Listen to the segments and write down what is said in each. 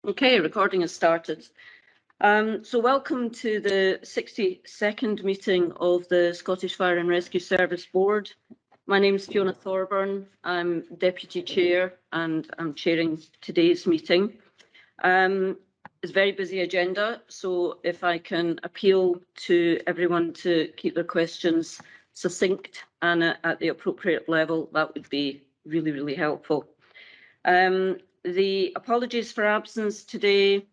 Okay, recording has started. So welcome to the 62nd meeting of the Scottish Fire and Rescue Service Board. My name is Fiona Thorburn. I'm Deputy Chair and I'm chairing today's meeting. It's a very busy agenda, so if I can appeal to everyone to keep their questions succinct and at the appropriate level, that would be really, really helpful. The apologies for absence today,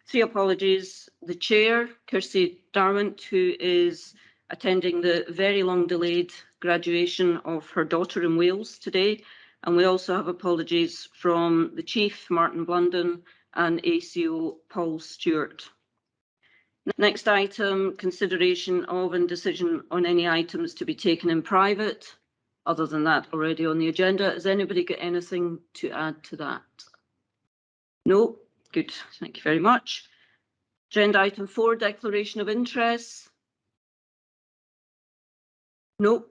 3 apologies. The Chair, Kirsty Darwent, who is attending the very long delayed graduation of her daughter in Wales today. And we also have apologies from the Chief, Martin Blunden, and ACO Paul Stewart. Next item, consideration of and decision on any items to be taken in private. Other than that, already on the agenda. Has anybody got anything to add to that? No? Good. Thank you very much. Agenda item 4, declaration of interest. No.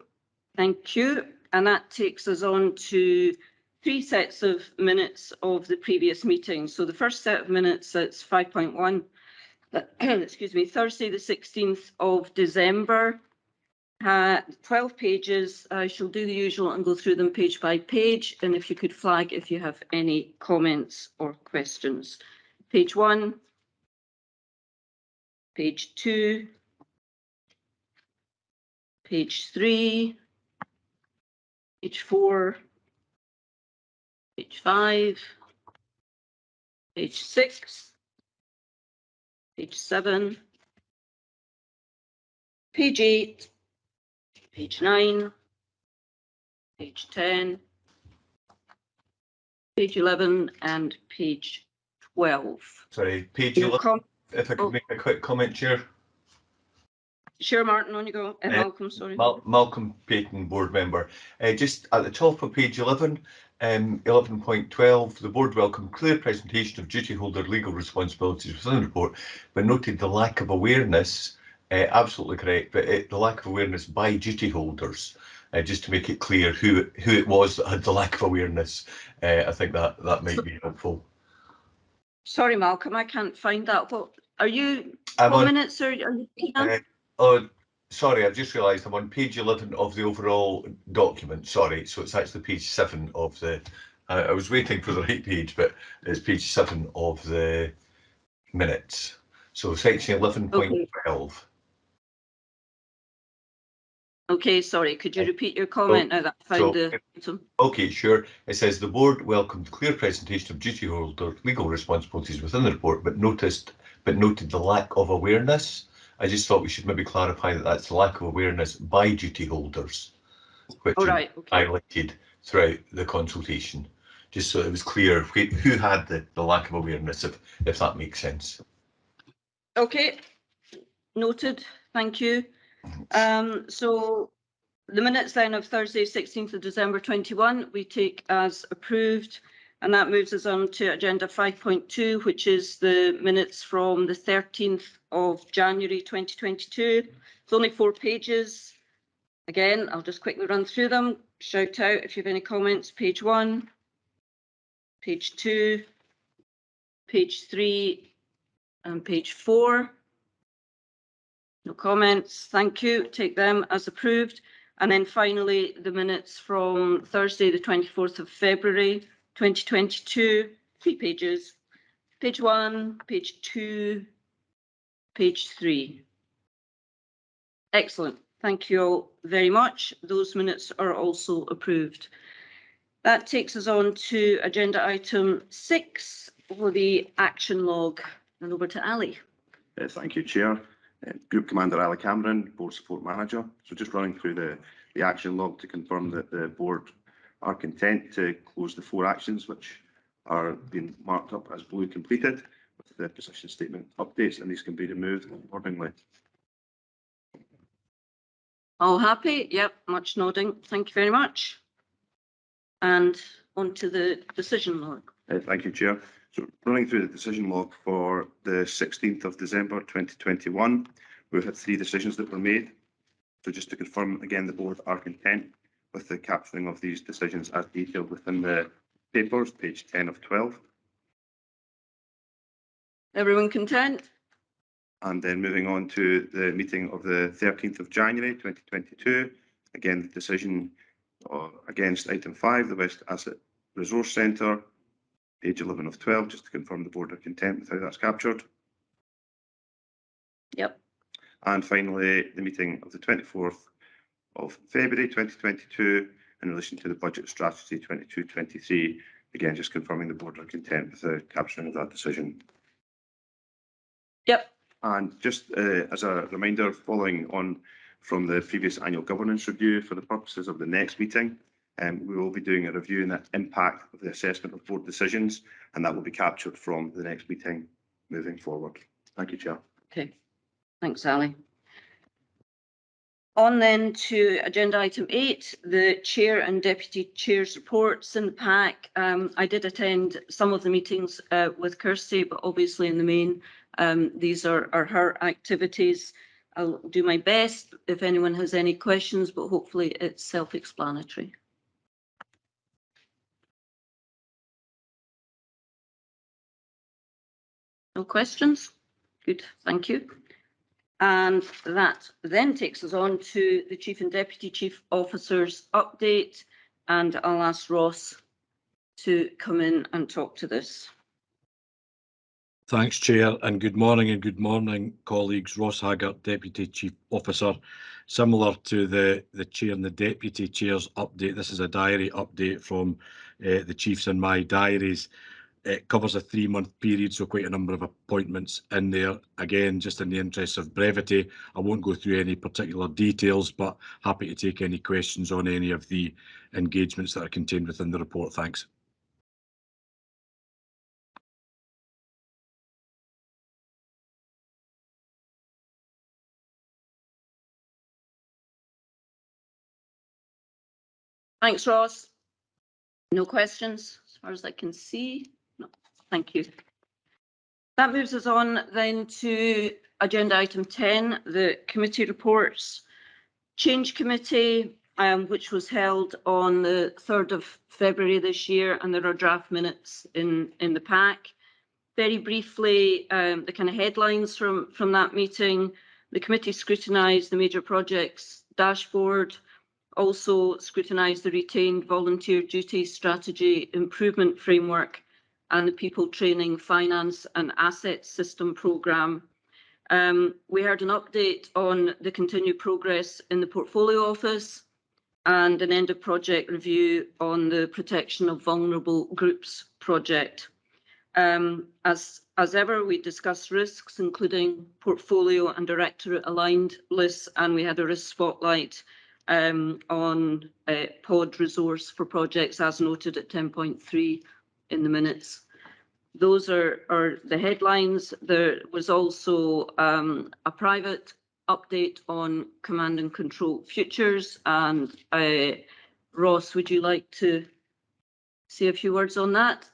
Thank you. And that takes us on to 3 sets of minutes of the previous meeting. So the first set of minutes, that's 5.1. Excuse me, Thursday the 16th of December. 12 pages. I shall do the usual and go through them page by page. And if you could flag if you have any comments or questions. Page 1, page 2, page 3, page 4, page 5, page 6, page 7, page 8, page 9, page 10, page 11, and page 12. Sorry, page 11. If I could make a quick comment, Chair. Sure, Martin, on you go. Malcolm, sorry. Malcolm Payton, board member. Just at the top of page 11, 11.12, the board welcomed clear presentation of duty holder legal responsibilities within the report, but noted the lack of awareness, absolutely correct, but the lack of awareness by duty holders, just to make it clear who it was that had the lack of awareness. I think that might be helpful. Sorry, Malcolm, I can't find that. What are you? What minutes are you? Oh, sorry, I've just realised I'm on page 11 of the overall document. Sorry, so it's actually page 7 of the. I was waiting for the right page, but it's page 7 of the minutes. So section 11.12. Okay, sorry. Could you repeat your comment now that I found the item? Okay, sure. It says the board welcomed clear presentation of duty holder legal responsibilities within the report, but noted the lack of awareness. I just thought we should maybe clarify that that's the lack of awareness by duty holders, which is highlighted throughout the consultation, just so it was clear who had the lack of awareness, if that makes sense. Okay, noted. Thank you. So the minutes then of Thursday, 16th of December 21, we take as approved, and that moves us on to agenda 5.2, which is the minutes from the 13th of January 2022. It's only 4 pages. Again, I'll just quickly run through them. Shout out if you have any comments. Page 1, page 2, page 3, and page 4. No comments. Thank you. Take them as approved. And then finally, the minutes from Thursday, the 24th of February, 2022, 3 pages. Page 1, page 2, page 3. Excellent. Thank you all very much. Those minutes are also approved. That takes us on to agenda item 6 for the action log. And over to Ali. Thank you, Chair. Group Commander Ali Cameron, Board Support Manager. So just running through the action log to confirm that the board are content to close the 4 actions which are being marked up as blue completed with the position statement updates, and these can be removed accordingly. All happy? Yep, much nodding. Thank you very much. And on to the decision log. Thank you, Chair. So running through the decision log for the 16th of December 2021, we've had 3 decisions that were made. So just to confirm again, the board are content with the capturing of these decisions as detailed within the papers, page 10 of 12. Everyone content? And then moving on to the meeting of the 13th of January 2022. Again, the decision against item 5, the West Asset Resource Centre, page 11 of 12, just to confirm the board are content with how that's captured. Yep. And finally, the meeting of the 24th of February 2022 in relation to the budget strategy 22-23. Again, just confirming the board are content with the capturing of that decision. Yep. And just as a reminder, following on from the previous annual governance review, for the purposes of the next meeting, we will be doing a review in the impact of the assessment of board decisions, and that will be captured from the next meeting moving forward. Thank you, Chair. Okay. Thanks, Ali. On then to agenda item 8, the chair and deputy chair's reports in the pack. I did attend some of the meetings with Kirsty, but obviously in the main, these are her activities. I'll do my best if anyone has any questions, but hopefully it's self-explanatory. No questions? Good, thank you. And that then takes us on to the Chief and Deputy Chief Officers update. And I'll ask Ross to come in and talk to this. Thanks, Chair, and good morning, colleagues. Ross Haggart, Deputy Chief Officer. Similar to the Chair and the Deputy Chair's update, this is a diary update from the Chiefs in my diaries. It covers a 3-month period, so quite a number of appointments in there. Again, just in the interest of brevity, I won't go through any particular details, but happy to take any questions on any of the engagements that are contained within the report. Thanks. Thanks, Ross. No questions as far as I can see. No, thank you. That moves us on then to agenda item 10, the committee reports. Change Committee, which was held on the 3rd of February this year, and there are draft minutes in the pack. Very briefly, the kind of headlines from that meeting: the committee scrutinised the major projects dashboard, also scrutinised the retained volunteer duty strategy improvement framework and the people training finance and asset system programme. We heard an update on the continued progress in the portfolio office and an end of project review on the protection of vulnerable groups project. As ever, we discussed risks, including portfolio and directorate aligned lists, and we had a risk spotlight on pod resource for projects as noted at 10.3 in the minutes. Those are the headlines. There was also a private update on command and control futures. And Ross, would you like to say a few words on that?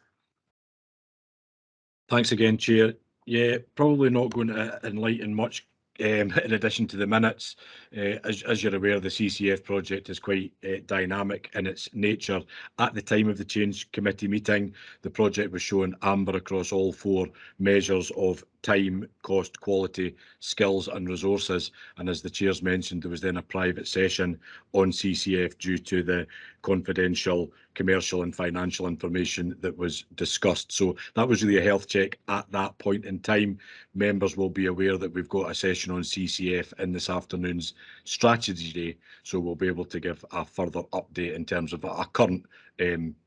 Thanks again, Chair. Yeah, probably not going to enlighten much in addition to the minutes. As you're aware, the CCF project is quite dynamic in its nature. At the time of the Change Committee meeting, the project was shown amber across all 4 measures of time, cost, quality, skills and resources. And as the Chair's mentioned, there was then a private session on CCF due to the confidential commercial and financial information that was discussed. So that was really a health check at that point in time. Members will be aware that we've got a session on CCF in this afternoon's strategy day, so we'll be able to give a further update in terms of our current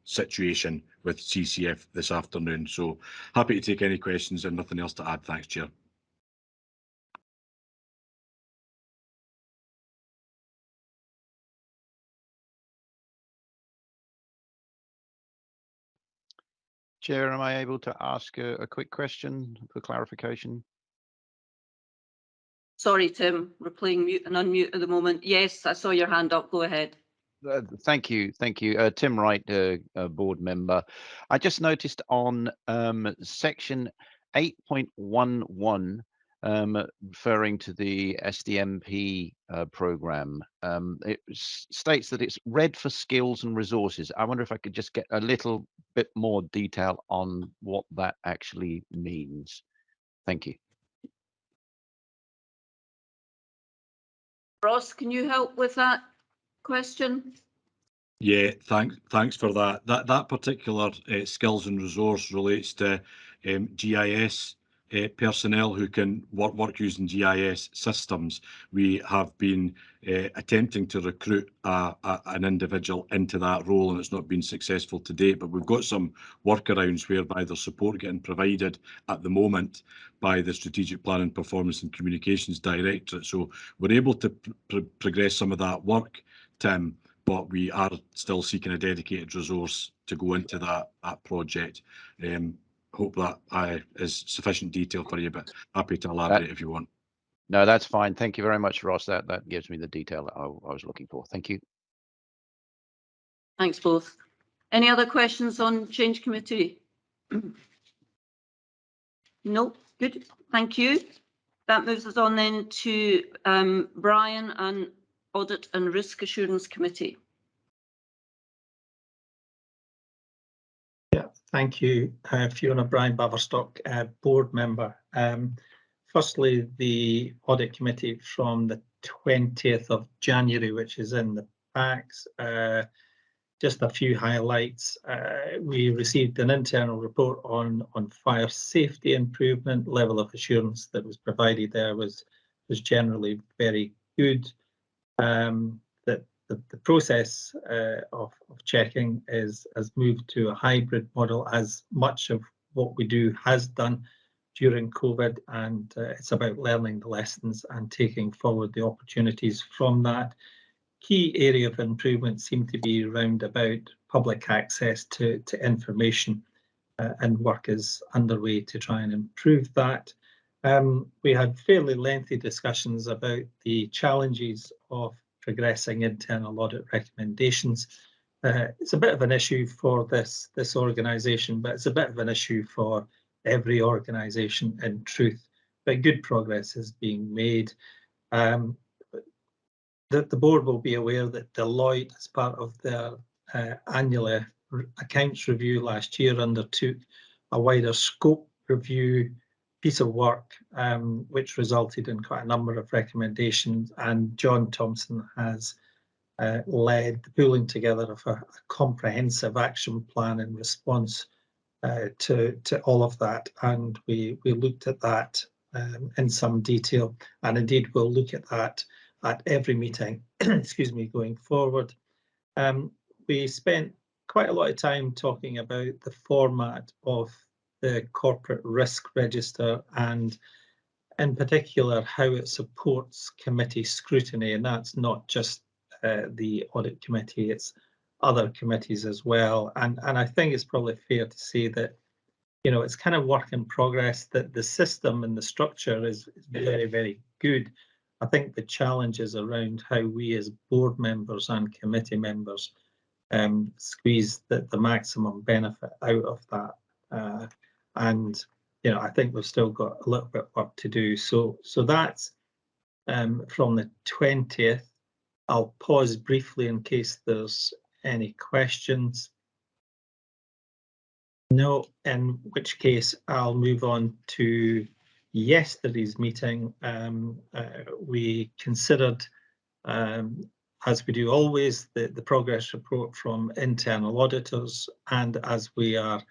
situation with CCF this afternoon. So happy to take any questions and nothing else to add. Thanks, Chair. Chair, am I able to ask a quick question for clarification? Sorry, Tim, we're playing mute and unmute at the moment. Yes, I saw your hand up. Go ahead. Thank you. Tim Wright, board member. I just noticed on section 8.11, referring to the SDMP programme, it states that it's red for skills and resources. I wonder if I could just get a little bit more detail on what that actually means. Thank you. Ross, can you help with that question? Yeah, thanks for that. That particular skills and resource relates to GIS personnel who can work using GIS systems. We have been attempting to recruit an individual into that role, and it's not been successful to date. But we've got some workarounds whereby there's support getting provided at the moment by the Strategic Planning, Performance and Communications Directorate. So we're able to progress some of that work, Tim, but we are still seeking a dedicated resource to go into that project. Hope that is sufficient detail for you, but happy to elaborate if you want. No, that's fine. Thank you very much, Ross. That gives me the detail that I was looking for. Thank you. Thanks both. Any other questions on Change Committee? No, good, thank you. That moves us on then to Brian and Audit and Risk Assurance Committee. Yeah, thank you, Fiona. Brian Baverstock, board member. Firstly, the Audit Committee from the 20th of January, which is in the packs. Just a few highlights. We received an internal report on fire safety improvement. Level of assurance that was provided there was generally very good. That the process of checking has moved to a hybrid model, as much of what we do has done during COVID, and it's about learning the lessons and taking forward the opportunities from that. Key area of improvement seemed to be around about public access to information, and work is underway to try and improve that. We had fairly lengthy discussions about the challenges of progressing internal audit recommendations. It's a bit of an issue for this organisation, but it's a bit of an issue for every organisation in truth. But good progress is being made. The board will be aware that Deloitte, as part of their annual accounts review last year, undertook a wider scope review piece of work, which resulted in quite a number of recommendations, and John Thompson has led the pulling together of a comprehensive action plan in response to all of that, and we looked at that in some detail, and indeed we'll look at that at every meeting, excuse me, going forward. We spent quite a lot of time talking about the format of the corporate risk register, and in particular how it supports committee scrutiny, and that's not just the audit committee, it's other committees as well. And I think it's probably fair to say that, you know, it's kind of work in progress, that the system and the structure is very, very good. I think the challenge is around how we as board members and committee members squeeze the maximum benefit out of that. And, you know, I think we've still got a little bit of work to do. So that's from the 20th. I'll pause briefly in case there's any questions. No, in which case I'll move on to yesterday's meeting. We considered, as we do always, the progress report from internal auditors, and as we are,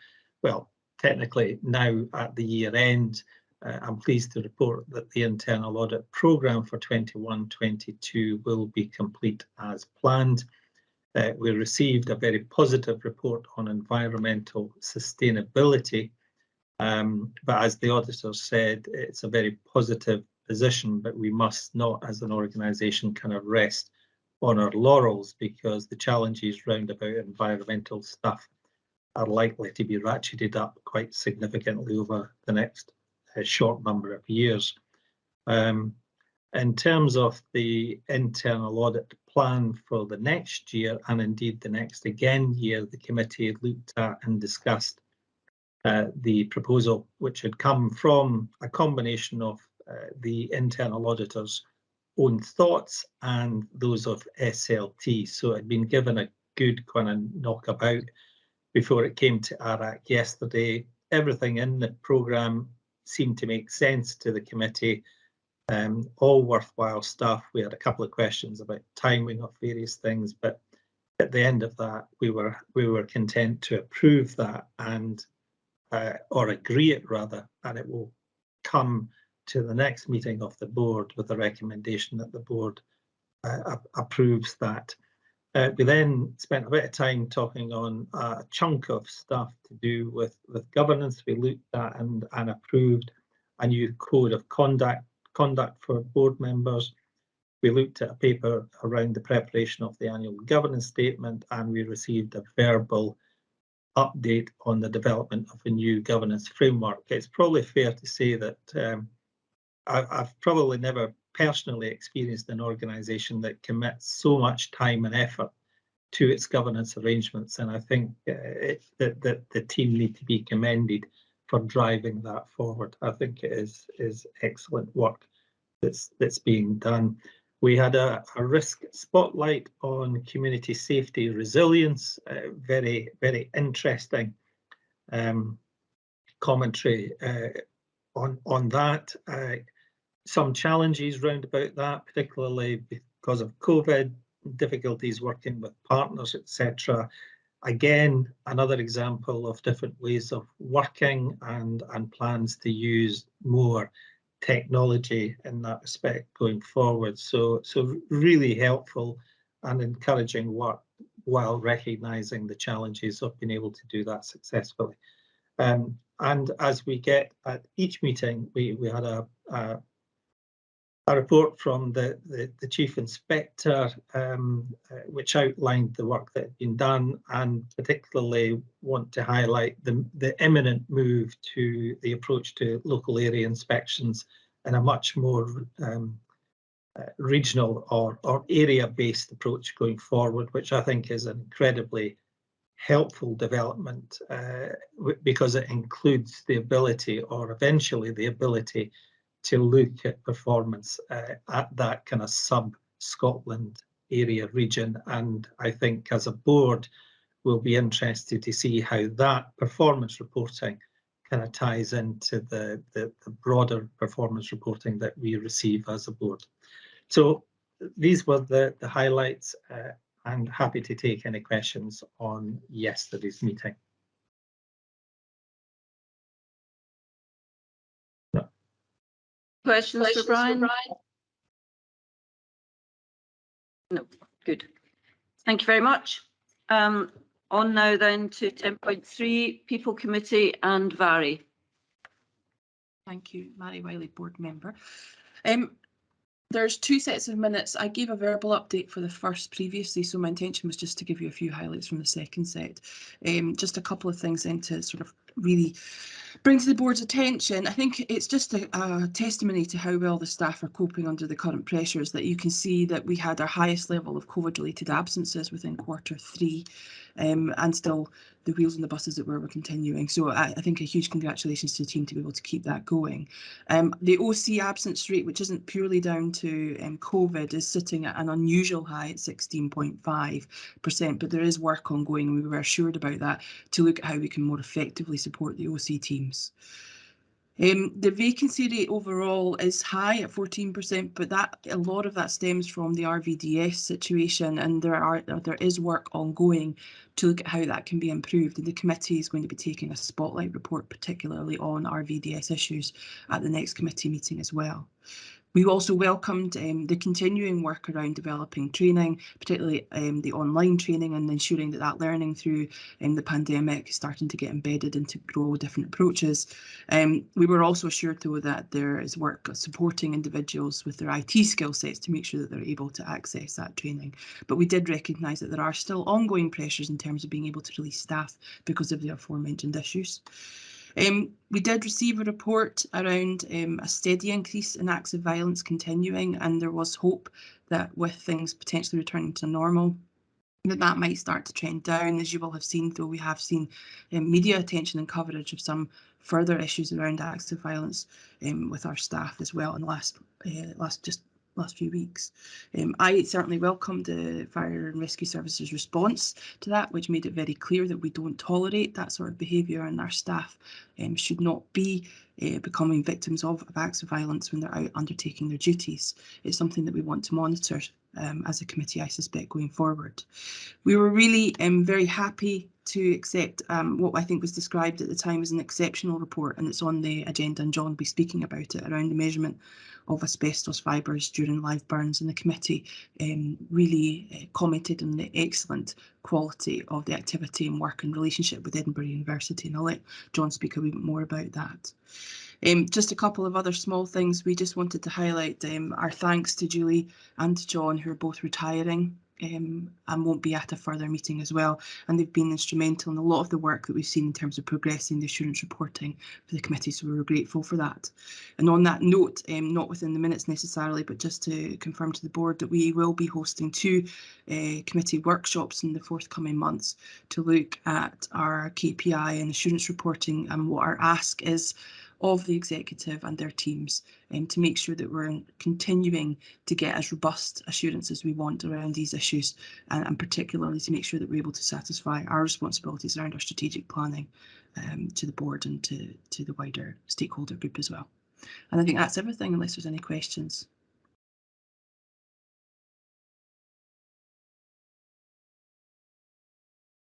well, technically now at the year end, I'm pleased to report that the internal audit programme for 21-22 will be complete as planned. We received a very positive report on environmental sustainability, but as the auditor said, it's a very positive position, but we must not as an organisation kind of rest on our laurels, because the challenges round about environmental stuff are likely to be ratcheted up quite significantly over the next short number of years. In terms of the internal audit plan for the next year, and indeed the next again year, the committee looked at and discussed the proposal, which had come from a combination of the internal auditor's own thoughts and those of SLT. So it had been given a good kind of knockabout before it came to ARAC yesterday. Everything in the programme seemed to make sense to the committee. All worthwhile stuff. We had a couple of questions about timing of various things, but at the end of that, we were content to approve that and or agree it rather, and it will come to the next meeting of the board with a recommendation that the board approves that. We then spent a bit of time talking on a chunk of stuff to do with governance. We looked at and approved a new code of conduct for board members. We looked at a paper around the preparation of the annual governance statement, and we received a verbal update on the development of a new governance framework. It's probably fair to say that I've probably never personally experienced an organisation that commits so much time and effort to its governance arrangements, and I think that the team need to be commended for driving that forward. I think it is excellent work that's being done. We had a risk spotlight on community safety resilience, very interesting commentary on that. Some challenges round about that, particularly because of COVID, difficulties working with partners, etc. Again, another example of different ways of working and plans to use more technology in that respect going forward. So really helpful and encouraging work while recognising the challenges of being able to do that successfully. And as we get at each meeting, we had a report from the Chief Inspector, which outlined the work that had been done, and particularly want to highlight the imminent move to the approach to local area inspections in a much more regional or area-based approach going forward, which I think is an incredibly helpful development because it includes the ability, or eventually the ability, to look at performance at that kind of sub-Scotland area region. And I think as a board, we'll be interested to see how that performance reporting kind of ties into the broader performance reporting that we receive as a board. So these were the highlights, and happy to take any questions on yesterday's meeting. Questions for Brian? No, good. Thank you very much. On now then to 10.3, People Committee and Vary. Thank you, Mary Wiley, board member. There's two sets of minutes. I gave a verbal update for the first previously, so my intention was just to give you a few highlights from the second set. Just a couple of things then to sort of really bring to the board's attention. I think it's just a testimony to how well the staff are coping under the current pressures, that you can see that we had our highest level of COVID-related absences within Q3, and still the wheels on the buses that were continuing. So I think a huge congratulations to the team to be able to keep that going. The OC absence rate, which isn't purely down to COVID, is sitting at an unusual high at 16.5%, but there is work ongoing, and we were assured about that to look at how we can more effectively support the OC teams. The vacancy rate overall is high at 14%, but a lot of that stems from the RVDS situation, and there is work ongoing to look at how that can be improved. And the committee is going to be taking a spotlight report, particularly on RVDS issues, at the next committee meeting as well. We also welcomed the continuing work around developing training, particularly the online training, and ensuring that learning through the pandemic is starting to get embedded into grow different approaches. We were also assured, though, that there is work supporting individuals with their IT skill sets to make sure that they're able to access that training. But we did recognise that there are still ongoing pressures in terms of being able to release staff because of the aforementioned issues. We did receive a report around a steady increase in acts of violence continuing, and there was hope that with things potentially returning to normal, that might start to trend down. As you will have seen, though, we have seen media attention and coverage of some further issues around acts of violence with our staff as well in the last last few weeks. I certainly welcomed the Fire and Rescue Services response to that, which made it very clear that we don't tolerate that sort of behaviour, and our staff should not be becoming victims of acts of violence when they're out undertaking their duties. It's something that we want to monitor as a committee, I suspect, going forward. We were really very happy to accept what I think was described at the time as an exceptional report, and it's on the agenda, and John will be speaking about it, around the measurement of asbestos fibres during live burns, and the committee really commented on the excellent quality of the activity and work in relationship with Edinburgh University, and I'll let John speak a wee bit more about that. Just a couple of other small things. We just wanted to highlight our thanks to Julie and to John, who are both retiring and won't be at a further meeting as well. And they've been instrumental in a lot of the work that we've seen in terms of progressing the assurance reporting for the committee, so we were grateful for that. And on that note, not within the minutes necessarily, but just to confirm to the board that we will be hosting 2 committee workshops in the forthcoming months to look at our KPI and assurance reporting and what our ask is of the executive and their teams, to make sure that we're continuing to get as robust assurance as we want around these issues, and particularly to make sure that we're able to satisfy our responsibilities around our strategic planning to the board and to the wider stakeholder group as well. And I think that's everything, unless there's any questions.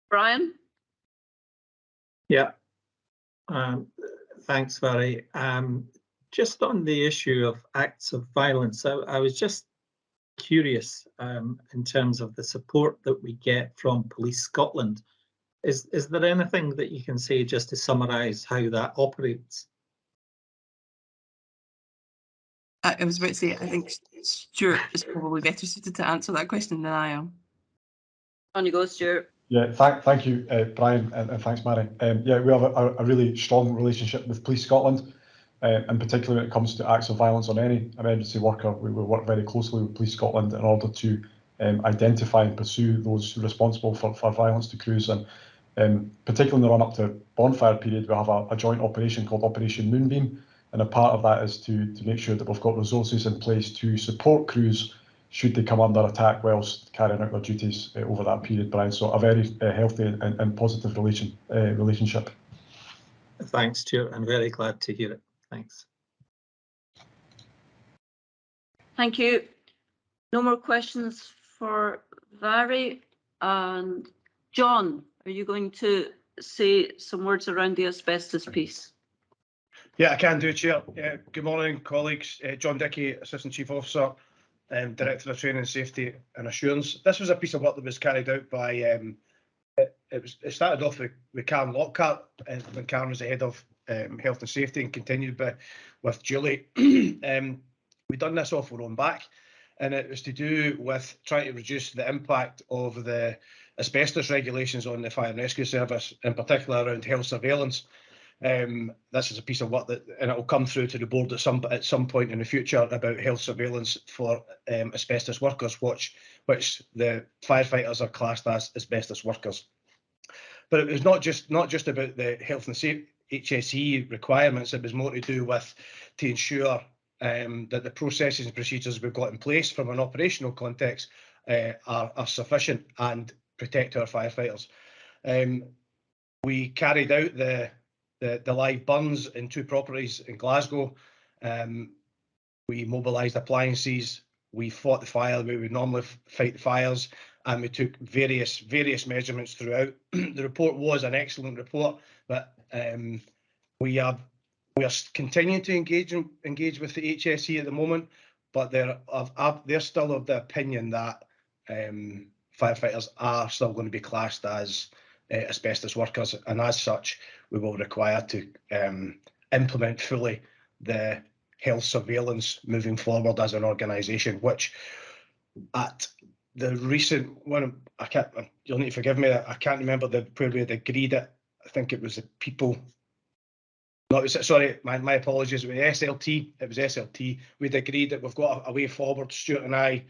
Brian? Yeah. Thanks, Vary. Just on the issue of acts of violence, I was just curious in terms of the support that we get from Police Scotland. Is there anything that you can say just to summarise how that operates? I was about to say, I think Stuart is probably better suited to answer that question than I am. On you go, Stuart. Yeah, thank you, Brian, and thanks, Mary. Yeah, we have a really strong relationship with Police Scotland, in particular when it comes to acts of violence on any emergency worker. We work very closely with Police Scotland in order to identify and pursue those responsible for violence to crews. And particularly in the run-up to bonfire period, we have a joint operation called Operation Moonbeam, and a part of that is to make sure that we've got resources in place to support crews should they come under attack whilst carrying out their duties over that period, Brian. So a very healthy and positive relationship. Thanks, Stuart. I'm very glad to hear it. Thanks. Thank you. No more questions for Vary. And John, are you going to say some words around the asbestos piece? Yeah, I can do, Chair. Good morning, colleagues. John Dickey, Assistant Chief Officer, Director of Training, Safety and Assurance. This was a piece of work that was carried out by, it started off with Karen Lockhart when Karen was the Head of Health and Safety, and continued with Julie. We've done this off our own back, and it was to do with trying to reduce the impact of the asbestos regulations on the Fire and Rescue Service, in particular around health surveillance. This is a piece of work that, and it will come through to the board at some point in the future, about health surveillance for asbestos workers, which the firefighters are classed as asbestos workers. But it was not just about the health and safety HSE requirements. It was more to do with to ensure that the processes and procedures we've got in place from an operational context are sufficient and protect our firefighters. We carried out the live burns in 2 properties in Glasgow. We mobilised appliances. We fought the fire the way we normally fight the fires, and we took various measurements throughout. The report was an excellent report, but we are continuing to engage with the HSE at the moment, but they're still of the opinion that firefighters are still going to be classed as asbestos workers, and as such we will require to implement fully the health surveillance moving forward as an organisation, which at the recent one, you'll need to forgive me, I can't remember where we had agreed it. I think it was the people. No, sorry, my apologies. With SLT, it was SLT. We'd agreed that we've got a way forward. Stuart and I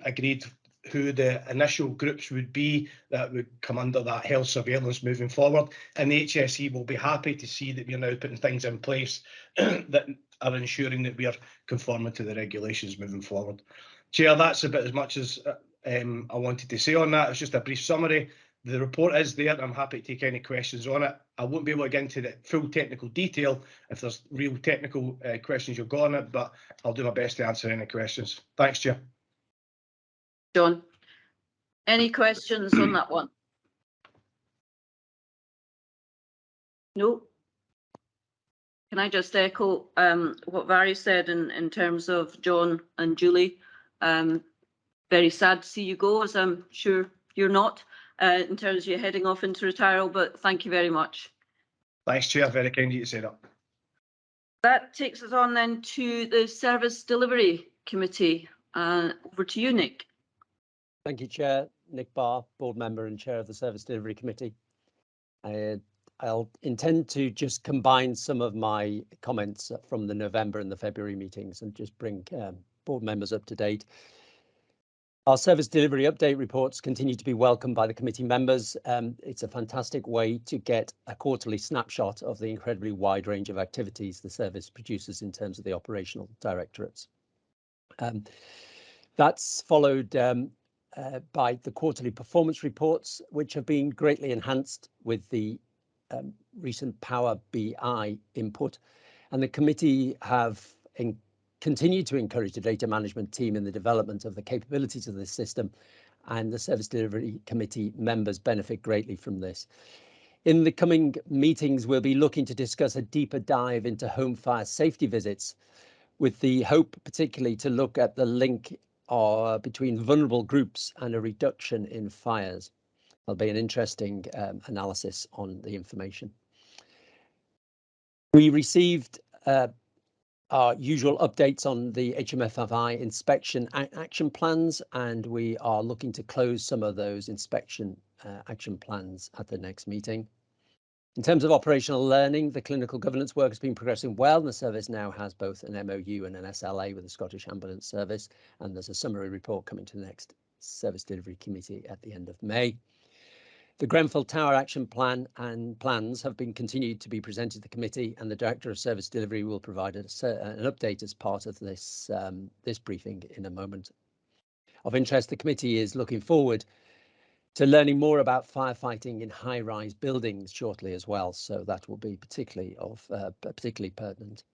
agreed who the initial groups would be that would come under that health surveillance moving forward, and the HSE will be happy to see that we're now putting things in place that are ensuring that we are conforming to the regulations moving forward. Chair, that's about as much as I wanted to say on that. It's just a brief summary. The report is there. I'm happy to take any questions on it. I won't be able to get into the full technical detail if there's real technical questions you've got on it, but I'll do my best to answer any questions. Thanks, Chair. John, any questions on that one? No. Can I just echo what Barry said in terms of John and Julie? Very sad to see you go, as I'm sure you're not, in terms of you heading off into retirement, but thank you very much. Thanks, Chair. Very kind of you to say that. That takes us on then to the Service Delivery Committee. Over to you, Nick. Thank you, Chair. Nick Barr, Board Member and Chair of the Service Delivery Committee. I'll intend to just combine some of my comments from the November and the February meetings and just bring board members up to date. Our service delivery update reports continue to be welcomed by the committee members. It's a fantastic way to get a quarterly snapshot of the incredibly wide range of activities the service produces in terms of the operational directorates. That's followed by the quarterly performance reports, which have been greatly enhanced with the recent Power BI input, and the committee have continued to encourage the data management team in the development of the capabilities of this system, and the Service Delivery Committee members benefit greatly from this. In the coming meetings, we'll be looking to discuss a deeper dive into home fire safety visits, with the hope particularly to look at the link between vulnerable groups and a reduction in fires. There'll be an interesting analysis on the information. We received our usual updates on the HMFFI inspection action plans, and we are looking to close some of those inspection action plans at the next meeting. In terms of operational learning, the clinical governance work has been progressing well, and the service now has both an MOU and an SLA with the Scottish Ambulance Service, and there's a summary report coming to the next Service Delivery Committee at the end of May. The Grenfell Tower Action Plan and plans have been continued to be presented to the committee, and the Director of Service Delivery will provide an update as part of this, this briefing in a moment. Of interest, the committee is looking forward to learning more about firefighting in high-rise buildings shortly as well, so that will be particularly pertinent.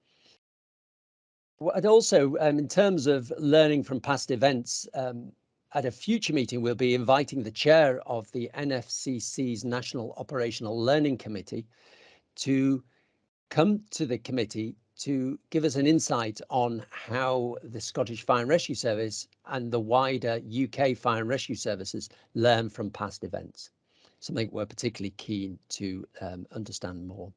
And also, in terms of learning from past events, at a future meeting, we'll be inviting the chair of the NFCC's National Operational Learning Committee to come to the committee to give us an insight on how the Scottish Fire and Rescue Service and the wider UK Fire and Rescue Services learn from past events, something we're particularly keen to understand more.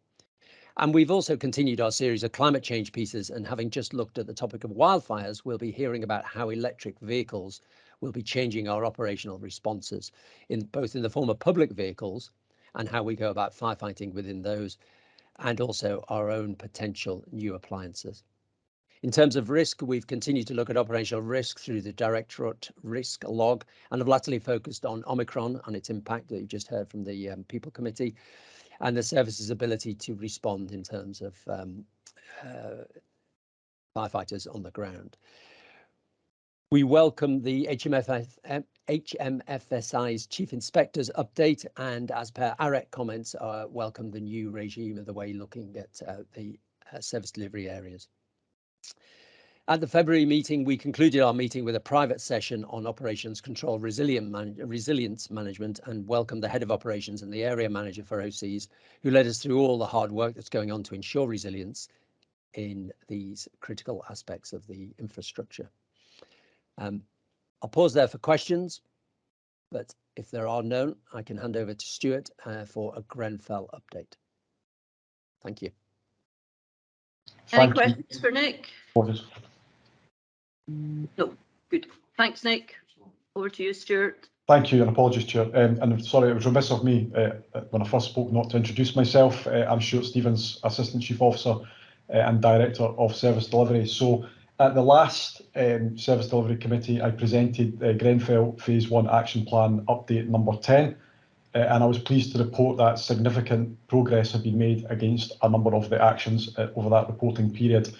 And we've also continued our series of climate change pieces, and having just looked at the topic of wildfires, we'll be hearing about how electric vehicles will be changing our operational responses, both in the form of public vehicles and how we go about firefighting within those, and also our own potential new appliances. In terms of risk, we've continued to look at operational risk through the Directorate Risk Log, and have latterly focused on Omicron and its impact that you just heard from the People Committee, and the service's ability to respond in terms of firefighters on the ground. We welcome the HMFSI's Chief Inspector's update, and as per AREC comments, welcome the new regime of the way looking at the service delivery areas. At the February meeting, we concluded our meeting with a private session on operations control resilience management, and welcomed the head of operations and the area manager for OCs, who led us through all the hard work that's going on to ensure resilience in these critical aspects of the infrastructure. I'll pause there for questions, but if there are none, I can hand over to Stuart for a Grenfell update. Thank you. Any questions for Nick? No, good. Thanks, Nick. Over to you, Stuart. Thank you, and apologies, Chair. And sorry, it was remiss of me when I first spoke not to introduce myself. I'm Stuart Stevens, Assistant Chief Officer and Director of Service Delivery. So at the last Service Delivery Committee, I presented Grenfell Phase 1 Action Plan Update number 10, and I was pleased to report that significant progress had been made against a number of the actions over that reporting period.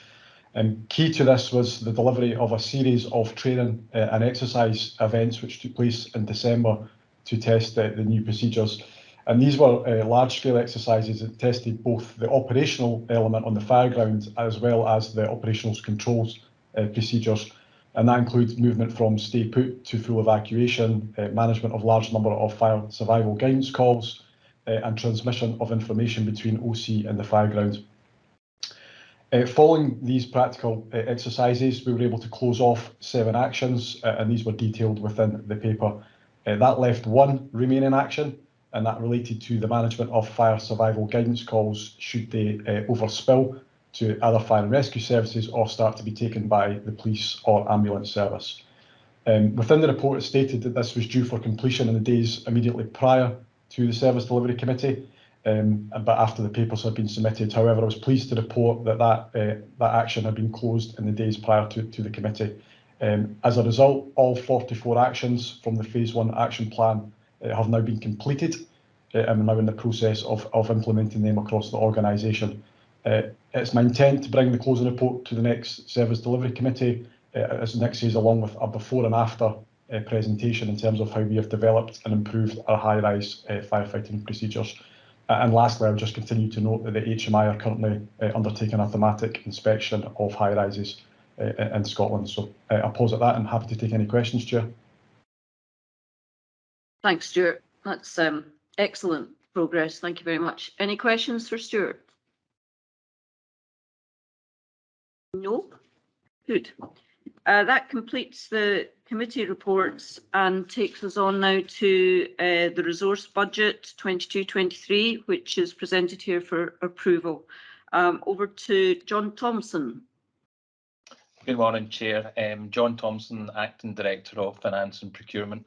Key to this was the delivery of a series of training and exercise events which took place in December to test the new procedures. And these were large-scale exercises that tested both the operational element on the fireground as well as the operational controls procedures. And that includes movement from stay put to full evacuation, management of large number of fire survival guidance calls, and transmission of information between OC and the fireground. Following these practical exercises, we were able to close off 7 actions, and these were detailed within the paper. That left 1 remaining action, and that related to the management of fire survival guidance calls should they overspill to other fire and rescue services or start to be taken by the police or ambulance service. Within the report, it stated that this was due for completion in the days immediately prior to the Service Delivery Committee, but after the papers had been submitted. However, I was pleased to report that that action had been closed in the days prior to the committee. As a result, all 44 actions from the Phase 1 action plan have now been completed, and we're now in the process of implementing them across the organisation. It's my intent to bring the closing report to the next Service Delivery Committee, as Nick says, along with a before and after presentation in terms of how we have developed and improved our high-rise firefighting procedures. And lastly, I would just continue to note that the HMI are currently undertaking a thematic inspection of high-rises in Scotland. So I'll pause at that and happy to take any questions, Chair. Thanks, Stuart. That's excellent progress. Thank you very much. Any questions for Stuart? No? Good. That completes the committee reports and takes us on now to the resource budget 22-23, which is presented here for approval. Over to John Thompson. Good morning, Chair. John Thompson, Acting Director of Finance and Procurement.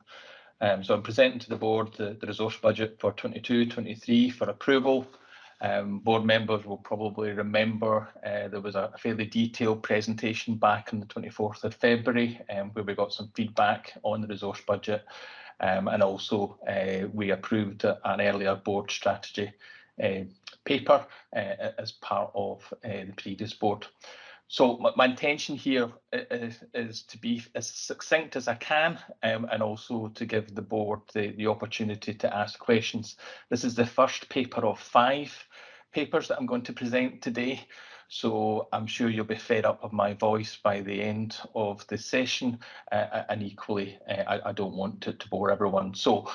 So I'm presenting to the board the resource budget for 22-23 for approval. Board members will probably remember there was a fairly detailed presentation back on the 24th of February where we got some feedback on the resource budget, and also we approved an earlier board strategy paper as part of the previous board. So my intention here is to be as succinct as I can, and also to give the board the opportunity to ask questions. This is the first paper of 5 papers that I'm going to present today, so I'm sure you'll be fed up of my voice by the end of the session, and equally I don't want to bore everyone. So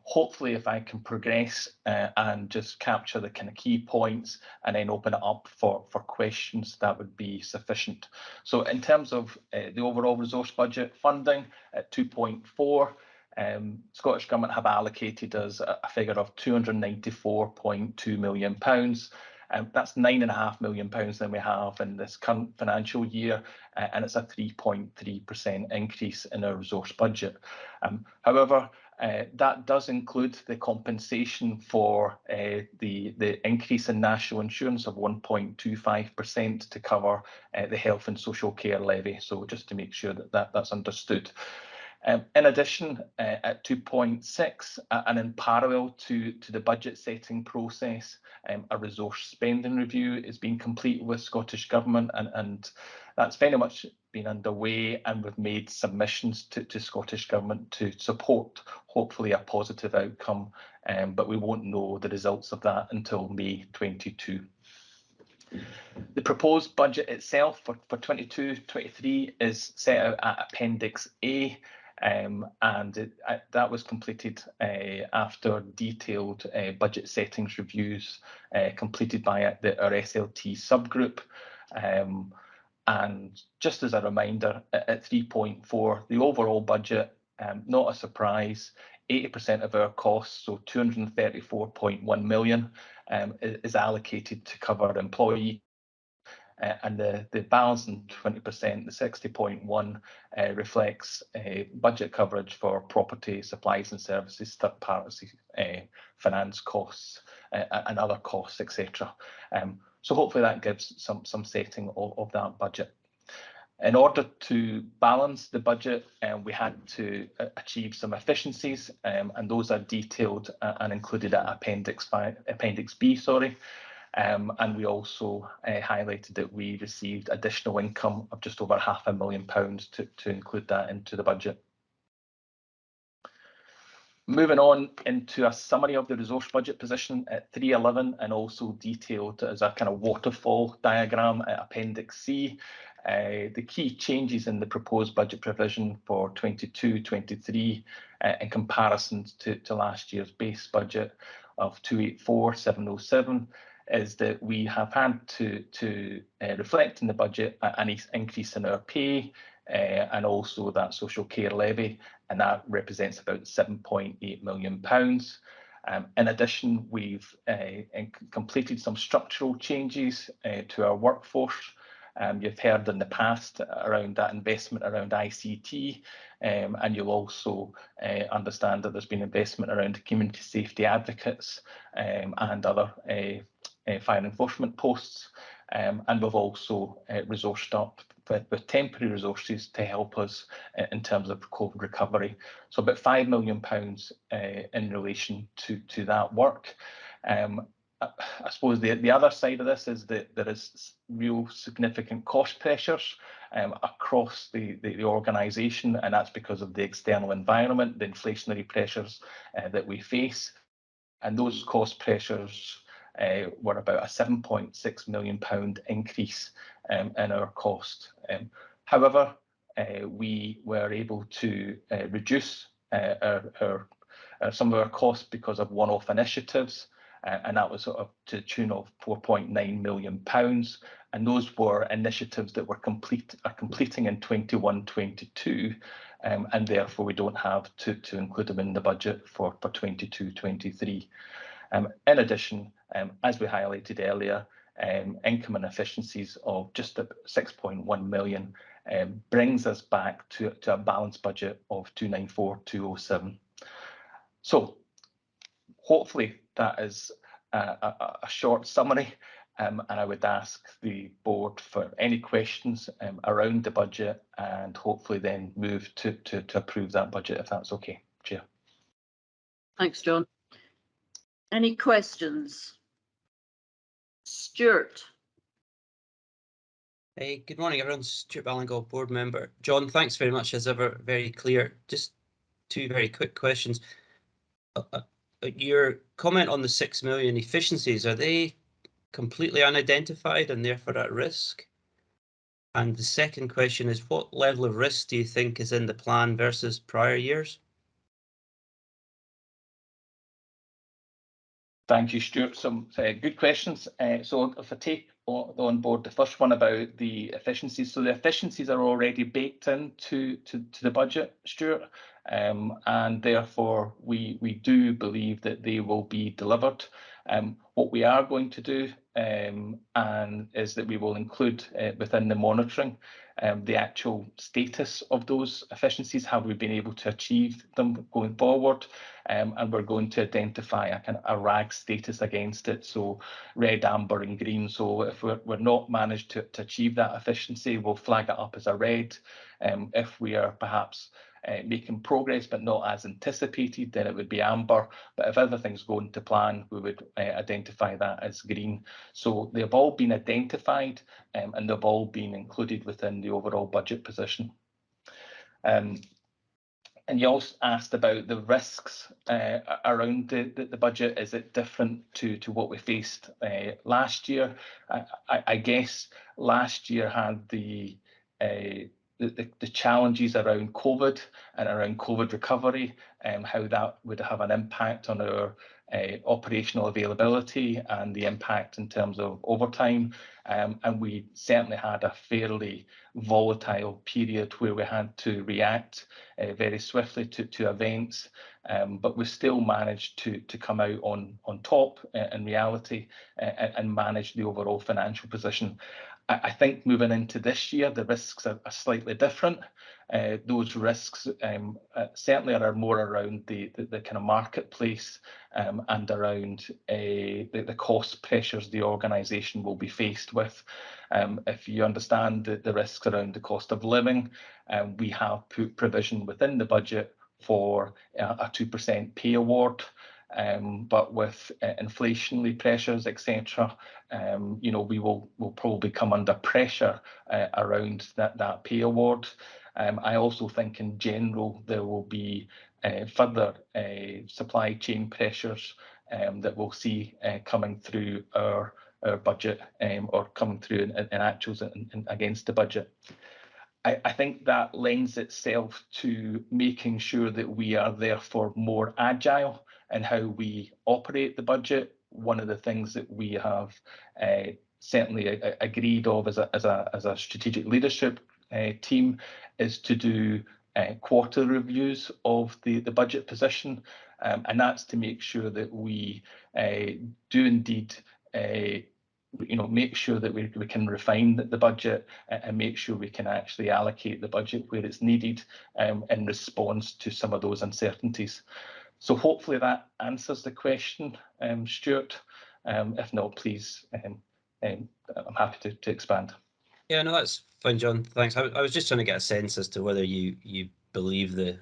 hopefully if I can progress and just capture the kind of key points and then open it up for questions, that would be sufficient. So in terms of the overall resource budget funding at 2.4, Scottish Government have allocated us a figure of £294.2 million. That's £9.5 million than we have in this current financial year, and it's a 3.3% increase in our resource budget. However, that does include the compensation for the increase in national insurance of 1.25% to cover the health and social care levy. So just to make sure that's understood. In addition, at 2.6, and in parallel to the budget setting process, a resource spending review is being completed with Scottish Government, and that's very much been underway, and we've made submissions to Scottish Government to support hopefully a positive outcome, but we won't know the results of that until May 22. The proposed budget itself for 22-23 is set out at Appendix A. And that was completed after detailed budget settings reviews completed by our SLT subgroup. And just as a reminder, at 3.4, the overall budget, not a surprise, 80% of our costs, so 234.1 million, is allocated to cover employee. And the balance in 20%, the 60.1, reflects budget coverage for property, supplies and services, third party finance costs, and other costs, etc. So hopefully that gives some setting of that budget. In order to balance the budget, we had to achieve some efficiencies, and those are detailed and included at Appendix B. And we also highlighted that we received additional income of just over £500,000 to include that into the budget. Moving on into a summary of the resource budget position at 311 and also detailed as a kind of waterfall diagram at Appendix C. The key changes in the proposed budget provision for 22-23 in comparison to last year's base budget of 284,707 is that we have had to reflect in the budget an increase in our pay and also that social care levy, and that represents about £7.8 million. In addition, we've completed some structural changes to our workforce. You've heard in the past around that investment around ICT, and you'll also understand that there's been investment around community safety advocates and other fire enforcement posts. And we've also resourced up with temporary resources to help us in terms of COVID recovery. So about £5 million in relation to that work. I suppose the other side of this is that there is real significant cost pressures across the organisation, and that's because of the external environment, the inflationary pressures that we face. And those cost pressures were about a £7.6 million increase in our cost. However, we were able to reduce some of our costs because of one-off initiatives, and that was to the tune of £4.9 million. And those were initiatives that were completing in 21-22, and therefore we don't have to include them in the budget for 22-23. In addition, as we highlighted earlier, income and efficiencies of just 6.1 million brings us back to a balanced budget of 294,207. So hopefully that is a short summary, and I would ask the board for any questions around the budget, and hopefully then move to approve that budget, if that's okay, Chair. Thanks, John. Any questions? Stuart. Hey, good morning, everyone. Stuart Ballingall, board member. John, thanks very much, as ever, very clear. Just two very quick questions. Your comment on the 6 million efficiencies, are they completely unidentified and therefore at risk? And the second question is, what level of risk do you think is in the plan versus prior years? Thank you, Stuart. Some good questions. So if I take on board the first one about the efficiencies, so the efficiencies are already baked into the budget, Stuart, and therefore we do believe that they will be delivered. What we are going to do and is that we will include within the monitoring the actual status of those efficiencies. Have we been able to achieve them going forward? And we're going to identify a kind of a RAG status against it, so red, amber and green. So if we're not managed to achieve that efficiency, we'll flag it up as a red. If we are perhaps making progress but not as anticipated, then it would be amber. But if everything's going to plan, we would identify that as green. So they've all been identified and they've all been included within the overall budget position. And you also asked about the risks around the budget. Is it different to what we faced last year? I guess last year had the challenges around COVID and around COVID recovery, how that would have an impact on our operational availability and the impact in terms of overtime. And we certainly had a fairly volatile period where we had to react very swiftly to events, but we still managed to come out on top in reality and manage the overall financial position. I think moving into this year, the risks are slightly different. Those risks certainly are more around the kind of marketplace and around the cost pressures the organisation will be faced with. If you understand the risks around the cost of living, we have put provision within the budget for a 2% pay award. but with inflationary pressures, etc., you know, will probably come under pressure around that pay award. I also think in general there will be further supply chain pressures that we'll see coming through our budget or coming through in actuals and against the budget. I think that lends itself to making sure that we are therefore more agile in how we operate the budget. One of the things that we have certainly agreed of as a strategic leadership team is to do quarter reviews of the budget position, and that's to make sure that we do indeed you know, make sure that we can refine the budget and make sure we can actually allocate the budget where it's needed in response to some of those uncertainties. So hopefully that answers the question, Stuart. If not, please, I'm happy to expand. Yeah, no, that's fine, John. Thanks. I was just trying to get a sense as to whether you believe the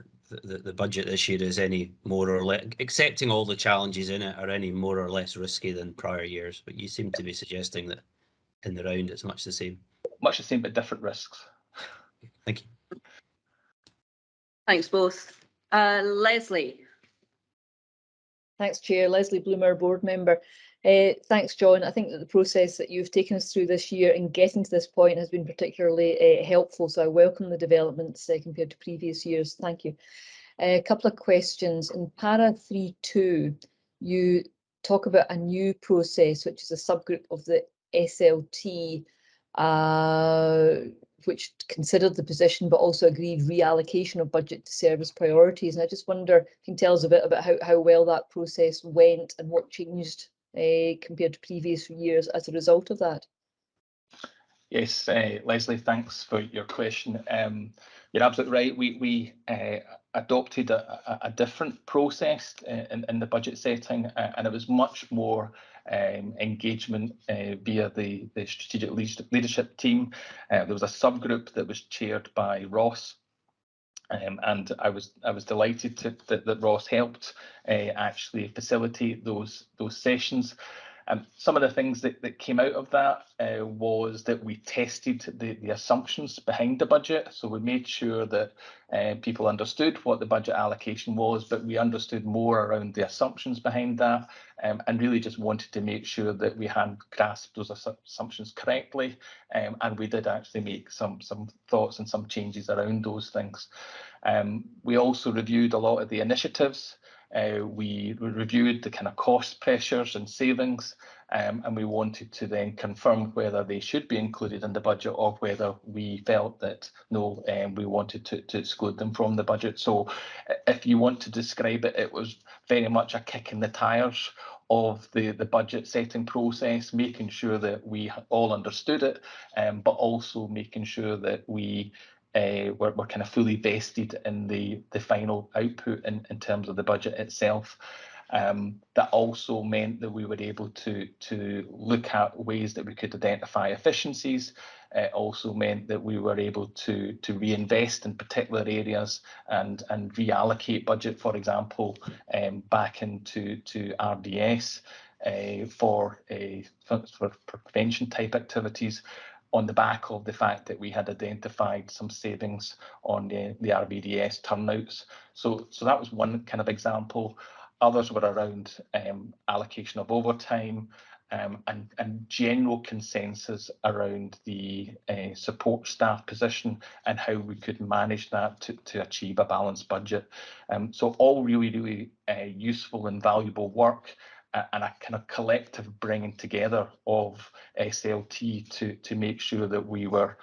budget this year is any more or less, accepting all the challenges in it, are any more or less risky than prior years. But you seem to be suggesting that in the round it's much the same. Much the same, but different risks. Thank you. Thanks both. Leslie. Thanks, Chair. Leslie Bloomer, board member. Thanks, John. I think that the process that you've taken us through this year in getting to this point has been particularly helpful. So I welcome the developments compared to previous years. Thank you. A couple of questions. In para 3.2, you talk about a new process, which is a subgroup of the SLT, which considered the position but also agreed reallocation of budget to service priorities. And I just wonder if you can tell us a bit about how well that process went and what changed compared to previous years as a result of that. Yes, Leslie, thanks for your question. You're absolutely right. We adopted a different process in the budget setting, and it was much more engagement via the strategic leadership team. There was a subgroup that was chaired by Ross, and I was delighted that Ross helped actually facilitate those sessions. Some of the things that came out of that was that we tested the assumptions behind the budget. So we made sure that people understood what the budget allocation was, but we understood more around the assumptions behind that, and really just wanted to make sure that we had grasped those assumptions correctly. And we did actually make some thoughts and some changes around those things. We also reviewed a lot of the initiatives. We reviewed the kind of cost pressures and savings, and we wanted to then confirm whether they should be included in the budget or whether we felt that no, we wanted to exclude them from the budget. So if you want to describe it, it was very much a kick in the tires of the budget setting process, making sure that we all understood it, but also making sure that we we're kind of fully vested in the final output in terms of the budget itself. That also meant that we were able to look at ways that we could identify efficiencies. It also meant that we were able to reinvest in particular areas and reallocate budget, for example, back into RDS for prevention type activities, on the back of the fact that we had identified some savings on the RBDS turnouts. So that was one kind of example. Others were around allocation of overtime and general consensus around the support staff position and how we could manage that to achieve a balanced budget. So all really useful and valuable work, and a kind of collective bringing together of SLT to make sure that we were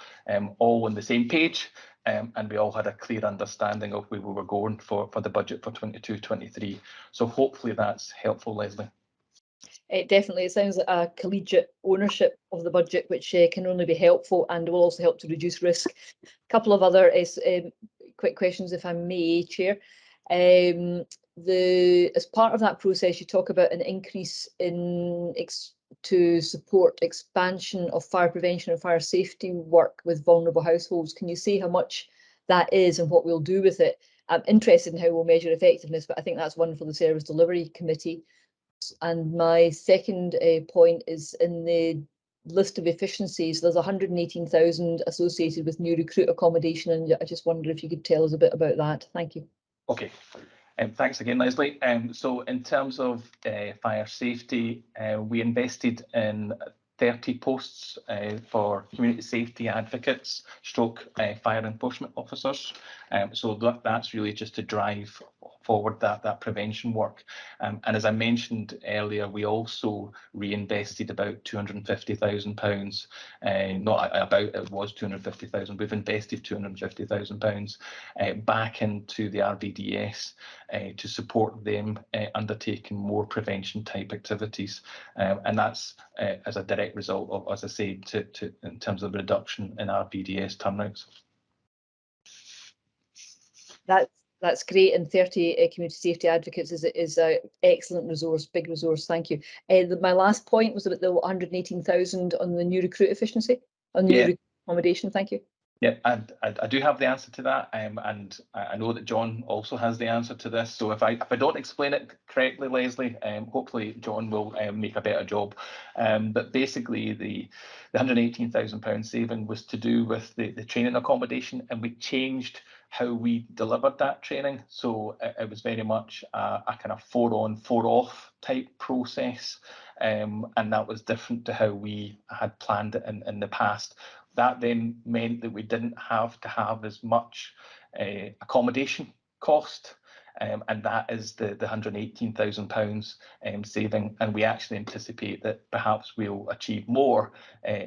all on the same page, and we all had a clear understanding of where we were going for the budget for 22-23. So hopefully that's helpful, Leslie. Definitely, it sounds like a collegiate ownership of the budget, which can only be helpful and will also help to reduce risk. A couple of other quick questions, if I may, Chair. As part of that process, you talk about an increase in to support expansion of fire prevention and fire safety work with vulnerable households. Can you say how much that is and what we'll do with it. I'm interested in how we'll measure effectiveness, but I think that's one for the Service Delivery Committee. And my second point is in the list of efficiencies, there's 118,000 associated with new recruit accommodation, and I just wonder if you could tell us a bit about that. Thank you. Okay. Thanks again, Leslie. So in terms of fire safety, we invested in 30 posts for community safety advocates, stroke fire enforcement officers. So that's really just to drive forward that prevention work. And as I mentioned earlier, we also reinvested about £250,000. Not about, it was 250,000. We've invested £250,000 back into the RVDS to support them undertaking more prevention type activities. And that's as a direct result of, as I say, in terms of reduction in RVDS turnouts. That's great, and 30 community safety advocates is an excellent resource, big resource. Thank you. My last point was about the 118,000 on the new recruit efficiency, on new recruit accommodation. Thank you. Yeah, and I do have the answer to that, and I know that John also has the answer to this. So if I don't explain it correctly, Leslie, hopefully John will make a better job. But basically, the £118,000 saving was to do with the training accommodation, and we changed how we delivered that training. So it was very much a kind of 4-on, 4-off type process, and that was different to how we had planned it in the past. That then meant that we didn't have to have as much accommodation cost, and that is the £118,000 saving. And we actually anticipate that perhaps we'll achieve more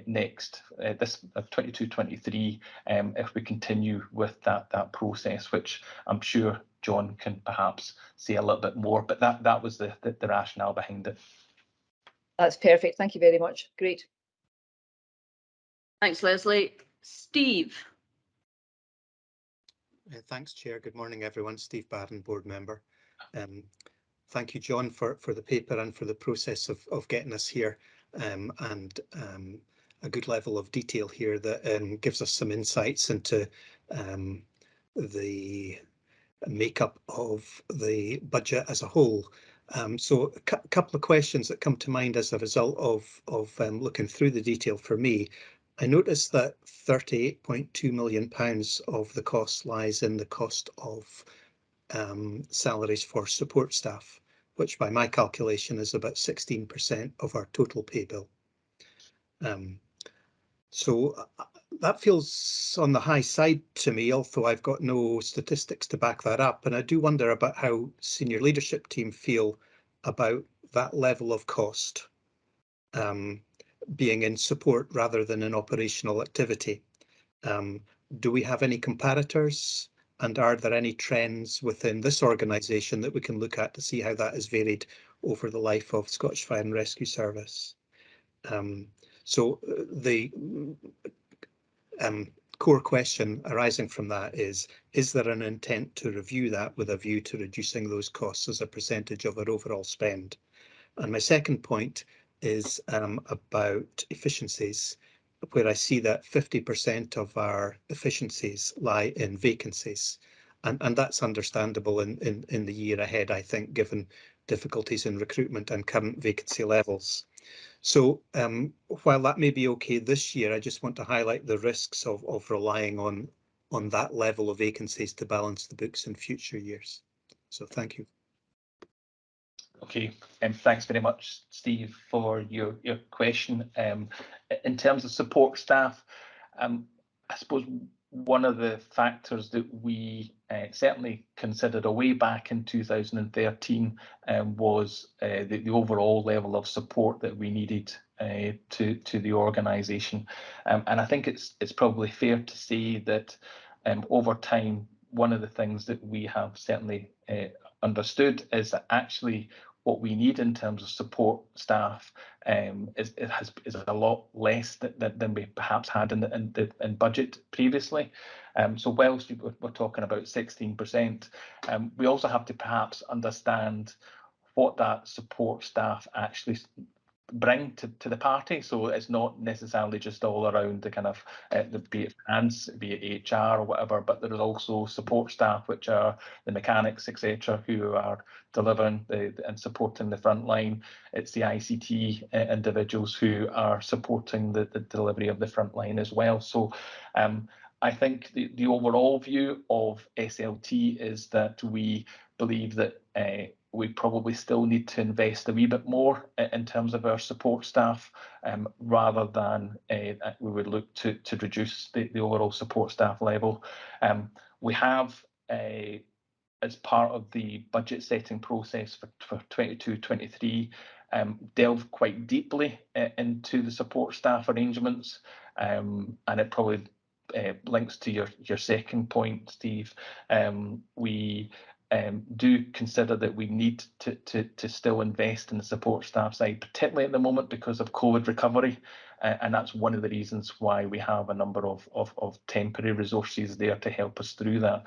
next this 22-23 if we continue with that process, which I'm sure John can perhaps say a little bit more. But that was the rationale behind it. That's perfect. Thank you very much. Great. Thanks, Leslie. Steve. Thanks, Chair. Good morning, everyone. Steve Barron, board member. Thank you, John, for the paper and for the process of getting us here, and a good level of detail here that gives us some insights into the makeup of the budget as a whole. So a couple of questions that come to mind as a result of looking through the detail for me. I noticed that £38.2 million of the cost lies in the cost of salaries for support staff, which by my calculation is about 16% of our total pay bill. So that feels on the high side to me, although I've got no statistics to back that up. And I do wonder about how senior leadership team feel about that level of cost being in support rather than in operational activity. Do we have any comparators, and are there any trends within this organisation that we can look at to see how that has varied over the life of Scottish Fire and Rescue Service? So the core question arising from that is there an intent to review that with a view to reducing those costs as a percentage of our overall spend? And my second point is about efficiencies, where I see that 50% of our efficiencies lie in vacancies. And that's understandable in the year ahead, I think, given difficulties in recruitment and current vacancy levels. So while that may be okay this year, I just want to highlight the risks of relying on that level of vacancies to balance the books in future years. So thank you. Okay, thanks very much, Steve, for your question. In terms of support staff, I suppose one of the factors that we certainly considered way back in 2013 was the overall level of support that we needed to the organisation, and I think it's probably fair to say that over time, one of the things that we have certainly understood is that actually what we need in terms of support staff is a lot less than we perhaps had in budget previously. So whilst we're talking about 16%, we also have to perhaps understand what that support staff actually bring to the party. So it's not necessarily just all around the kind of be it finance, be it HR or whatever, but there is also support staff, which are the mechanics, etc., who are delivering and supporting the front line. It's the ICT individuals who are supporting the delivery of the front line as well. So I think the overall view of SLT is that we believe that we probably still need to invest a wee bit more in terms of our support staff, rather than we would look to reduce the overall support staff level. We have as part of the budget setting process for 22-23, delved quite deeply into the support staff arrangements, and it probably links to your second point, Steve. We do consider that we need to still invest in the support staff side, particularly at the moment because of COVID recovery, and that's one of the reasons why we have a number of temporary resources there to help us through that.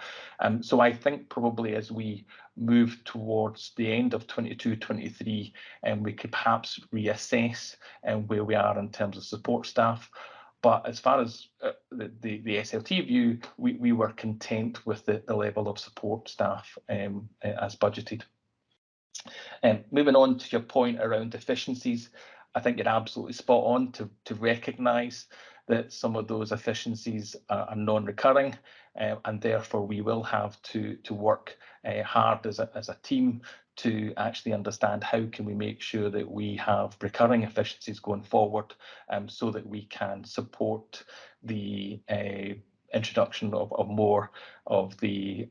So I think probably as we move towards the end of 22-23, we could perhaps reassess where we are in terms of support staff. But as far as the SLT view, we were content with the level of support staff as budgeted. Moving on to your point around efficiencies, I think you're absolutely spot on to recognise that some of those efficiencies are non-recurring, and therefore we will have to work hard as a team to actually understand how can we make sure that we have recurring efficiencies going forward, so that we can support the introduction of more of the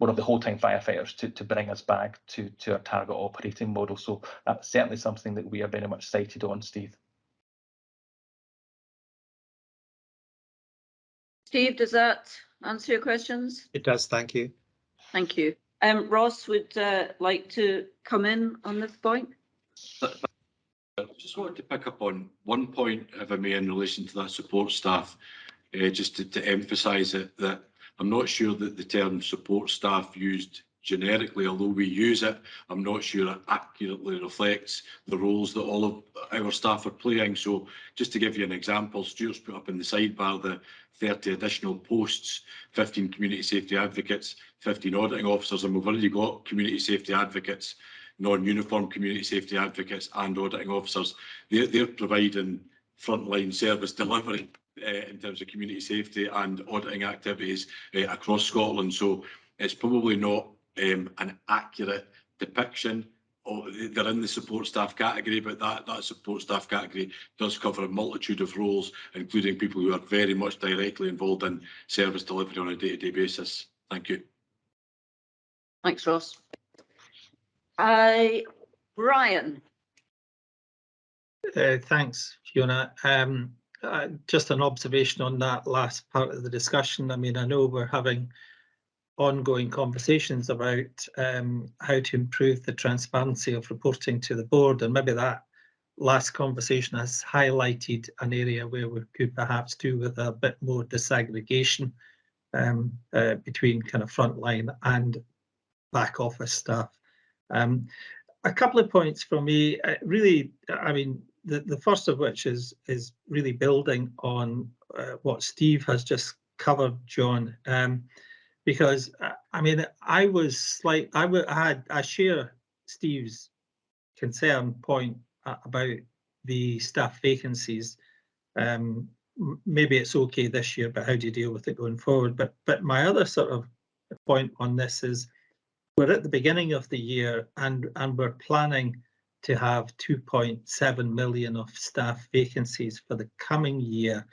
whole-time firefighters to bring us back to our target operating model. So that's certainly something that we are very much sighted on, Steve. Steve, does that answer your questions? It does, thank you. Thank you. Ross would like to come in on this point. I just wanted to pick up on one point, if I may, in relation to that support staff, just to emphasise it, that I'm not sure that the term support staff used generically, although we use it, I'm not sure it accurately reflects the roles that all of our staff are playing. So just to give you an example, Stuart's put up in the sidebar the 30 additional posts, 15 community safety advocates, 15 auditing officers, and we've already got community safety advocates, non-uniform community safety advocates and auditing officers. They're providing frontline service delivery in terms of community safety and auditing activities across Scotland. So it's probably not an accurate depiction. They're in the support staff category, but that support staff category does cover a multitude of roles, including people who are very much directly involved in service delivery on a day-to-day basis. Thank you. Thanks, Ross. Brian. Thanks, Fiona. Just an observation on that last part of the discussion. I mean, I know we're having ongoing conversations about how to improve the transparency of reporting to the board, and maybe that last conversation has highlighted an area where we could perhaps do with a bit more disaggregation between kind of frontline and back office staff. A couple of points for me, really, I mean, the first of which is really building on what Steve has just covered, John, because I mean, I share Steve's concern point about the staff vacancies. Maybe it's okay this year, but how do you deal with it going forward? But my other sort of point on this is we're at the beginning of the year and we're planning to have 2.7 million of staff vacancies for the coming year.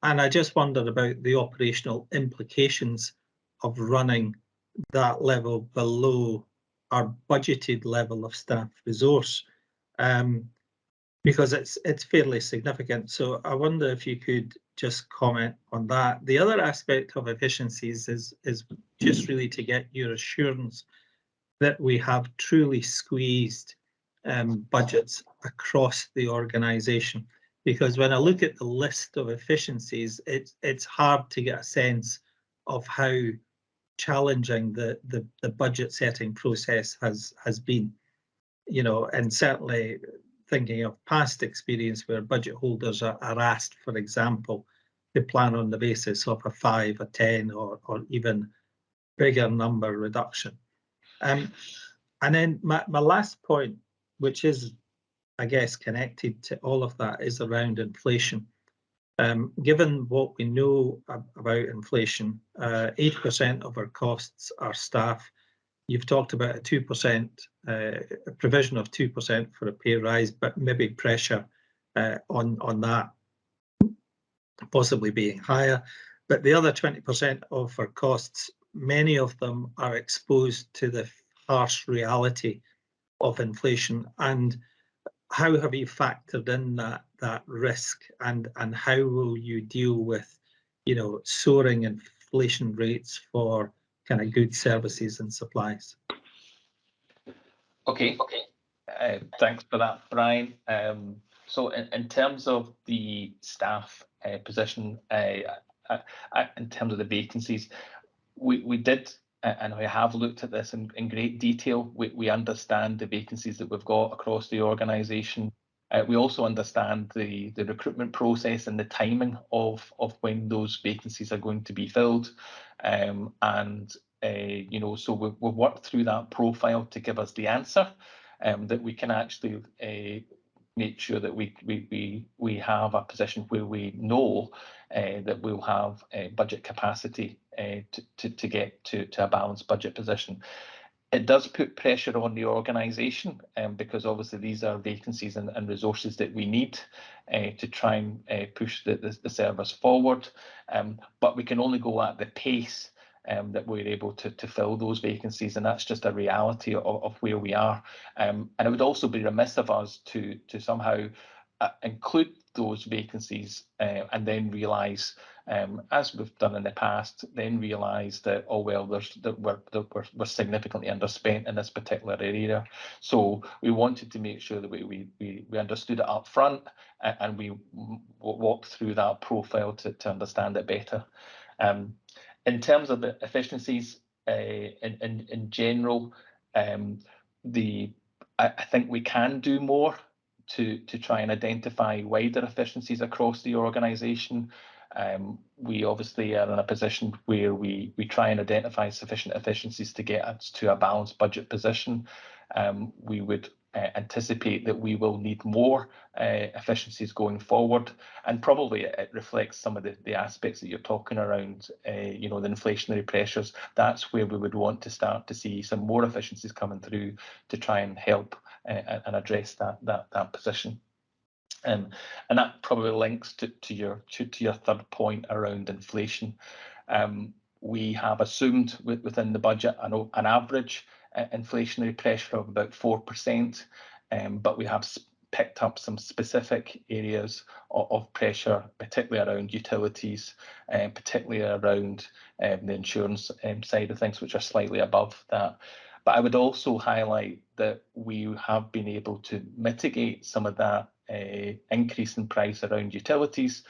And I just wondered about the operational implications of running that level below our budgeted level of staff resource, because it's fairly significant. So I wonder if you could just comment on that. The other aspect of efficiencies is just really to get your assurance that we have truly squeezed budgets across the organisation. Because when I look at the list of efficiencies, it's hard to get a sense of how challenging the budget setting process has been. You know, and certainly thinking of past experience where budget holders are asked, for example, to plan on the basis of a 5, a 10, or even bigger number reduction. And then my last point, which is, I guess, connected to all of that, is around inflation. Given what we know about inflation, 8% of our costs are staff. You've talked about a 2%, a provision of 2% for a pay rise, but maybe pressure on that possibly being higher. But the other 20% of our costs, many of them are exposed to the harsh reality of inflation. And how have you factored in that risk, and how will you deal with, you know, soaring inflation rates for kind of goods, services and supplies? Okay. Thanks for that, Brian. So in terms of the staff position, in terms of the vacancies, we did, and we have looked at this in great detail. We understand the vacancies that we've got across the organisation. We also understand the recruitment process and the timing of when those vacancies are going to be filled. You know, so we've worked through that profile to give us the answer that we can actually make sure that we have a position where we know that we'll have budget capacity to get to a balanced budget position. It does put pressure on the organisation because obviously these are vacancies and resources that we need to try and push the service forward. But we can only go at the pace that we're able to fill those vacancies, and that's just a reality of where we are. And it would also be remiss of us to somehow include those vacancies and then realise, as we've done in the past, then realise that, oh well, we're significantly underspent in this particular area. So we wanted to make sure that we understood it up front, and we walked through that profile to understand it better. In terms of the efficiencies in general, I think we can do more to try and identify wider efficiencies across the organisation. We obviously are in a position where we try and identify sufficient efficiencies to get us to a balanced budget position. We would anticipate that we will need more efficiencies going forward, and probably it reflects some of the aspects that you're talking around, you know, the inflationary pressures. That's where we would want to start to see some more efficiencies coming through to try and help and address that position. And that probably links to your third point around inflation. We have assumed within the budget an average inflationary pressure of about 4%, but we have picked up some specific areas of pressure, particularly around utilities, particularly around the insurance side of things, which are slightly above that. But I would also highlight that we have been able to mitigate some of that increase in price around utilities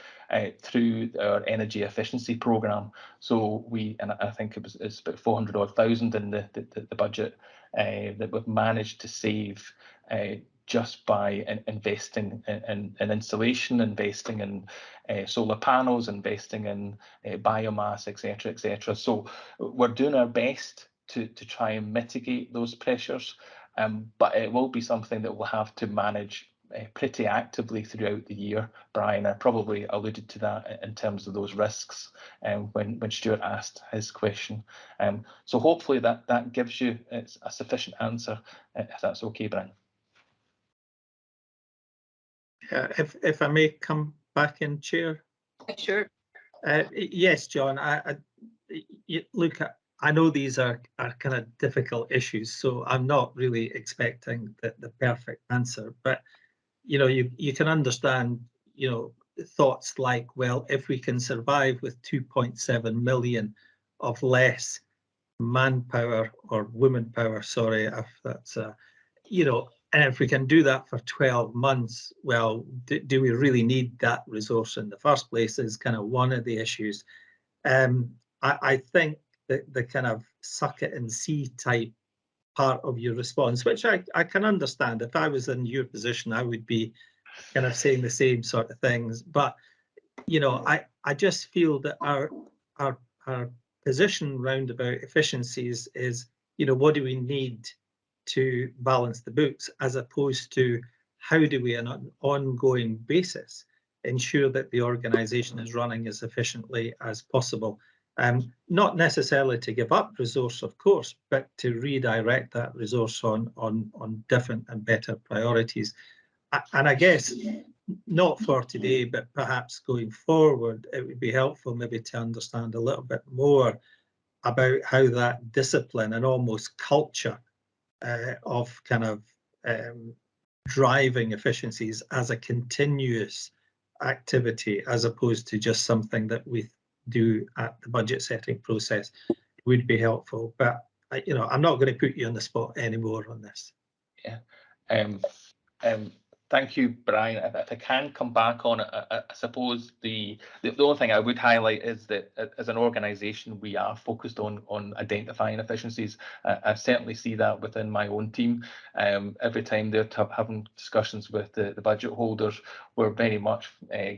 through our energy efficiency programme. So and I think it's about 400,000 in the budget that we've managed to save just by investing in insulation, investing in solar panels, investing in biomass, etc., etc. So we're doing our best to try and mitigate those pressures, but it will be something that we'll have to manage pretty actively throughout the year. Brian, I probably alluded to that in terms of those risks when Stuart asked his question. So hopefully that gives you a sufficient answer, if that's okay, Brian. Yeah, if I may come back in, Chair. Sure. Yes, John. Look, I know these are kind of difficult issues, so I'm not really expecting the perfect answer. But you know, you can understand, you know, thoughts like, well, if we can survive with 2.7 million of less manpower or woman power, sorry, if that's you know, and if we can do that for 12 months, well, do we really need that resource in the first place is kind of one of the issues. I think that the kind of suck it and see type part of your response, which I can understand. If I was in your position, I would be kind of saying the same sort of things. But, you know, I just feel that our position round about efficiencies is, you know, what do we need to balance the books, as opposed to how do we on an ongoing basis ensure that the organisation is running as efficiently as possible. Not necessarily to give up resource, of course, but to redirect that resource on different and better priorities. And I guess not for today, but perhaps going forward, it would be helpful maybe to understand a little bit more about how that discipline and almost culture of kind of driving efficiencies as a continuous activity, as opposed to just something that we do at the budget setting process, would be helpful. But you know, I'm not going to put you on the spot anymore on this. Yeah. Thank you, Brian. If I can come back on it, I suppose the only thing I would highlight is that as an organisation, we are focused on identifying efficiencies. I certainly see that within my own team. Every time they're having discussions with the budget holders, we're very much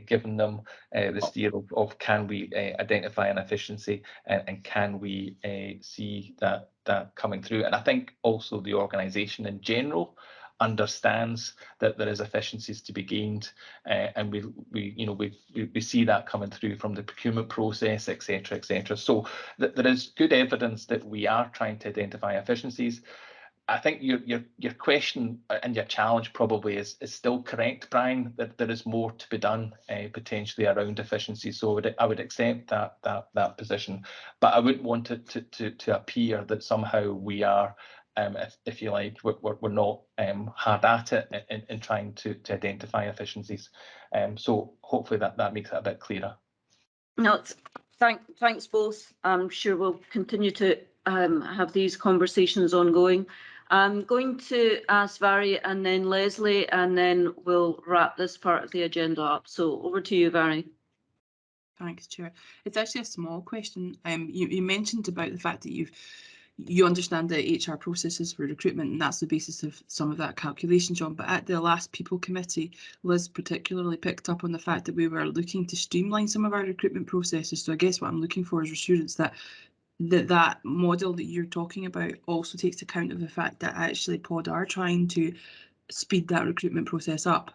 giving them the steer of can we identify an efficiency and can we see that coming through. And I think also the organisation in general understands that there is efficiencies to be gained, and we see that coming through from the procurement process, etc., etc. So there is good evidence that we are trying to identify efficiencies. I think your question and your challenge probably is still correct, Brian, that there is more to be done potentially around efficiency. So I would accept that position, but I wouldn't want it to appear that somehow we are, if you like, we're not hard at it in trying to identify efficiencies. So hopefully that makes it a bit clearer. No, thanks both. I'm sure we'll continue to have these conversations ongoing. I'm going to ask Vary and then Leslie, and then we'll wrap this part of the agenda up. So over to you, Vary. Thanks, Chair. It's actually a small question. You mentioned about the fact that you understand the HR processes for recruitment, and that's the basis of some of that calculation, John. But at the last People Committee, Liz particularly picked up on the fact that we were looking to streamline some of our recruitment processes. So I guess what I'm looking for is assurance that that model that you're talking about also takes account of the fact that actually Pod are trying to speed that recruitment process up.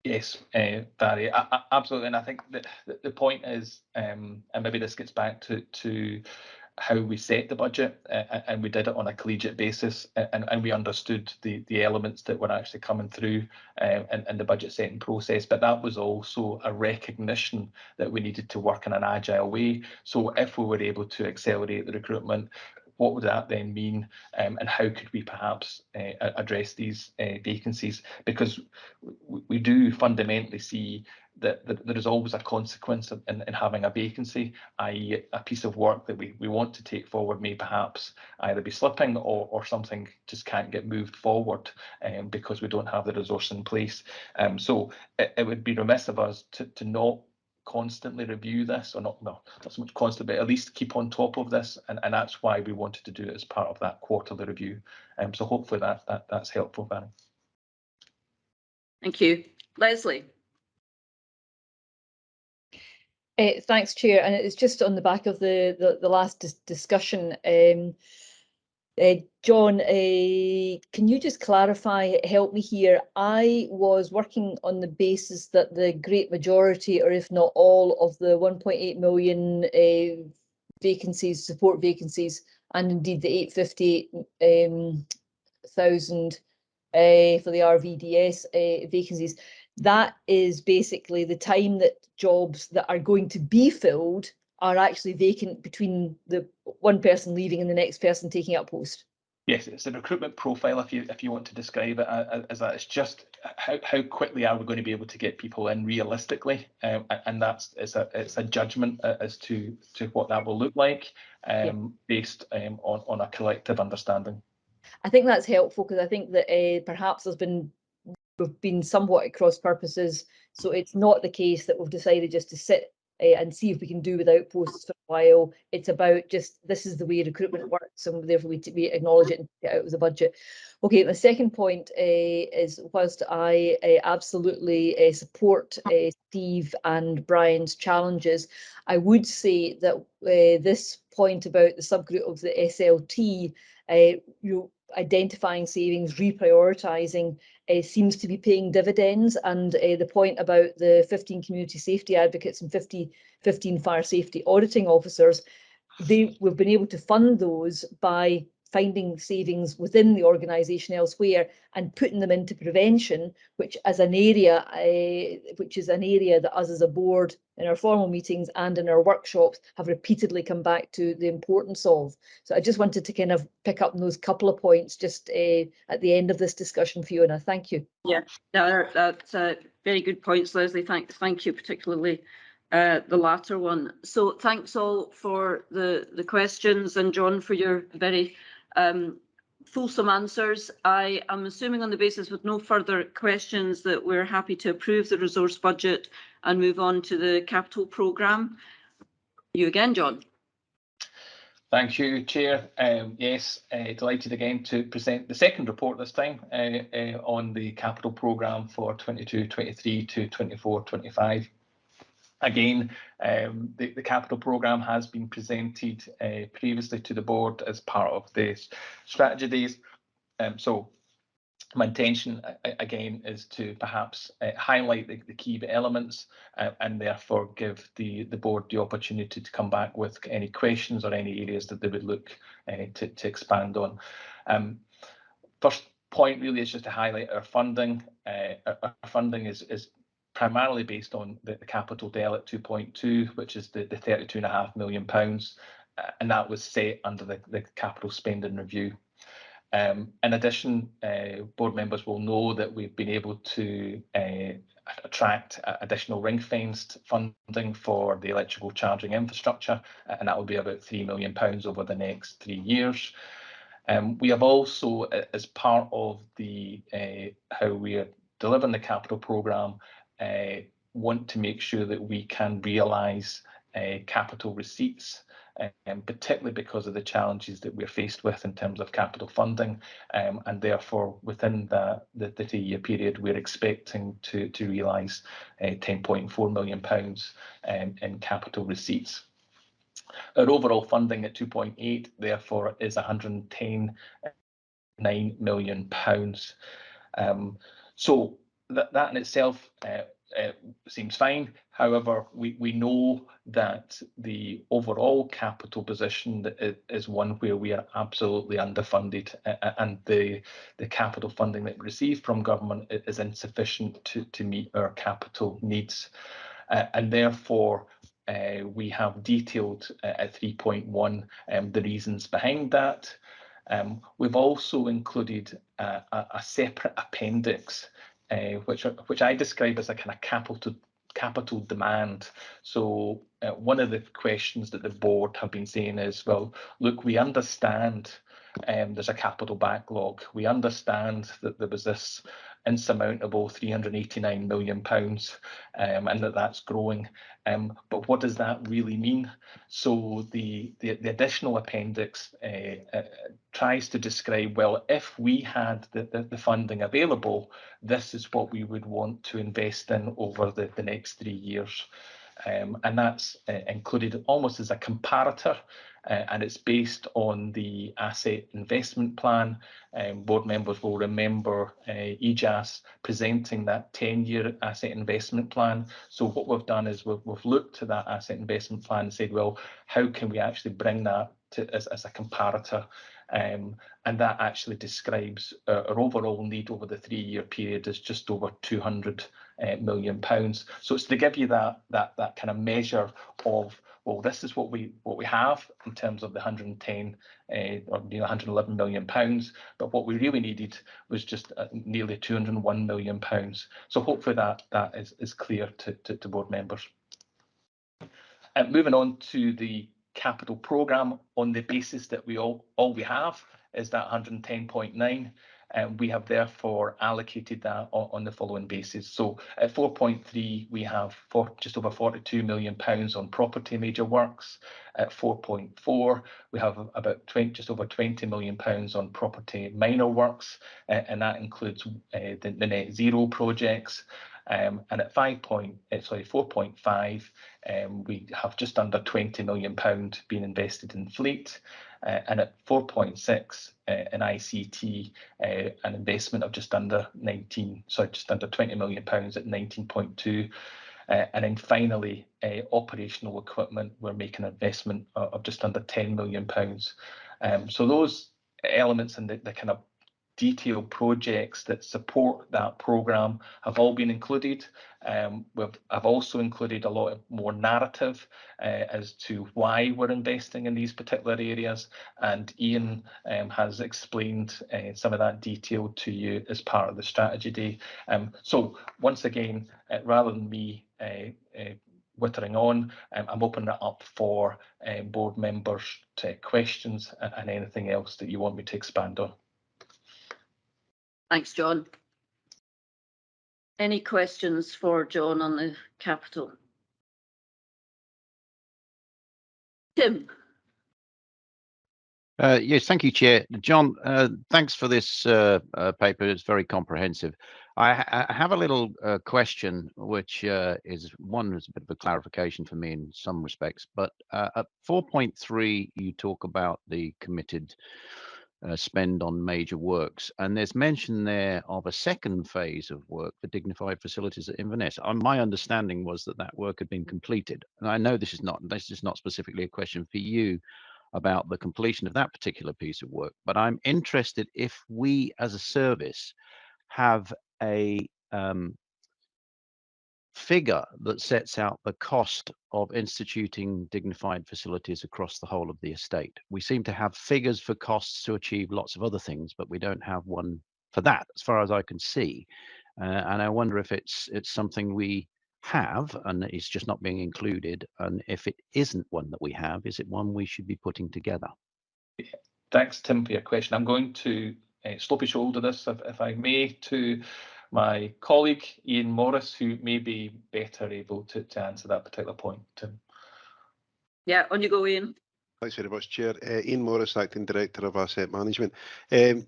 Yes, Barry, absolutely. And I think that the point is, and maybe this gets back to how we set the budget, and we did it on a collegiate basis, and we understood the elements that were actually coming through in the budget setting process. But that was also a recognition that we needed to work in an agile way. So if we were able to accelerate the recruitment, what would that then mean, and how could we perhaps address these vacancies? Because we do fundamentally see that there is always a consequence in having a vacancy, i.e. a piece of work that we want to take forward may perhaps either be slipping or something just can't get moved forward because we don't have the resource in place. So it would be remiss of us to not constantly review this, or not so much constant, but at least keep on top of this, and that's why we wanted to do it as part of that quarterly review. So hopefully that's helpful, Barry. Thank you. Leslie. Thanks, Chair. And it's just on the back of the last discussion. John, can you just clarify, help me here? I was working on the basis that the great majority, or if not all, of the 1.8 million vacancies, support vacancies, and indeed the 850,000 for the RVDS vacancies, that is basically the time that jobs that are going to be filled are actually vacant between the one person leaving and the next person taking up post. Yes, it's a recruitment profile, if you want to describe it as that. It's just how quickly are we going to be able to get people in realistically, and it's a judgment as to what that will look like, based on a collective understanding. I think that's helpful, because I think that perhaps we've been somewhat at cross purposes. So it's not the case that we've decided just to sit and see if we can do without posts for a while. It's about just, this is the way recruitment works, and therefore we acknowledge it and get out of the budget. Okay, my second point is, whilst I absolutely support Steve and Brian's challenges, I would say that this point about the subgroup of the SLT, identifying savings, reprioritising, seems to be paying dividends. And the point about the 15 community safety advocates and 15 fire safety auditing officers, we've been able to fund those by finding savings within the organisation elsewhere and putting them into prevention, which is an area that us as a board in our formal meetings and in our workshops have repeatedly come back to the importance of. So I just wanted to kind of pick up on those couple of points just at the end of this discussion, Fiona. Thank you. Yeah, that's very good points, Leslie. Thank you, particularly the latter one. So thanks all for the questions, and John for your very fulsome answers. I am assuming, on the basis with no further questions, that we're happy to approve the resource budget and move on to the capital programme. You again, John. Thank you, Chair. Yes, delighted again to present the second report this time on the capital programme for 22-23 to 24-25. Again, the capital programme has been presented previously to the board as part of this strategy days. So my intention again is to perhaps highlight the key elements and therefore give the board the opportunity to come back with any questions or any areas that they would look to expand on. First point really is just to highlight our funding. Our funding is primarily based on the capital DEL at 2.2, which is the £32.5 million, and that was set under the capital spending review. In addition, board members will know that we've been able to attract additional ring-fenced funding for the electrical charging infrastructure, and that will be about £3 million over the next 3 years. We have also, as part of the how we are delivering the capital programme, want to make sure that we can realise capital receipts, particularly because of the challenges that we're faced with in terms of capital funding, and therefore within the 3-year period we're expecting to realise £10.4 million in capital receipts. Our overall funding at 2.8 therefore is £110.9 million. So that in itself seems fine. However, we know that the overall capital position is one where we are absolutely underfunded, and the capital funding that we receive from government is insufficient to meet our capital needs, and therefore we have detailed at 3.1 the reasons behind that. We've also included a separate appendix which I describe as a kind of capital demand. So one of the questions that the board have been saying is, well, look, we understand there's a capital backlog. We understand that there was this insurmountable £389 million and that's growing. But what does that really mean? So the additional appendix tries to describe, well, if we had the funding available, this is what we would want to invest in over the next 3 years. And that's included almost as a comparator, and it's based on the asset investment plan. Board members will remember EJAS presenting that 10-year asset investment plan. So what we've done is we've looked to that asset investment plan and said, well, how can we actually bring that as a comparator? And that actually describes our overall need over the 3-year period is just over £200 million. So it's to give you that kind of measure of, well, this is what we have in terms of the 110 or £111 million, but what we really needed was just nearly £201 million. So hopefully that is clear to board members. Moving on to the capital programme, on the basis that all we have is that 110.9. We have therefore allocated that on the following basis. So at 4.3, we have just over £42 million on property major works. At 4.4, we have just over £20 million on property minor works, and that includes the net zero projects. And at 4.5, we have just under £20 million being invested in fleet, and at 4.6 in ICT, an investment of just under £20 million at 19.2. And then finally, operational equipment, we're making an investment of just under £10 million. So those elements and the kind of detailed projects that support that programme have all been included. I've also included a lot more narrative as to why we're investing in these particular areas, and Ian has explained some of that detail to you as part of the strategy day. So once again, rather than me wittering on, I'm opening it up for board members to questions and anything else that you want me to expand on. Thanks, John. Any questions for John on the capital? Tim. Yes, thank you, Chair. John, thanks for this paper. It's very comprehensive. I have a little question, which is a bit of a clarification for me in some respects. But at 4.3, you talk about the committed spend on major works, and there's mention there of a second phase of work for dignified facilities at Inverness. My understanding was that work had been completed, and I know this is not specifically a question for you about the completion of that particular piece of work, but I'm interested if we as a service have a figure that sets out the cost of instituting dignified facilities across the whole of the estate. We seem to have figures for costs to achieve lots of other things, but we don't have one for that, as far as I can see. And I wonder if it's something we have and it's just not being included. And if it isn't one that we have, is it one we should be putting together? Thanks, Tim, for your question. I'm going to sloppy shoulder this, if I may, to my colleague Ian Morris, who may be better able to answer that particular point. Tim. Yeah, on you go, Ian. Thanks very much, Chair. Ian Morris, Acting Director of Asset Management. I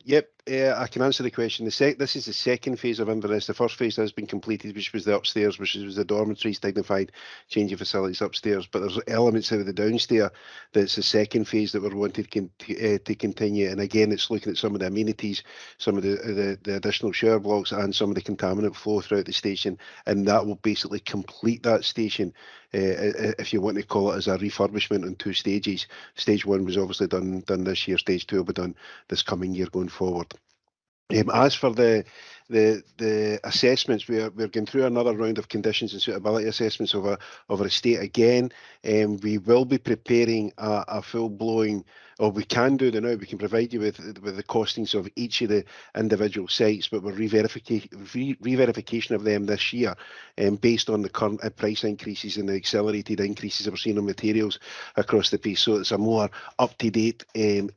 can answer the question. This is the second phase of Inverness. The first phase has been completed, which was the upstairs, which was the dormitories, dignified changing facilities upstairs. But there's elements of the downstairs that's the second phase that we're wanting to continue. And again, it's looking at some of the amenities, some of the additional shower blocks, and some of the contaminant flow throughout the station. And that will basically complete that station, if you want to call it, as a refurbishment in 2 stages. Stage 1 was obviously done this year. Stage 2 will be done this coming year going forward. As for the assessments, we're going through another round of conditions and suitability assessments of our estate again. We will be preparing a full-blown, or we can do now, we can provide you with the costings of each of the individual sites, but we're re-verification of them this year, based on the current price increases and the accelerated increases that we're seeing on materials across the piece. So it's a more up-to-date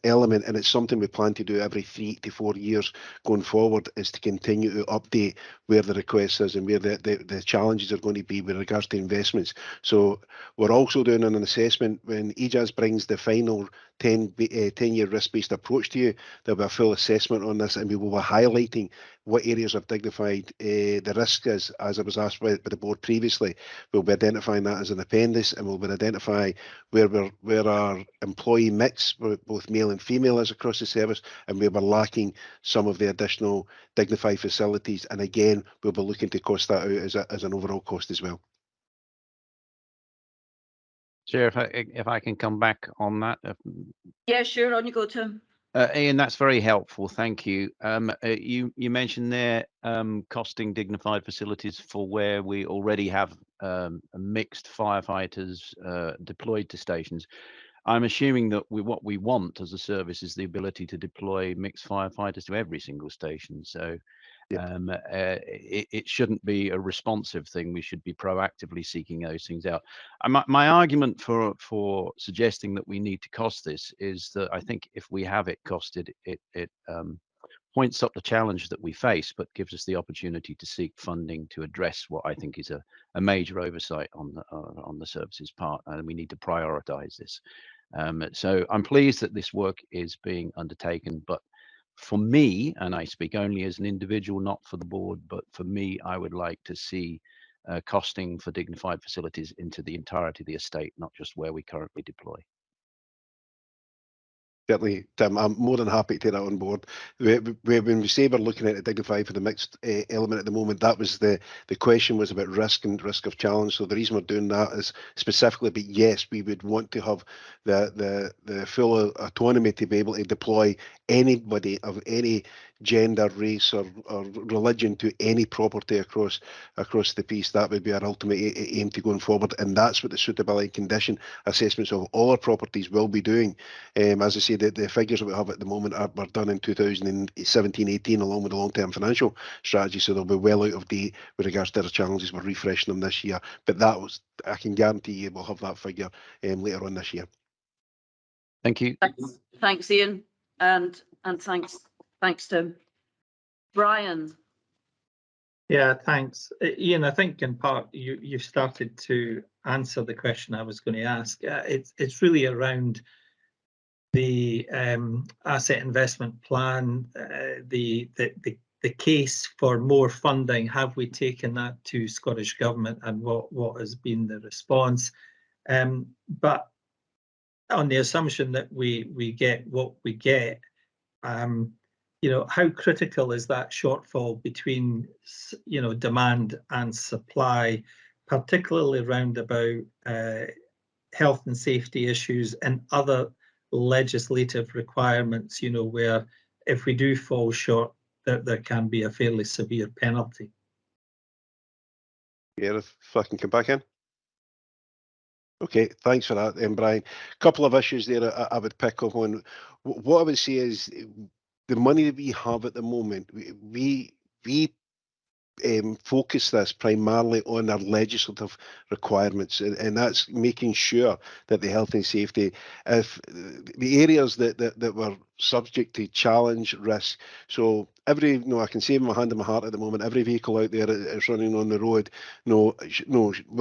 element, and it's something we plan to do every 3 to 4 years going forward, is to continue to update where the request is and where the challenges are going to be with regards to investments. So we're also doing an assessment when EJAS brings the final 10-year risk-based approach to you. There'll be a full assessment on this, and we will be highlighting what areas of dignified the risk is, as I was asked by the board previously. We'll be identifying that as an appendix, and we'll be identifying where our employee mix, both male and female, is across the service, and where we're lacking some of the additional dignified facilities. And again, we'll be looking to cost that out as an overall cost as well. Chair, if I can come back on that. Yeah, sure. On you go, Tim. Ian, that's very helpful. Thank you. You mentioned there costing dignified facilities for where we already have mixed firefighters deployed to stations. I'm assuming that what we want as a service is the ability to deploy mixed firefighters to every single station. So it shouldn't be a responsive thing. We should be proactively seeking those things out. My argument for suggesting that we need to cost this is that I think if we have it costed, it points up the challenge that we face, but gives us the opportunity to seek funding to address what I think is a major oversight on the services part, and we need to prioritise this. So I'm pleased that this work is being undertaken, but for me, and I speak only as an individual, not for the board, but for me, I would like to see costing for dignified facilities into the entirety of the estate, not just where we currently deploy. Certainly, Tim, I'm more than happy to take that on board. When we say we're looking at a dignified for the mixed element at the moment, that was the question was about risk and risk of challenge. So the reason we're doing that is specifically, but yes, we would want to have the full autonomy to be able to deploy anybody of any gender, race or religion to any property across the piece. That would be our ultimate aim to going forward, and that's what the suitability condition assessments of all our properties will be doing. As I say, the figures that we have at the moment were done in 2017-18 along with the long-term financial strategy, so they'll be well out of date with regards to the challenges. We're refreshing them this year, but I can guarantee you we'll have that figure later on this year. Thank you. Thanks, Ian, and thanks Tim. Brian. Yeah, thanks. Ian, I think in part you started to answer the question I was going to ask. It's really around the asset investment plan, the case for more funding. Have we taken that to Scottish Government, and what has been the response? But on the assumption that we get what we get, how critical is that shortfall between demand and supply, particularly around about health and safety issues and other legislative requirements, where if we do fall short, there can be a fairly severe penalty. Yeah, if I can come back in. Okay, thanks for that, Brian. A couple of issues there I would pick up on. What I would say is the money that we have at the moment, we focus this primarily on our legislative requirements, and that's making sure that the health and safety, if the areas that were subject to challenge, risk. So I can say with my hand on my heart at the moment, every vehicle out there is running on the road, will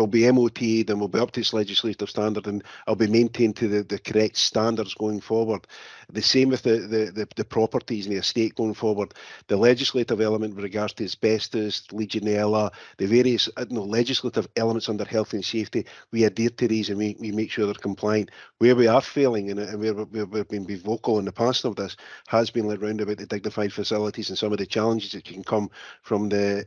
be MOT'd and will be up to its legislative standard, and will be maintained to the correct standards going forward. The same with the properties and the estate going forward. The legislative element with regards to asbestos, Legionella, the various legislative elements under health and safety, we adhere to these and we make sure they're compliant. Where we are failing, and where we've been vocal in the past of this, has been around about the dignified facilities and some of the challenges that can come from the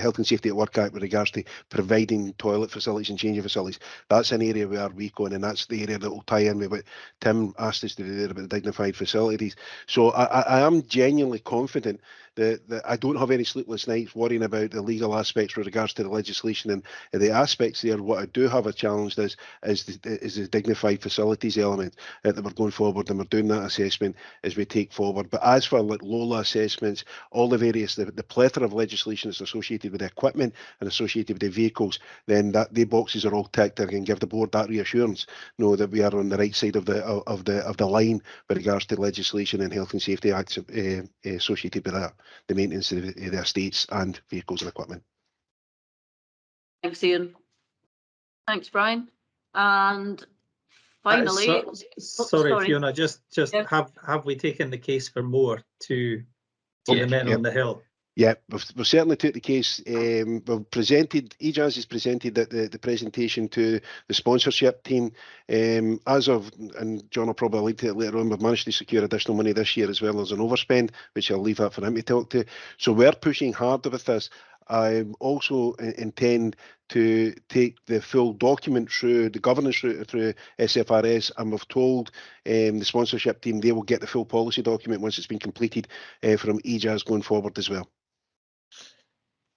Health and Safety at Work Act with regards to providing toilet facilities and changing facilities. That's an area we are weak on, and that's the area that will tie in with what Tim asked us to do there about the dignified facilities. So I am genuinely confident that I don't have any sleepless nights worrying about the legal aspects with regards to the legislation and the aspects there. What I do have a challenge is the dignified facilities element that we're going forward, and we're doing that assessment as we take forward. But as for like LOLA assessments, all the various, the plethora of legislation that's associated with the equipment and associated with the vehicles, then the boxes are all ticked. I can give the board that reassurance, know that we are on the right side of the line with regards to legislation and health and safety acts associated with that, the maintenance of the estates and vehicles and equipment. Thanks, Ian. Thanks, Brian. And finally, sorry, Fiona, just have we taken the case for more to the men on the Hill? Yeah, we've certainly took the case. We've presented, EJAS has presented the presentation to the sponsorship team. As of, and John will probably allude to it later on, we've managed to secure additional money this year as well as an overspend, which I'll leave that for him to talk to. So we're pushing hard with this. I also intend to take the full document through the governance route through SFRS, and we've told the sponsorship team they will get the full policy document once it's been completed from EJAS going forward as well.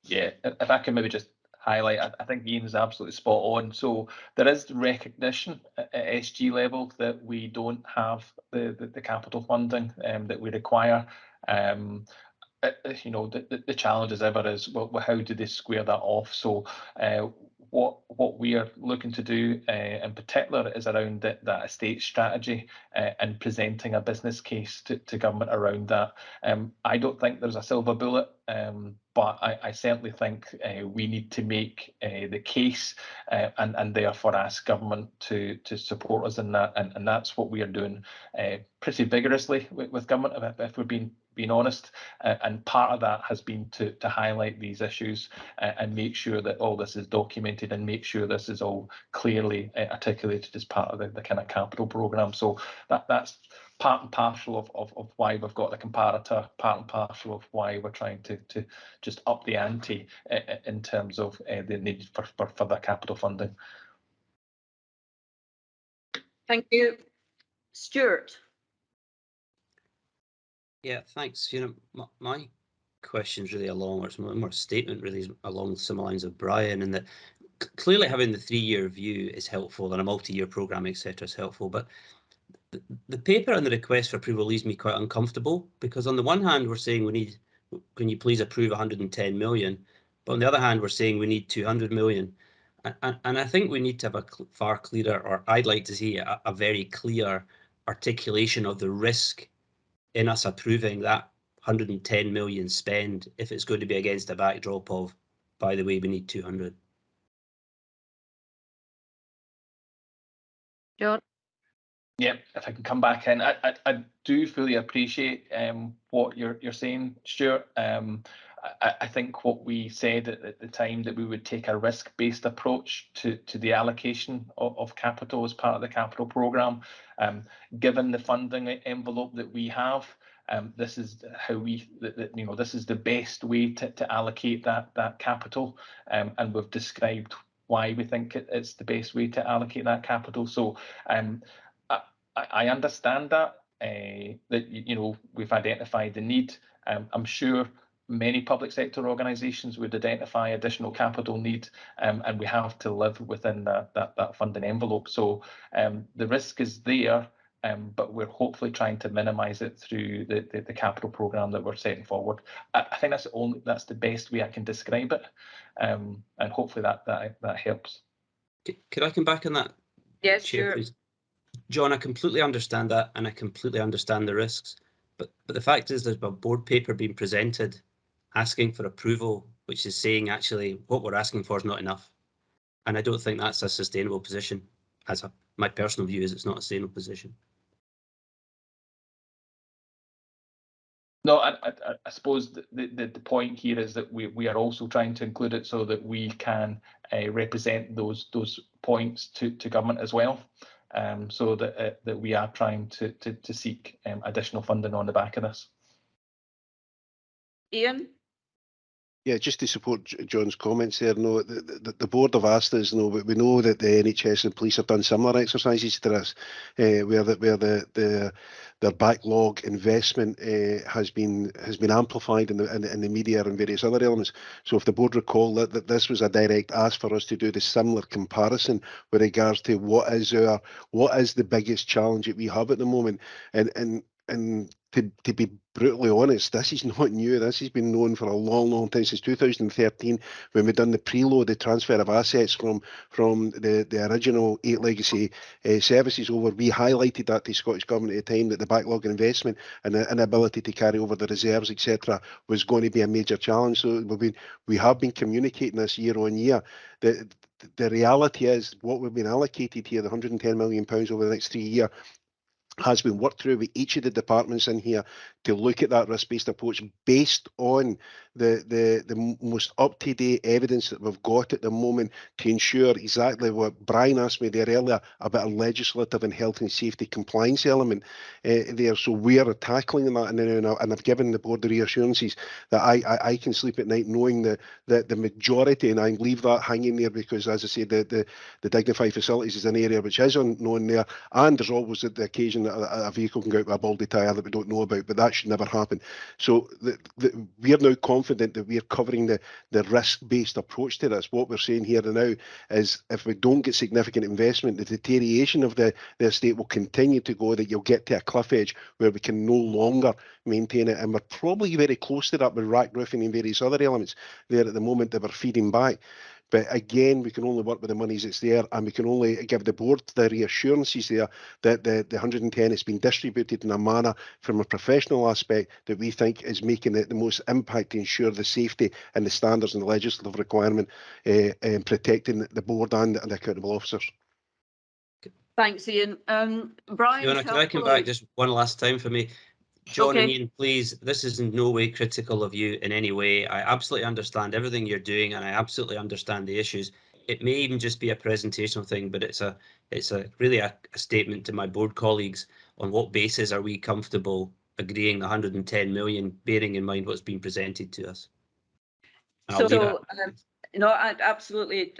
Yeah, if I can maybe just highlight, I think Ian is absolutely spot on. So there is recognition at SG level that we don't have the capital funding that we require. The challenge as ever is, well, how do they square that off? So what we are looking to do in particular is around that estate strategy and presenting a business case to government around that. I don't think there's a silver bullet, but I certainly think we need to make the case and therefore ask government to support us in that, and that's what we are doing pretty vigorously with government, if we're being honest, and part of that has been to highlight these issues and make sure that all this is documented and make sure this is all clearly articulated as part of the kind of capital programme. So that's part and parcel of why we've got the comparator, part and parcel of why we're trying to just up the ante in terms of the need for further capital funding. Thank you. Stuart. Yeah, thanks. My question's really along, or it's more a statement really along similar lines of Brian, in that clearly having the 3-year view is helpful and a multi-year programme, etc. is helpful, but the paper and the request for approval leaves me quite uncomfortable, because on the one hand we're saying we need, can you please approve 110 million, but on the other hand we're saying we need 200 million. And I think we need to have a far clearer, or I'd like to see a very clear articulation of the risk in us approving that 110 million spend if it's going to be against a backdrop of, by the way, we need 200. John. Yeah, if I can come back in, I do fully appreciate what you're saying, Stuart. I think what we said at the time, that we would take a risk-based approach to the allocation of capital as part of the capital programme. Given the funding envelope that we have, this is how this is the best way to allocate that capital, and we've described why we think it's the best way to allocate that capital. So I understand that we've identified the need. I'm sure many public sector organisations would identify additional capital need, and we have to live within that funding envelope. So the risk is there, but we're hopefully trying to minimise it through the capital programme that we're setting forward. I think that's the best way I can describe it, and hopefully that helps. Could I come back on that? Yes, Chair, sure. please? John, I completely understand that, and I completely understand the risks, but the fact is there's a board paper being presented asking for approval, which is saying actually what we're asking for is not enough, and I don't think that's a sustainable position. My personal view is it's not a sustainable position. No, I suppose the point here is that we are also trying to include it so that we can represent those points to government as well, so that we are trying to seek additional funding on the back of this. Ian. Yeah, just to support John's comments there, no, the board have asked us, no, but we know that the NHS and police have done similar exercises to this, where their backlog investment has been amplified in the media and various other elements. So if the board recall that this was a direct ask for us to do the similar comparison with regards to what is the biggest challenge that we have at the moment, and to be brutally honest, this is not new. This has been known for a long time, since 2013, when we done the preload, the transfer of assets from the original 8 legacy services over. We highlighted that to Scottish Government at the time, that the backlog investment and the inability to carry over the reserves, etc., was going to be a major challenge. So we have been communicating this year on year. The reality is what we've been allocated here, the £110 million over the next 3 years, has been worked through with each of the departments in here to look at that risk-based approach based on the most up-to-date evidence that we've got at the moment, to ensure exactly what Brian asked me there earlier about a legislative and health and safety compliance element there. So we are tackling that, and I've given the board the reassurances that I can sleep at night knowing that the majority, and I leave that hanging there because, as I say, the dignified facilities is an area which is unknown there, and there's always the occasion that a vehicle can go out with a baldy tyre that we don't know about, but that should never happen. So we are now confident that we are covering the risk-based approach to this. What we're saying here and now is, if we don't get significant investment, the deterioration of the estate will continue to go, that you'll get to a cliff edge where we can no longer maintain it, and we're probably very close to that with rack roofing and various other elements there at the moment that we're feeding back. But again, we can only work with the monies that's there, and we can only give the board the reassurances there that the 110 has been distributed in a manner from a professional aspect that we think is making it the most impact to ensure the safety and the standards and the legislative requirement and protecting the board and the accountable officers. Thanks, Ian. Brian, Fiona, can I come back just one last time for me? John and Ian, please, this is in no way critical of you in any way. I absolutely understand everything you're doing, and I absolutely understand the issues. It may even just be a presentational thing, but it's really a statement to my board colleagues on what basis are we comfortable agreeing the 110 million, bearing in mind what's been presented to us. No, I absolutely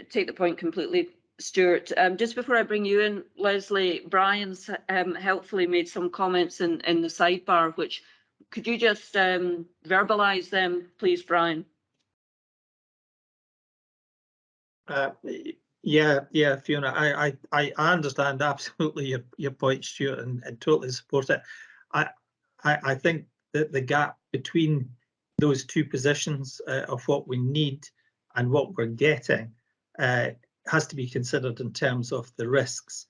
take the point completely, Stuart. Just before I bring you in, Leslie, Brian's helpfully made some comments in the sidebar, which could you just verbalise them, please, Brian? Yeah, Fiona, I understand absolutely your point, Stuart, and totally support it. I think that the gap between those two positions of what we need and what we're getting has to be considered in terms of the risks.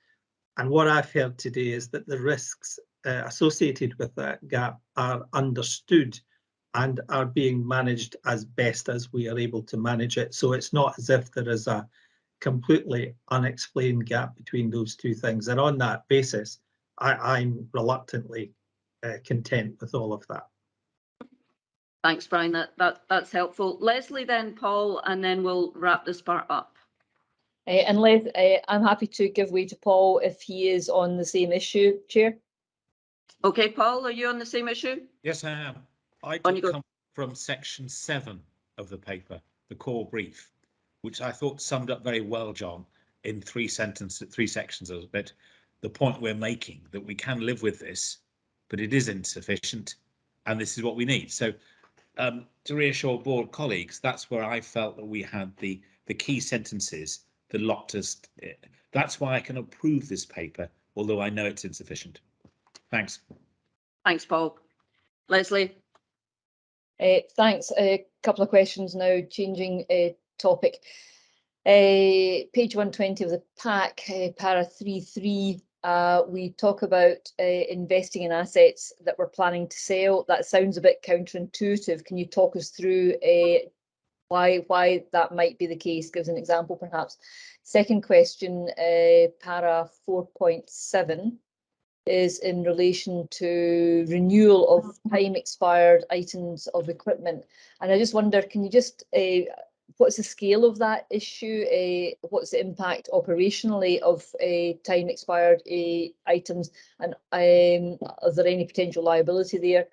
And what I've heard today is that the risks associated with that gap are understood and are being managed as best as we are able to manage it. So it's not as if there is a completely unexplained gap between those two things. And on that basis, I'm reluctantly content with all of that. Thanks, Brian. That's helpful. Leslie, then Paul, and then we'll wrap this part up. Unless I'm happy to give way to Paul if he is on the same issue, Chair. Okay, Paul, are you on the same issue? Yes, I am. I come from section 7 of the paper, the core brief, which I thought summed up very well, John, in 3 sections of it. The point we're making that we can live with this, but it is insufficient, and this is what we need. So to reassure board colleagues, that's where I felt that we had the key sentences that locked us. That's why I can approve this paper, although I know it's insufficient. Thanks. Thanks, Paul. Leslie. Thanks. A couple of questions now, changing topic. Page 120 of the pack, para 3.3, we talk about investing in assets that we're planning to sell. That sounds a bit counterintuitive. Can you talk us through why that might be the case? Give us an example, perhaps. Second question, para 4.7. is in relation to renewal of time expired items of equipment. And I just wonder, can you just, what's the scale of that issue? What's the impact operationally of time expired items? And is there any potential liability there?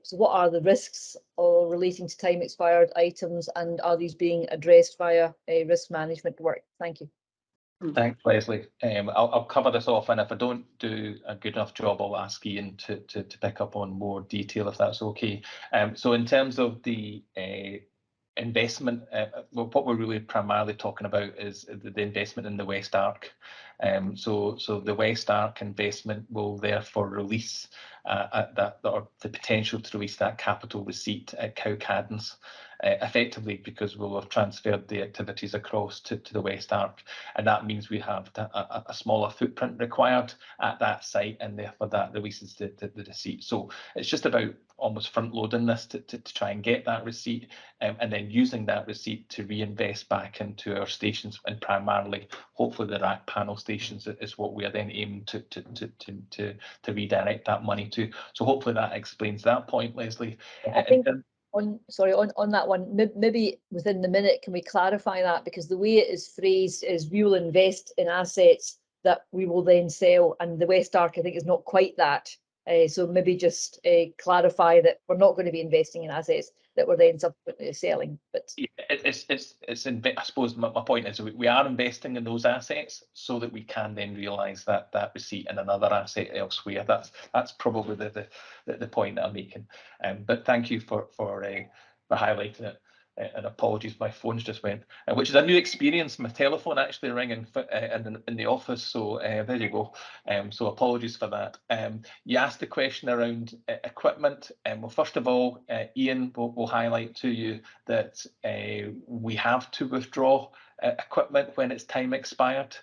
So what are the risks relating to time expired items, and are these being addressed via risk management work? Thank you. Thanks, Leslie. I'll cover this off, and if I don't do a good enough job, I'll ask Ian to pick up on more detail, if that's okay. So in terms of the investment, well, what we're really primarily talking about is the investment in the West Arc. So the West Arc investment will therefore release or the potential to release that capital receipt at Cowcaddens, effectively because we'll have transferred the activities across to the West Arc, and that means we have a smaller footprint required at that site, and therefore that releases the receipt. So it's just about almost front loading this to try and get that receipt, and then using that receipt to reinvest back into our stations, and primarily hopefully the rack panel stations is what we are then aiming to redirect that money to. So hopefully that explains that point, Leslie. I think on that one, maybe within the minute, can we clarify that? Because the way it is phrased is we will invest in assets that we will then sell, and the West Arc I think is not quite that. So maybe just clarify that we're not going to be investing in assets that we're then subsequently selling. But yeah, I suppose my point is we are investing in those assets so that we can then realise that receipt in another asset elsewhere. That's probably the point that I'm making. But thank you for highlighting it. and apologies, my phone's just went, which is a new experience. My telephone actually ringing in the office, so there you go. So apologies for that. You asked the question around equipment. Well, first of all, Ian will highlight to you that we have to withdraw equipment when its time expired,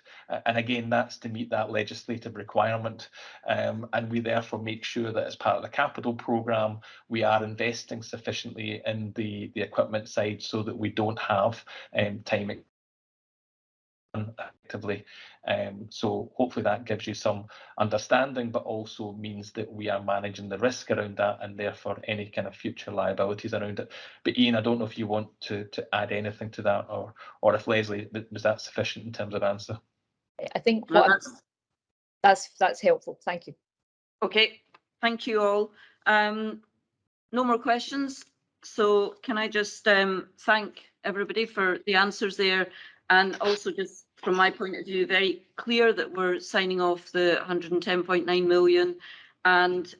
and again that's to meet that legislative requirement, and we therefore make sure that as part of the capital programme we are investing sufficiently in the equipment side so that we don't have time actively. So hopefully that gives you some understanding, but also means that we are managing the risk around that and therefore any kind of future liabilities around it. But Ian, I don't know if you want to add anything to that, or if Leslie, was that sufficient in terms of answer? I think No, that's helpful. Thank you. Okay, thank you all. No more questions. So can I just thank everybody for the answers there, and also just from my point of view, very clear that we're signing off the 110.9 million, and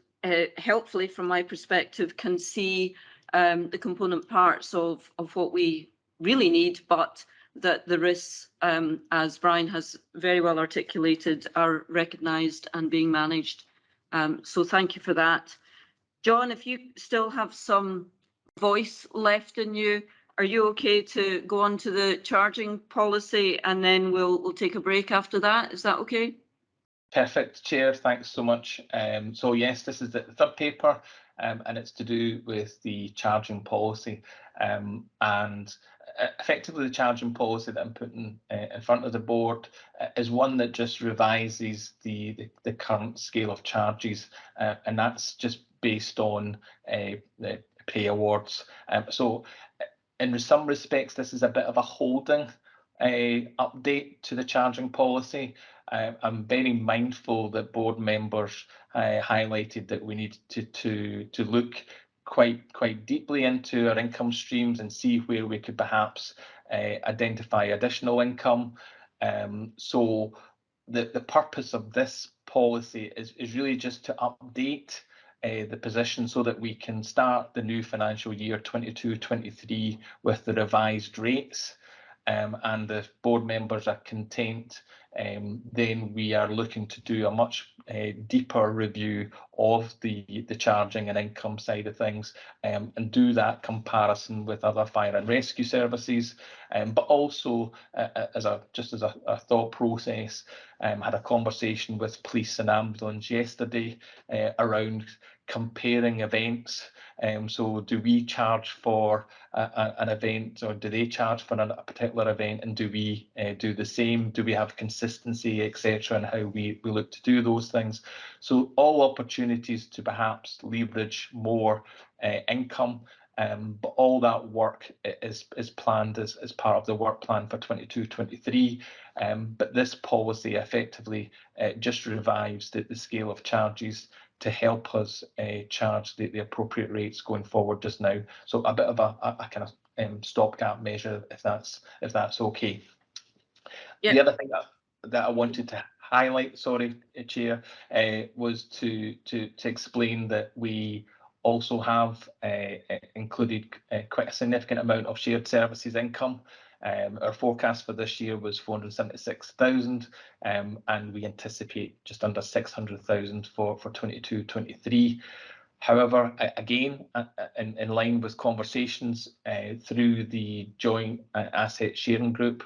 helpfully from my perspective can see the component parts of what we really need, but that the risks, as Brian has very well articulated, are recognised and being managed. So thank you for that. John, if you still have some voice left in you, are you okay to go on to the charging policy, and then we'll take a break after that? Is that okay? Perfect, Chair. Thanks so much. So yes, this is the third paper, and it's to do with the charging policy, and effectively the charging policy that I'm putting in front of the board is one that just revises the current scale of charges, and that's just based on the pay awards. So in some respects, this is a bit of a holding update to the charging policy. I'm very mindful that board members highlighted that we need to look quite deeply into our income streams and see where we could perhaps identify additional income. So the purpose of this policy is really just to update the position so that we can start the new financial year 22-23 with the revised rates. And the board members are content, then we are looking to do a much deeper review of the charging and income side of things, and do that comparison with other fire and rescue services, but also as a thought process, had a conversation with police and ambulance yesterday around comparing events. So do we charge for an event, or do they charge for a particular event, and do we do the same? Do we have consistency, etc., and how we look to do those things? So all opportunities to perhaps leverage more income, but all that work is planned as part of the work plan for 22-23. But this policy effectively just revives the scale of charges to help us charge the appropriate rates going forward just now. So a bit of a kind of stopgap measure, if that's okay. Yeah. The other thing that I wanted to highlight, sorry, Chair, was to explain that we also have included quite a significant amount of shared services income. Our forecast for this year was 476,000, and we anticipate just under 600,000 for 22-23. However, again, in line with conversations through the joint asset sharing group,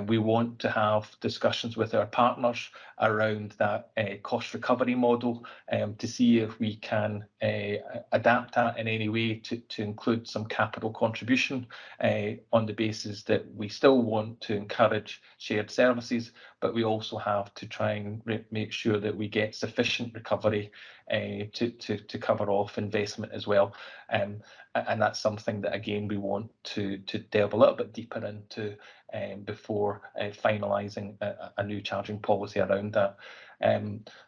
we want to have discussions with our partners around that cost recovery model, to see if we can adapt that in any way to include some capital contribution, on the basis that we still want to encourage shared services, but we also have to try and make sure that we get sufficient recovery to cover off investment as well. And that's something that, again, we want to delve a little bit deeper into before finalising a new charging policy around that.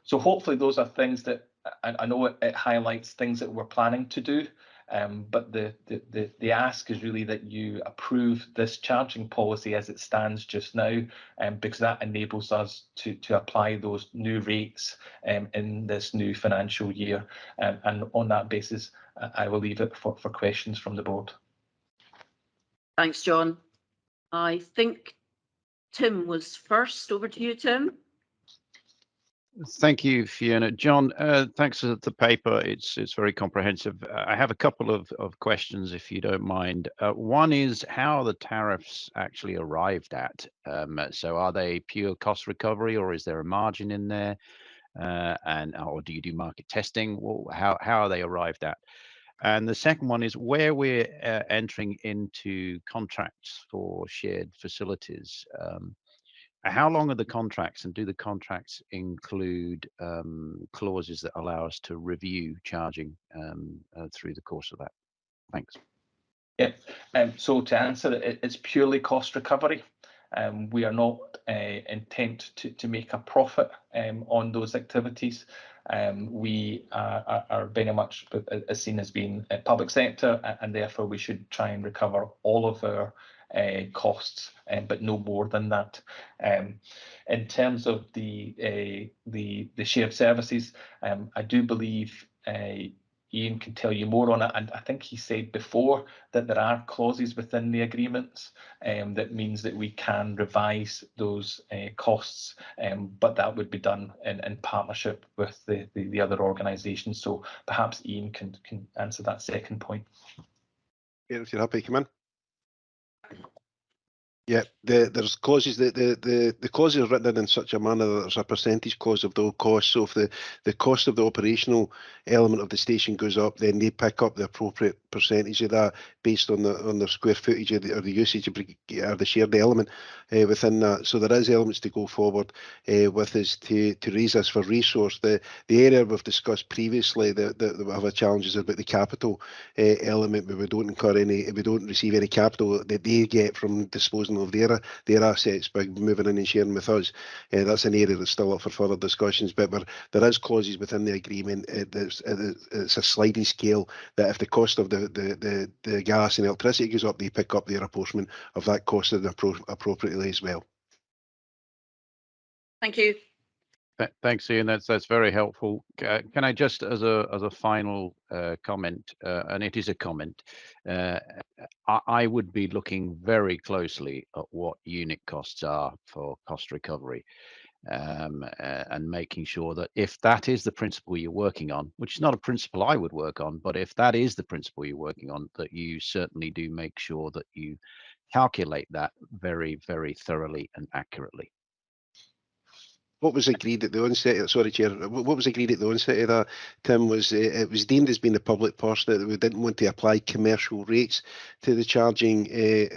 So hopefully those are things that I know it highlights things that we're planning to do. But the ask is really that you approve this charging policy as it stands just now, because that enables us to apply those new rates in this new financial year. And on that basis, I will leave it for questions from the board. Thanks, John. I think Tim was first. Over to you, Tim. Thank you, Fiona. John, thanks for the paper. It's very comprehensive. I have a couple of questions, if you don't mind. One is how are the tariffs actually arrived at? So are they pure cost recovery, or is there a margin in there? Or do you do market testing? Well, how are they arrived at? And the second one is where we're entering into contracts for shared facilities. How long are the contracts, and do the contracts include clauses that allow us to review charging through the course of that? Thanks. Yeah, so to answer it, it's purely cost recovery. We are not intent to make a profit on those activities. We are very much seen as being a public sector, and therefore we should try and recover all of our costs, but no more than that. In terms of the shared services, I do believe Ian can tell you more on it, and I think he said before that there are clauses within the agreements that means that we can revise those costs, but that would be done in partnership with the other organisations. So perhaps Ian can answer that second point. Yeah, if you're happy, come in. Yeah, there's clauses. The clauses are written in such a manner that there's a percentage clause of the cost. So if the cost of the operational element of the station goes up, then they pick up the appropriate percentage of that based on the square footage or the usage of the shared element within that. So there is elements to go forward with us to raise this for resource. The area we've discussed previously that we have a challenge is about the capital element, where we don't incur any, we don't receive any capital that they get from disposing of their assets by moving in and sharing with us. That's an area that's still up for further discussions, but there is clauses within the agreement. It's a sliding scale that if the cost of the gas and electricity goes up, they pick up their apportionment of that cost appropriately as well. Thank you. Thanks, Ian. That's very helpful. Can I just, as a final comment, and it is a comment, I would be looking very closely at what unit costs are for cost recovery, and making sure that if that is the principle you're working on, which is not a principle I would work on, but if that is the principle you're working on, that you certainly do make sure that you calculate that very, very thoroughly and accurately. What was agreed at the onset? Sorry, Chair. What was agreed at the onset of that, Tim, was it was deemed as being a public purse that we didn't want to apply commercial rates to the charging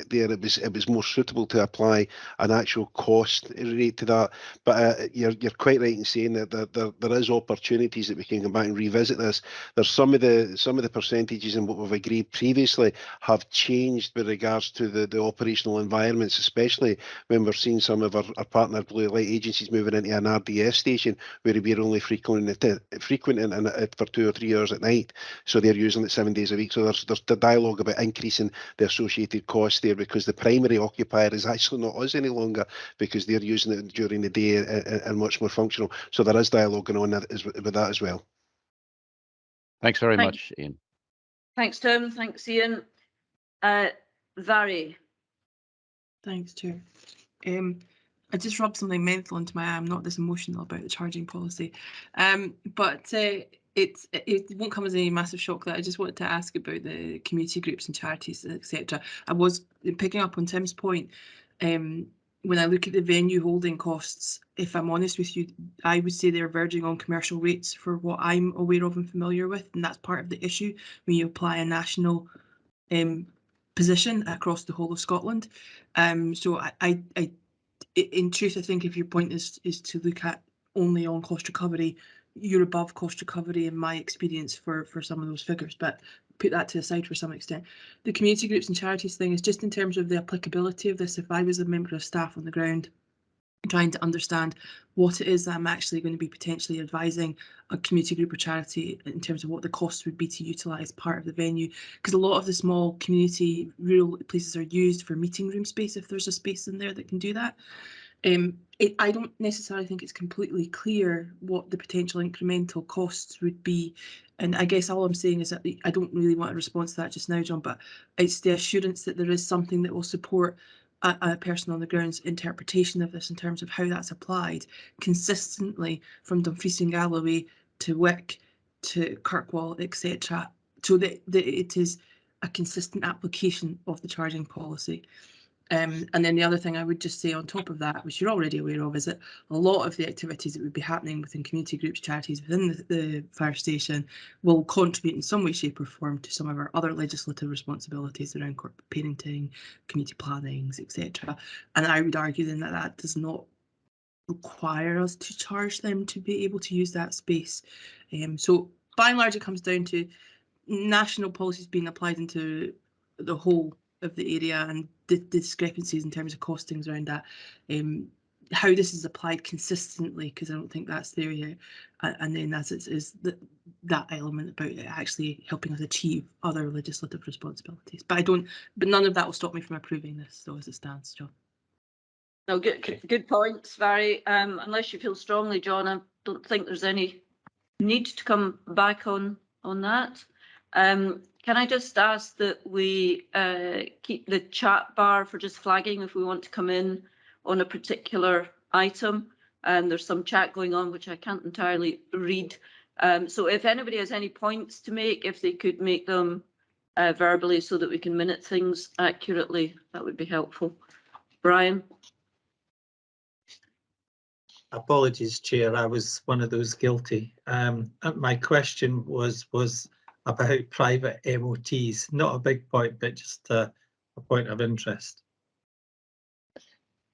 there. It was more suitable to apply an actual cost rate to that. But you're quite right in saying that there is opportunities that we can come back and revisit this. There's some of the percentages in what we've agreed previously have changed with regards to the operational environments, especially when we're seeing some of our partner blue light agencies moving into an RDS station where we're only frequenting it for 2 or 3 hours at night. So they're using it 7 days a week. So there's the dialogue about increasing the associated costs there, because the primary occupier is actually not us any longer, because they're using it during the day and much more functional. So there is dialogue going on with that as well. Thanks very much, Ian. Thanks, Tim. Thanks, Ian. Vary. Thanks, Chair. I just rubbed something mental into my eye. I'm not this emotional about the charging policy, but it won't come as any massive shock that I just wanted to ask about the community groups and charities, etc. I was picking up on Tim's point. When I look at the venue holding costs, if I'm honest with you, I would say they're verging on commercial rates for what I'm aware of and familiar with, and that's part of the issue when you apply a national position across the whole of Scotland. So I in truth, I think if your point is to look at only on cost recovery, you're above cost recovery in my experience for some of those figures, but put that to the side for some extent. The community groups and charities thing is just in terms of the applicability of this. If I was a member of staff on the ground trying to understand what it is that I'm actually going to be potentially advising a community group or charity in terms of what the cost would be to utilise part of the venue, because a lot of the small community rural places are used for meeting room space if there's a space in there that can do that. I don't necessarily think it's completely clear what the potential incremental costs would be And I guess all I'm saying is that I don't really want a response to that just now, John, but it's the assurance that there is something that will support a person on the ground's interpretation of this in terms of how that's applied consistently from Dumfries and Galloway to Wick to Kirkwall, etc., so that it is a consistent application of the charging policy. And then the other thing I would just say on top of that, which you're already aware of, is that a lot of the activities that would be happening within community groups, charities within the fire station will contribute in some way, shape or form to some of our other legislative responsibilities around corporate parenting, community plannings, etc. And I would argue then that that does not require us to charge them to be able to use that space. So by and large, it comes down to national policies being applied into the whole of the area and the discrepancies in terms of costings around that. How this is applied consistently, because I don't think that's there yet. And then as it is that element about it actually helping us achieve other legislative responsibilities. But none of that will stop me from approving this, so as it stands, John. No, good points, Barry. Unless you feel strongly, John, I don't think there's any need to come back on that. Can I just ask that we keep the chat bar for just flagging if we want to come in on a particular item? And there's some chat going on which I can't entirely read. So if anybody has any points to make, if they could make them verbally so that we can minute things accurately, that would be helpful. Brian? Apologies, Chair. I was one of those guilty. My question was about private MOTs. Not a big point, but just a point of interest.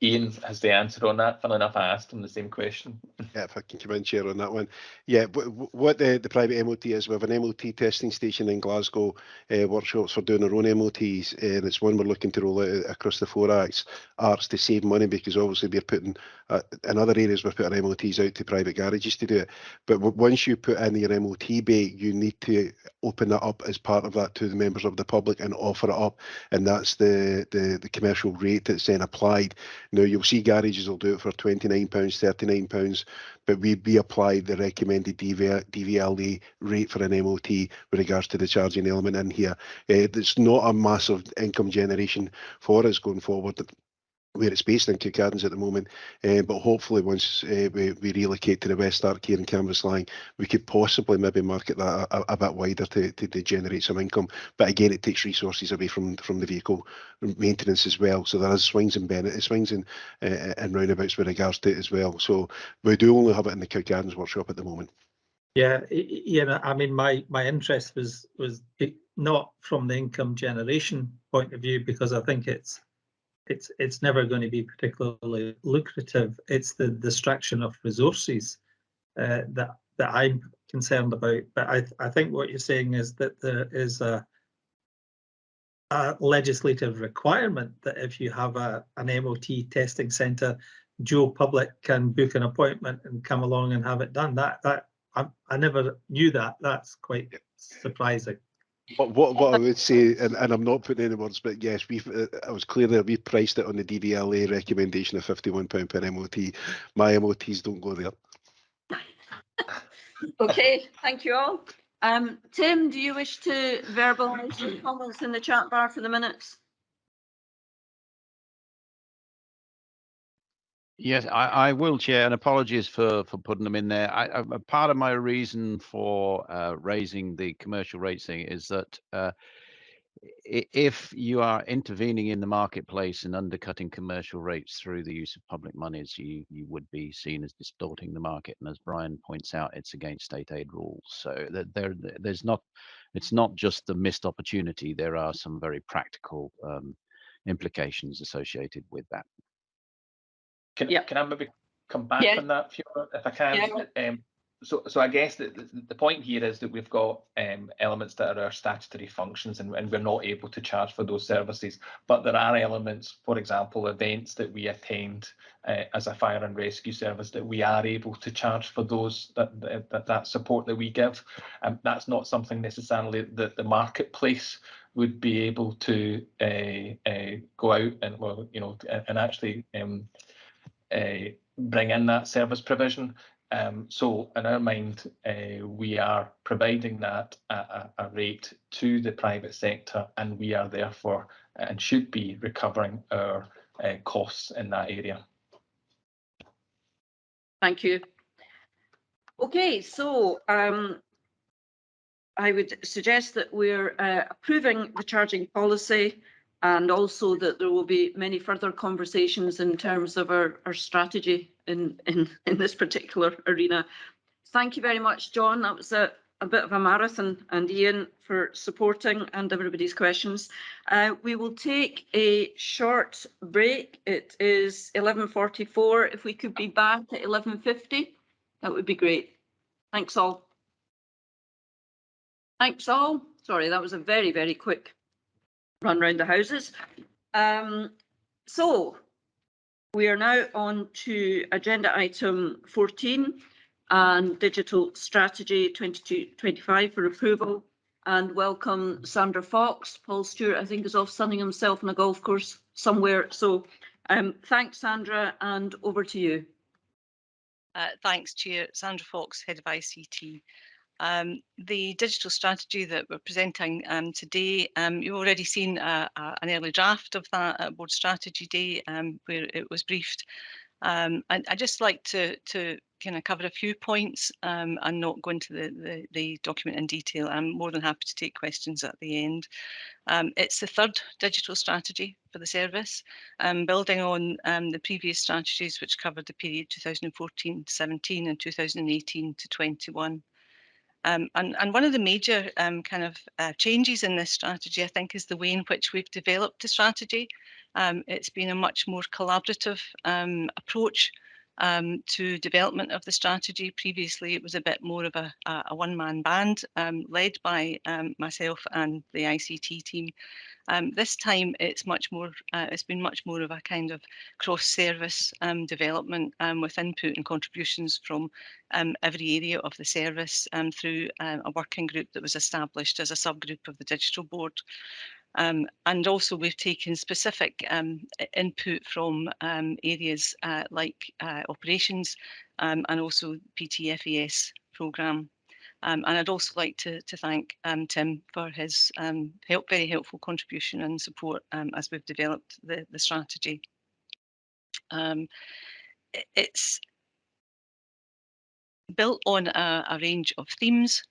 Ian has the answer on that. Funnily enough, I asked him the same question. Yeah, if I can come in, Chair, on that one. Yeah, what the private MOT is, we have an MOT testing station in Glasgow, workshops for doing their own MOTs, and it's one we're looking to roll out across the 4 arts to save money, because obviously we're putting, in other areas, we're putting MOTs out to private garages to do it. But once you put in your MOT bay, you need to open that up as part of that to the members of the public and offer it up, and that's the commercial rate that's then applied. Now, you'll see garages will do it for £29, £39, but we apply the recommended DVLA rate for an MOT with regards to the charging element in here. It's not a massive income generation for us going forward, where it's based in Cookadens at the moment, but hopefully once we relocate to the West Arc here in Cambuslang, we could possibly maybe market that a bit wider to generate some income. But again, it takes resources away from the vehicle maintenance as well. So there is swings and roundabouts with regards to it as well. So we do only have it in the Cookadens workshop at the moment. Yeah, I mean, my interest was not from the income generation point of view, because I think it's never going to be particularly lucrative. It's the distraction of resources that I'm concerned about. But I think what you're saying is that there is a legislative requirement that if you have an MOT testing centre, Joe Public can book an appointment and come along and have it done. I never knew that. That's quite surprising. What I would say, and I'm not putting any words, but yes, I was clear that we priced it on the DVLA recommendation of £51 per MOT. My MOTs don't go there. Okay, thank you all. Tim, do you wish to verbalise your comments in the chat bar for the minutes? Yes, I will, Chair, and apologies for putting them in there. Part of my reason for raising the commercial rates thing is that if you are intervening in the marketplace and undercutting commercial rates through the use of public monies, you would be seen as distorting the market. And as Brian points out, it's against state aid rules. So it's not just the missed opportunity. There are some very practical implications associated with that. Can I maybe come back on that, Fiona, if I can? Yeah. So I guess the point here is that we've got elements that are our statutory functions, and we're not able to charge for those services. But there are elements, for example, events that we attend as a fire and rescue service, that we are able to charge for those that support that we give. That's not something necessarily that the marketplace would be able to go out and actually bring in that service provision. So in our mind, we are providing that at a rate to the private sector, and we are therefore and should be recovering our costs in that area. Thank you. Okay, so I would suggest that we're approving the charging policy, and also that there will be many further conversations in terms of our strategy in this particular arena. Thank you very much, John. That was a bit of a marathon, and Ian for supporting and everybody's questions. We will take a short break. It is 11:44. If we could be back at 11:50, that would be great. Thanks all. Thanks all. Sorry, that was a very, very quick run round the houses. So we are now on to agenda item 14 and digital strategy 22-25 for approval, and welcome Sandra Fox. Paul Stewart, I think, is off sunning himself on a golf course somewhere. So thanks, Sandra, and over to you. Thanks, Chair. Sandra Fox, Head of ICT. The digital strategy that we're presenting today, you've already seen an early draft of that at Board Strategy Day, where it was briefed. I'd just like to kind of cover a few points and not go into the document in detail. I'm more than happy to take questions at the end. It's the third digital strategy for the service, building on the previous strategies which covered the period 2014-17 and 2018-21. And one of the major kind of changes in this strategy, I think, is the way in which we've developed the strategy. It's been a much more collaborative approach to development of the strategy. Previously, it was a bit more of a one-man band led by myself and the ICT team. This time, it's been much more of a kind of cross-service development with input and contributions from every area of the service through a working group that was established as a subgroup of the digital board. And also we've taken specific input from areas like operations and also PTFES programme. And I'd also like to thank Tim for his very helpful contribution and support as we've developed the strategy. It's built on a range of themes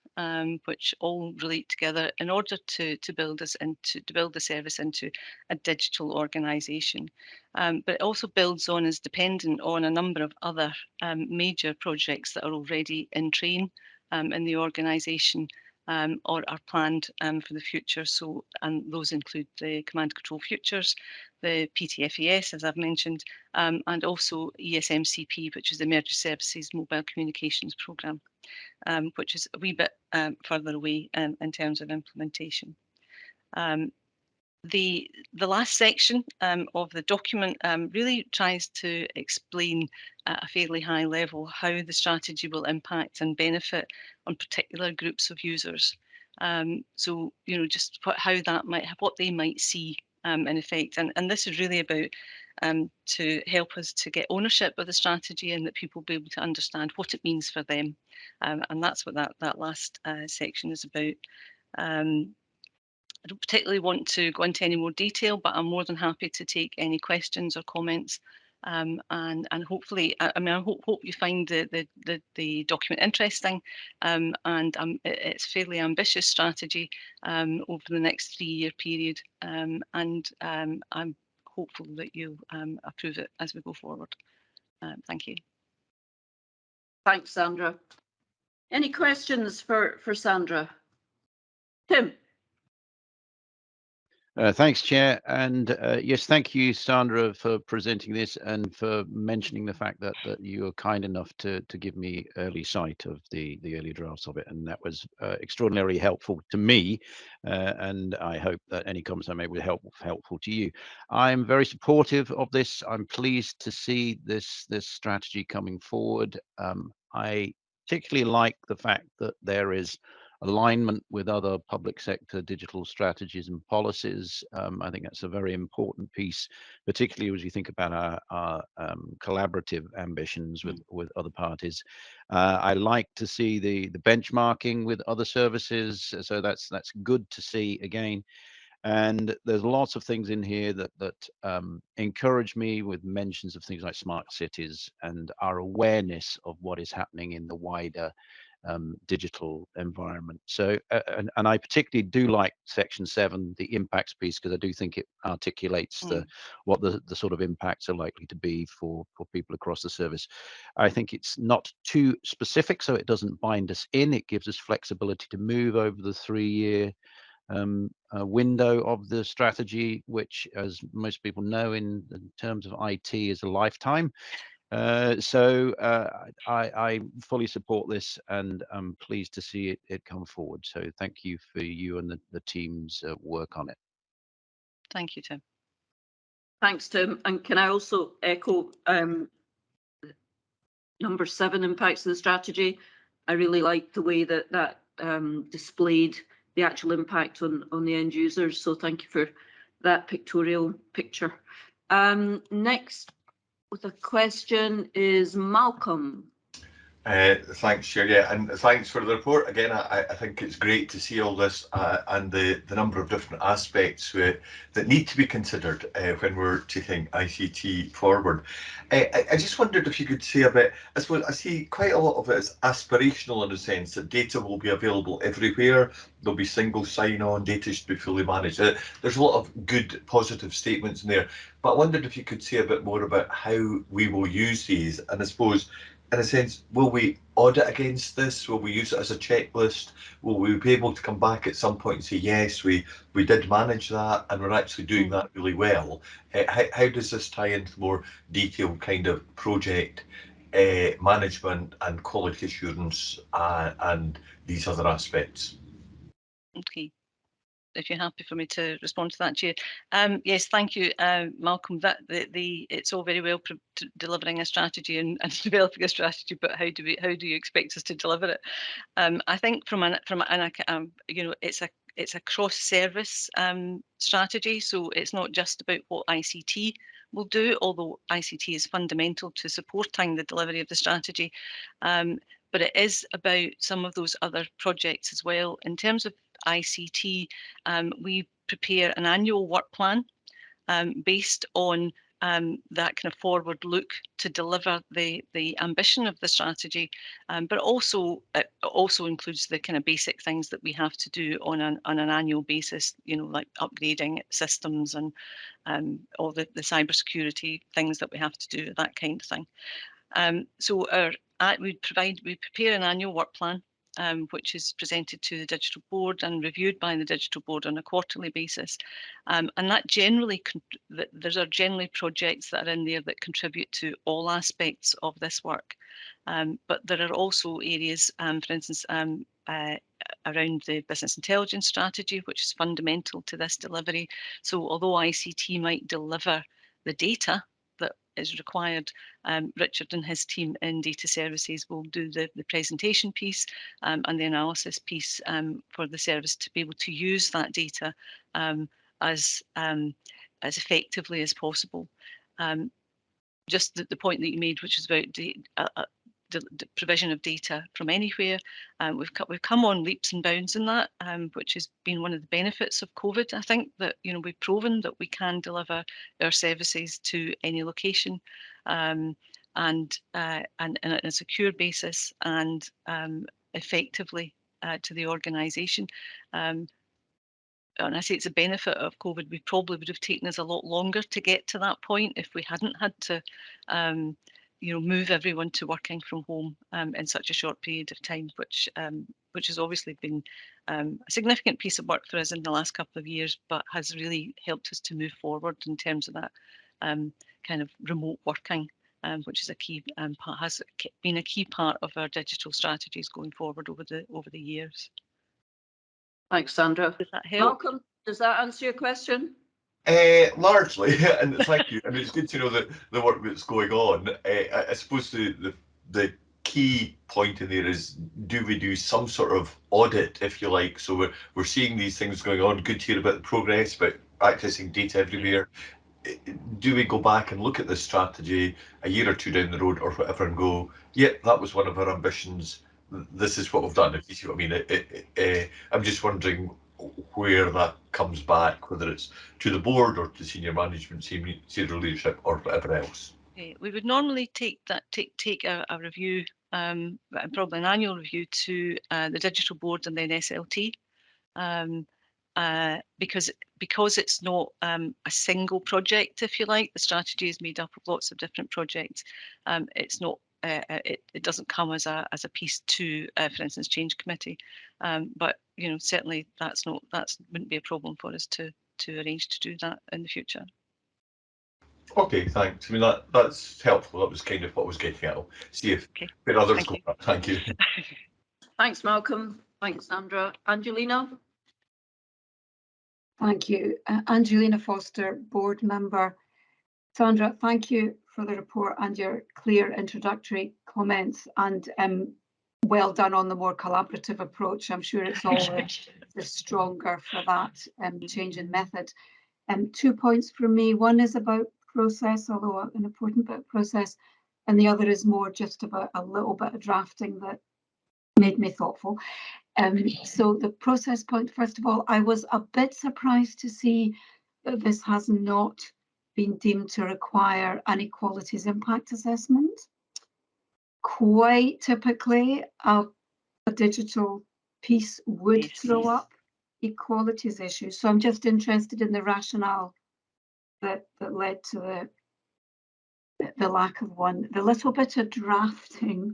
which all relate together in order to build the service into a digital organisation. But it also builds on, is dependent on a number of other major projects that are already in train in the organisation or are planned for the future. So, and those include the Command Control Futures, the PTFES, as I've mentioned, and also ESMCP, which is the Emergency Services Mobile Communications Programme, which is a wee bit further away in terms of implementation. The last section of the document really tries to explain at a fairly high level how the strategy will impact and benefit on particular groups of users. So, you know, just how that might have, what they might see in effect. And this is really about to help us to get ownership of the strategy and that people be able to understand what it means for them. And that's what that last section is about. I don't particularly want to go into any more detail, but I'm more than happy to take any questions or comments. And hopefully, I mean, I hope you find the document interesting. And it's a fairly ambitious strategy over the next 3-year period. And I'm hopeful that you'll approve it as we go forward. Thank you. Thanks, Sandra. Any questions for Sandra? Tim. Thanks, Chair. And yes, thank you, Sandra, for presenting this and for mentioning the fact that you were kind enough to give me early sight of the early drafts of it. And that was extraordinarily helpful to me. And I hope that any comments I made were helpful to you. I'm very supportive of this. I'm pleased to see this strategy coming forward. I particularly like the fact that there is alignment with other public sector digital strategies and policies. I think that's a very important piece, particularly as you think about our collaborative ambitions with other parties. I like to see the benchmarking with other services, so that's good to see again. And there's lots of things in here that encourage me, with mentions of things like smart cities and our awareness of what is happening in the wider digital environment. So, and I particularly do like section 7, the impacts piece, because I do think it articulates what the sort of impacts are likely to be for people across the service. I think it's not too specific, so it doesn't bind us in. It gives us flexibility to move over the 3-year window of the strategy, which, as most people know, in terms of IT, is a lifetime. So I fully support this, and I'm pleased to see it come forward. So thank you for you and the team's work on it. Thank you, Tim. Thanks, Tim. And can I also echo number 7, impacts of the strategy? I really like the way that displayed the actual impact on the end users. So thank you for that pictorial picture. Next with a question is Malcolm. Thanks, Chair. Yeah, and thanks for the report. Again, I think it's great to see all this and the number of different aspects that need to be considered when we're taking ICT forward. I just wondered if you could say a bit. I suppose I see quite a lot of it as aspirational, in a sense that data will be available everywhere. There'll be single sign-on, data should be fully managed. There's a lot of good, positive statements in there, but I wondered if you could say a bit more about how we will use these. And I suppose, in a sense, will we audit against this? Will we use it as a checklist? Will we be able to come back at some point and say, yes, we did manage that and we're actually doing that really well? How does this tie into more detailed kind of project management and quality assurance and these other aspects? Okay. If you're happy for me to respond to that, Chair. Yes, thank you, Malcolm. That it's all very well delivering a strategy and developing a strategy, but how do you expect us to deliver it? I think it's a cross-service strategy, so it's not just about what ICT will do, although ICT is fundamental to supporting the delivery of the strategy. But it is about some of those other projects as well. In terms of ICT, we prepare an annual work plan based on that kind of forward look to deliver the ambition of the strategy, but also it also includes the kind of basic things that we have to do on an annual basis, you know, like upgrading systems and all the cybersecurity things that we have to do, that kind of thing. So we prepare an annual work plan, which is presented to the digital board and reviewed by the digital board on a quarterly basis. And that generally, there are generally projects that are in there that contribute to all aspects of this work. But there are also areas, for instance, around the business intelligence strategy, which is fundamental to this delivery. So although ICT might deliver the data that is required, Richard and his team in data services will do the presentation piece and the analysis piece for the service to be able to use that data as effectively as possible. Just the point that you made, which is about the provision of data from anywhere. We've come on leaps and bounds in that, which has been one of the benefits of COVID. I think that, you know, we've proven that we can deliver our services to any location and in a secure basis and effectively to the organisation. And I say it's a benefit of COVID. We probably would have taken us a lot longer to get to that point if we hadn't had to move everyone to working from home in such a short period of time, which has obviously been a significant piece of work for us in the last couple of years, but has really helped us to move forward in terms of that kind of remote working, which is a key part, has been a key part of our digital strategies going forward over the years. Thanks, Sandra. Does that help? Malcolm, does that answer your question? Largely, and thank you. And it's good to know that the work that's going on. I suppose the key point in there is, do we do some sort of audit, if you like? So we're seeing these things going on. Good to hear about the progress, about accessing data everywhere. Do we go back and look at this strategy a year or two down the road or whatever and go, yeah, that was one of our ambitions. This is what we've done. If you see what I mean, I'm just wondering where that comes back, whether it's to the board or to senior management, senior leadership, or whatever else. We would normally take a review, probably an annual review, to the digital board and then SLT, because it's not a single project, if you like. The strategy is made up of lots of different projects. It's not. It doesn't come as a piece to, for instance, Change Committee. But certainly that wouldn't be a problem for us to arrange to do that in the future. Okay, thanks. I mean, that's helpful. That was kind of what I was getting at. I'll see if others go up. Thank you. Thanks, Malcolm. Thanks, Sandra. Angelina? Thank you. Angelina Foster, board member. Sandra, thank you for the report and your clear introductory comments, and well done on the more collaborative approach. I'm sure it's all the stronger for that change in method. 2 points from me. One is about process, although an important bit of process, and the other is more just about a little bit of drafting that made me thoughtful. So the process point, first of all, I was a bit surprised to see that this has not been deemed to require an equalities impact assessment. Quite typically, a digital piece would throw up equalities issues. So I'm just interested in the rationale that led to the lack of one. The little bit of drafting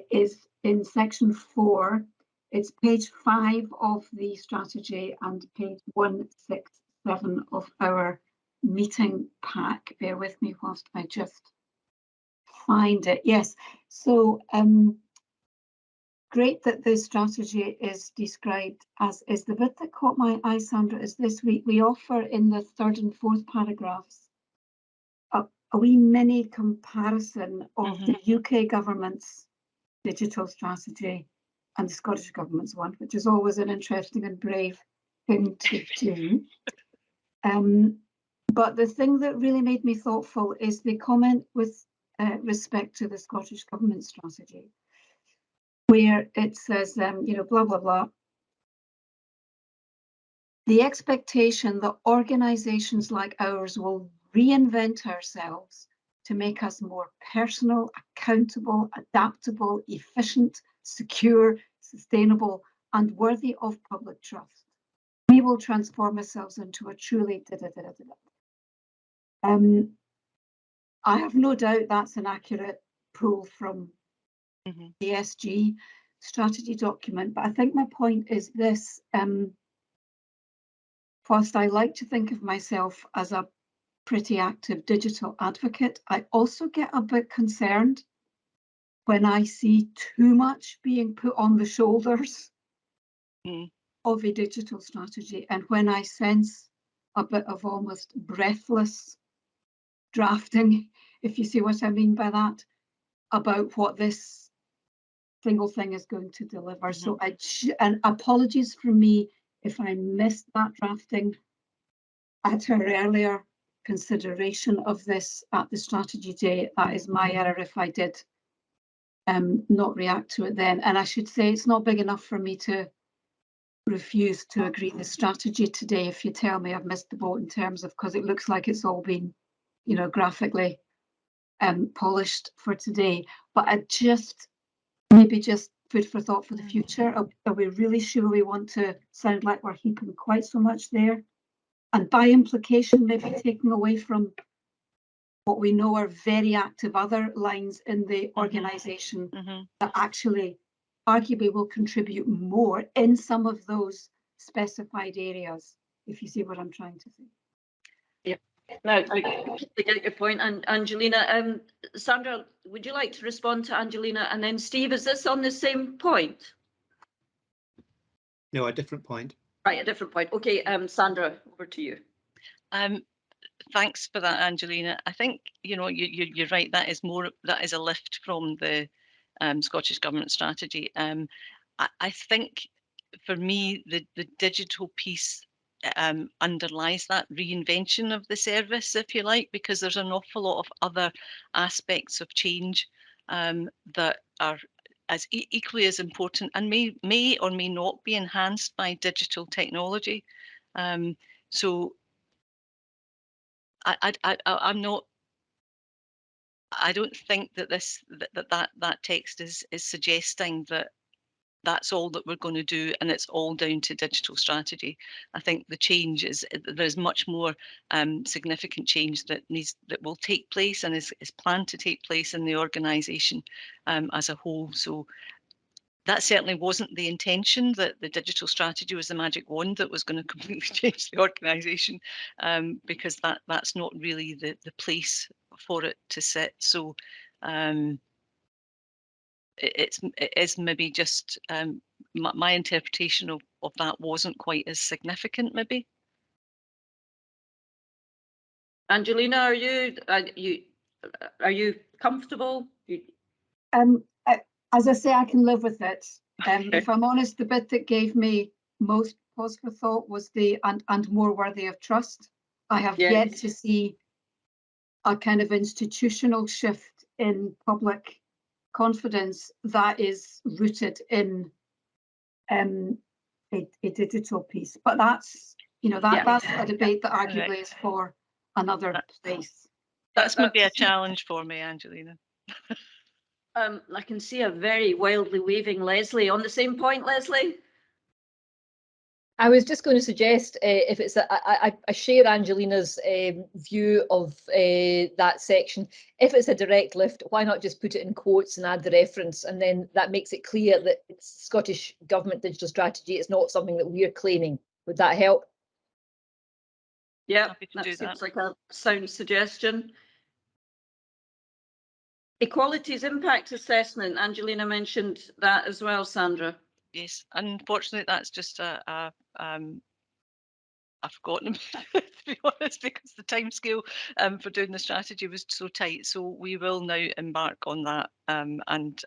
is in section 4. It's page 5 of the strategy and page 167 of our meeting pack. Bear with me whilst I just find it. Yes, so great that this strategy is described as, is the bit that caught my eye, Sandra, is this week we offer in the 3rd and 4th paragraphs a wee mini comparison of the UK government's digital strategy and the Scottish Government's one, which is always an interesting and brave thing to do. But the thing that really made me thoughtful is the comment with respect to the Scottish Government strategy, where it says, blah, blah, blah. The expectation that organisations like ours will reinvent ourselves to make us more personal, accountable, adaptable, efficient, secure, sustainable, and worthy of public trust. We will transform ourselves into a truly I have no doubt that's an accurate pull from the SG strategy document, but I think my point is this. Whilst I like to think of myself as a pretty active digital advocate, I also get a bit concerned when I see too much being put on the shoulders of a digital strategy, and when I sense a bit of almost breathless drafting, if you see what I mean by that, about what this single thing is going to deliver. So and apologies from me if I missed that drafting at our earlier consideration of this at the strategy day. That is my error if I did not react to it then. And I should say it's not big enough for me to refuse to agree the strategy today if you tell me I've missed the boat in terms of, because it looks like it's all been, graphically polished for today. But I maybe just food for thought for the future. Are we really sure we want to sound like we're heaping quite so much there? And by implication, maybe taking away from what we know are very active other lines in the organisation that actually arguably will contribute more in some of those specified areas, if you see what I'm trying to say. Yeah, no, I completely get your point. And Angelina, Sandra, would you like to respond to Angelina? And then Steve, is this on the same point? No, a different point. Right, a different point. Okay, Sandra, over to you. Thanks for that, Angelina. I think you're right. That is a lift from the Scottish Government strategy. I think for me, the digital piece underlies that reinvention of the service, if you like, because there's an awful lot of other aspects of change that are as equally as important and may or may not be enhanced by digital technology. So I'm not. I don't think that that text is suggesting that that's all that we're going to do and it's all down to digital strategy. I think the change is, there's much more significant change that will take place and is planned to take place in the organisation as a whole. So that certainly wasn't the intention, that the digital strategy was the magic wand that was going to completely change the organisation, because that's not really the place for it to sit. So it is maybe just my interpretation of that wasn't quite as significant, maybe. Angelina, are you comfortable? As I say, I can live with it. If I'm honest, the bit that gave me most pause for thought was the and more worthy of trust. I have yet to see a kind of institutional shift in public confidence that is rooted in a digital piece. But that's, that's a debate that arguably is for another place. That's maybe a challenge for me, Angelina. I can see a very wildly waving Leslie. On the same point, Leslie? I was just going to suggest, if it's I share Angelina's view of that section. If it's a direct lift, why not just put it in quotes and add the reference, and then that makes it clear that it's Scottish Government digital strategy. It's not something that we're claiming. Would that help? Yeah, that seems like a sound suggestion. Equalities impact assessment. Angelina mentioned that as well, Sandra. Yes, unfortunately, that's just I've forgotten to be honest, because the timescale for doing the strategy was so tight. So we will now embark on that and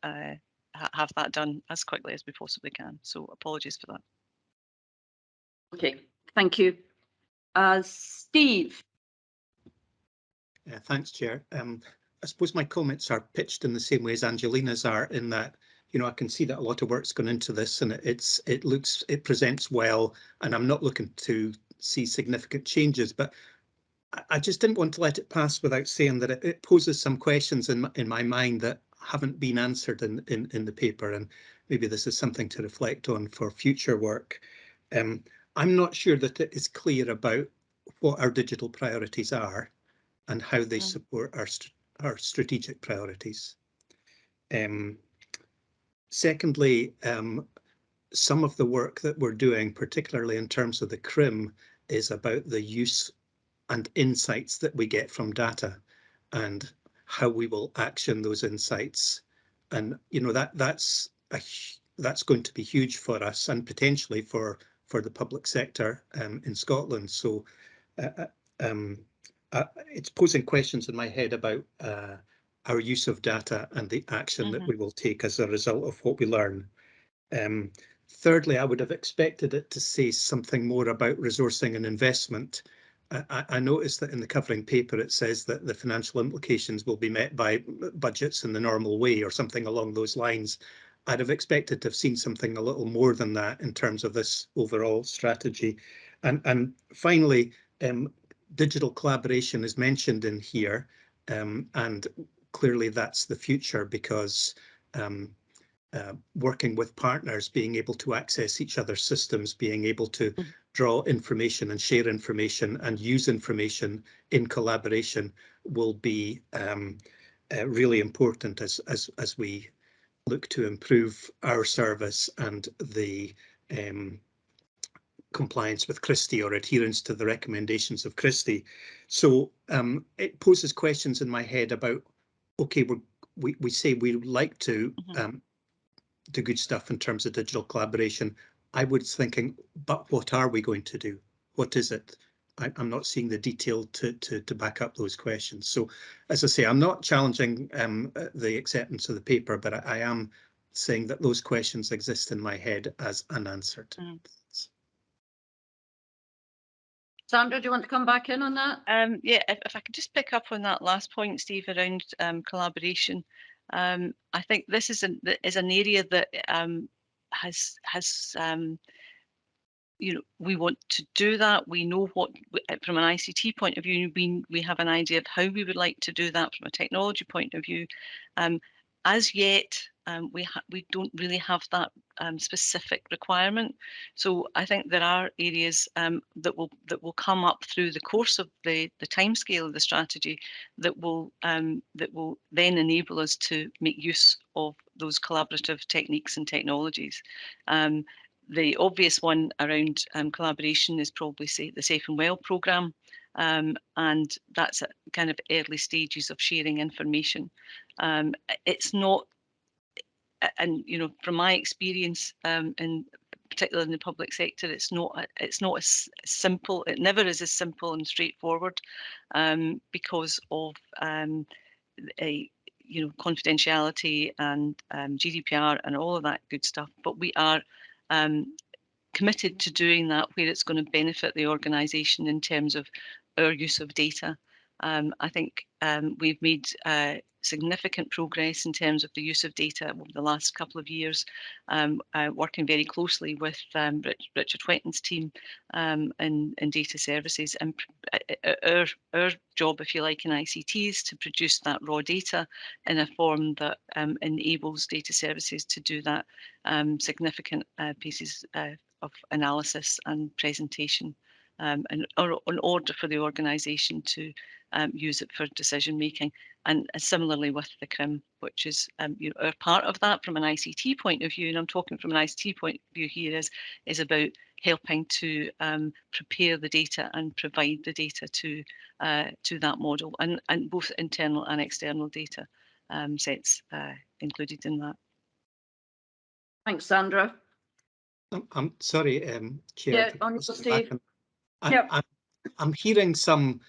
have that done as quickly as we possibly can. So apologies for that. Okay, thank you. Steve. Thanks, Chair. I suppose my comments are pitched in the same way as Angelina's are, in that, I can see that a lot of work's gone into this, and it presents well, and I'm not looking to see significant changes, but I just didn't want to let it pass without saying that it poses some questions in my mind that haven't been answered in the paper, and maybe this is something to reflect on for future work. I'm not sure that it is clear about what our digital priorities are and how they support our strategic priorities. Secondly, some of the work that we're doing, particularly in terms of the CRIM, is about the use and insights that we get from data and how we will action those insights. And that's going to be huge for us and potentially for the public sector in Scotland. So it's posing questions in my head about our use of data and the action that we will take as a result of what we learn. Thirdly, I would have expected it to say something more about resourcing and investment. I noticed that in the covering paper it says that the financial implications will be met by budgets in the normal way or something along those lines. I'd have expected to have seen something a little more than that in terms of this overall strategy. And finally, digital collaboration is mentioned in here, and clearly that's the future, because working with partners, being able to access each other's systems, being able to draw information and share information and use information in collaboration will be really important as we look to improve our service and the compliance with Christie, or adherence to the recommendations of Christie. So it poses questions in my head about, okay, we say we like to do good stuff in terms of digital collaboration. I was thinking, but what are we going to do? What is it? I'm not seeing the detail to back up those questions. So, as I say, I'm not challenging the acceptance of the paper, but I am saying that those questions exist in my head as unanswered. Mm. Sandra, do you want to come back in on that? Yeah, if I could just pick up on that last point, Steve, around collaboration. I think this is an area that has we want to do that. We know what, from an ICT point of view, we have an idea of how we would like to do that from a technology point of view. As yet, we don't really have that specific requirement. So I think there are areas that will come up through the course of the timescale of the strategy that will then enable us to make use of those collaborative techniques and technologies. The obvious one around collaboration is probably the Safe and Well programme, and that's at kind of early stages of sharing information. It's not, and from my experience, in particularly in the public sector, it's not as simple. It never is as simple and straightforward, because of confidentiality and GDPR and all of that good stuff. But we are committed to doing that where it's going to benefit the organisation in terms of our use of data. I think we've made significant progress in terms of the use of data over the last couple of years, working very closely with Richard Whitten's team in data services. And our job, if you like, in ICT is to produce that raw data in a form that enables data services to do that significant pieces of analysis and presentation, in order for the organisation to use it for decision making. And similarly with the CRIM, which is our part of that from an ICT point of view, and I'm talking from an ICT point of view here, is about helping to prepare the data and provide the data to that model, and both internal and external data sets included in that. Thanks, Sandra. I'm sorry, Chair. Yeah, on Steve. I'm hearing some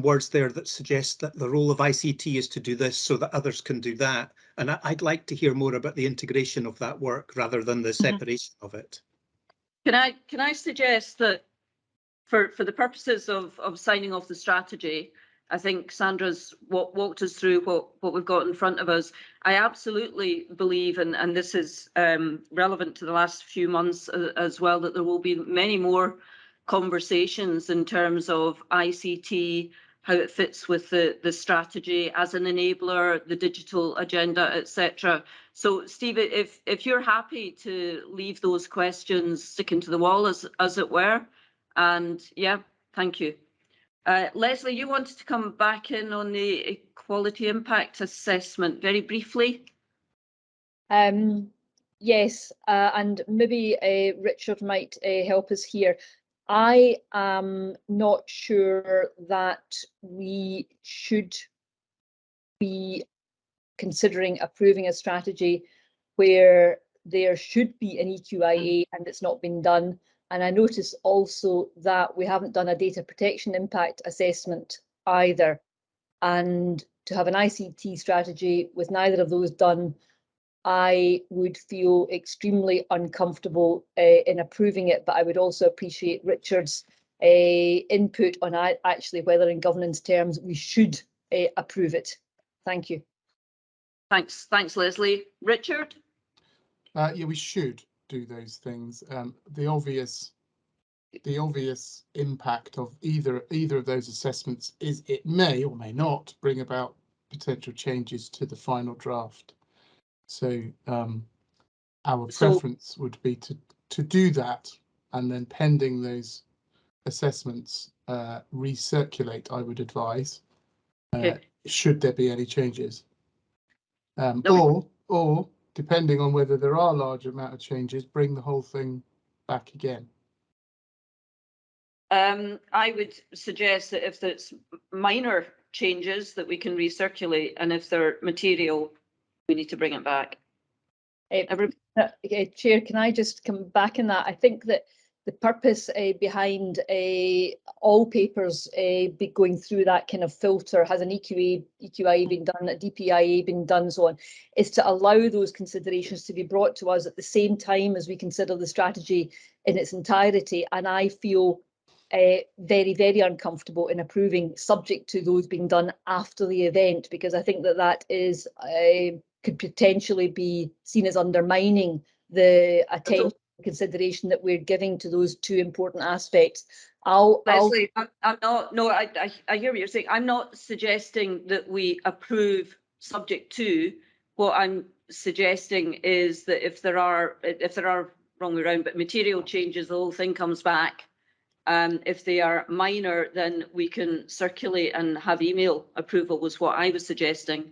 words there that suggest that the role of ICT is to do this so that others can do that. And I'd like to hear more about the integration of that work rather than the separation of it. Can I suggest that for the purposes of signing off the strategy, I think Sandra's walked us through what we've got in front of us. I absolutely believe, and this is relevant to the last few months as well, that there will be many more conversations in terms of ICT, how it fits with the strategy as an enabler, the digital agenda, etc. So, Steve, if you're happy to leave those questions sticking to the wall, as it were, and yeah, thank you. Leslie, you wanted to come back in on the equality impact assessment very briefly. Yes, and maybe Richard might help us here. I am not sure that we should be considering approving a strategy where there should be an EQIA and it's not been done. And I notice also that we haven't done a data protection impact assessment either. And to have an ICT strategy with neither of those done, I would feel extremely uncomfortable in approving it, but I would also appreciate Richard's input on actually whether in governance terms we should approve it. Thank you. Thanks, Leslie. Richard? Yeah, we should do those things. The obvious impact of either of those assessments is it may or may not bring about potential changes to the final draft. So our preference would be to do that, and then pending those assessments, recirculate, I would advise, should there be any changes. Or depending on whether there are a large amount of changes, bring the whole thing back again. I would suggest that if there's minor changes that we can recirculate, and if they're material, we need to bring it back. Chair, can I just come back in that? I think that the purpose behind all papers be going through that kind of filter, has an EQI been done, a DPIA been done, so on, is to allow those considerations to be brought to us at the same time as we consider the strategy in its entirety. And I feel very, very uncomfortable in approving subject to those being done after the event, because I think that that is could potentially be seen as undermining the attention consideration that we're giving to those two important aspects. Leslie, I'm not, no, I hear what you're saying. I'm not suggesting that we approve subject to. What I'm suggesting is that if there are wrong way around, but material changes, the whole thing comes back. If they are minor, then we can circulate and have email approval, was what I was suggesting.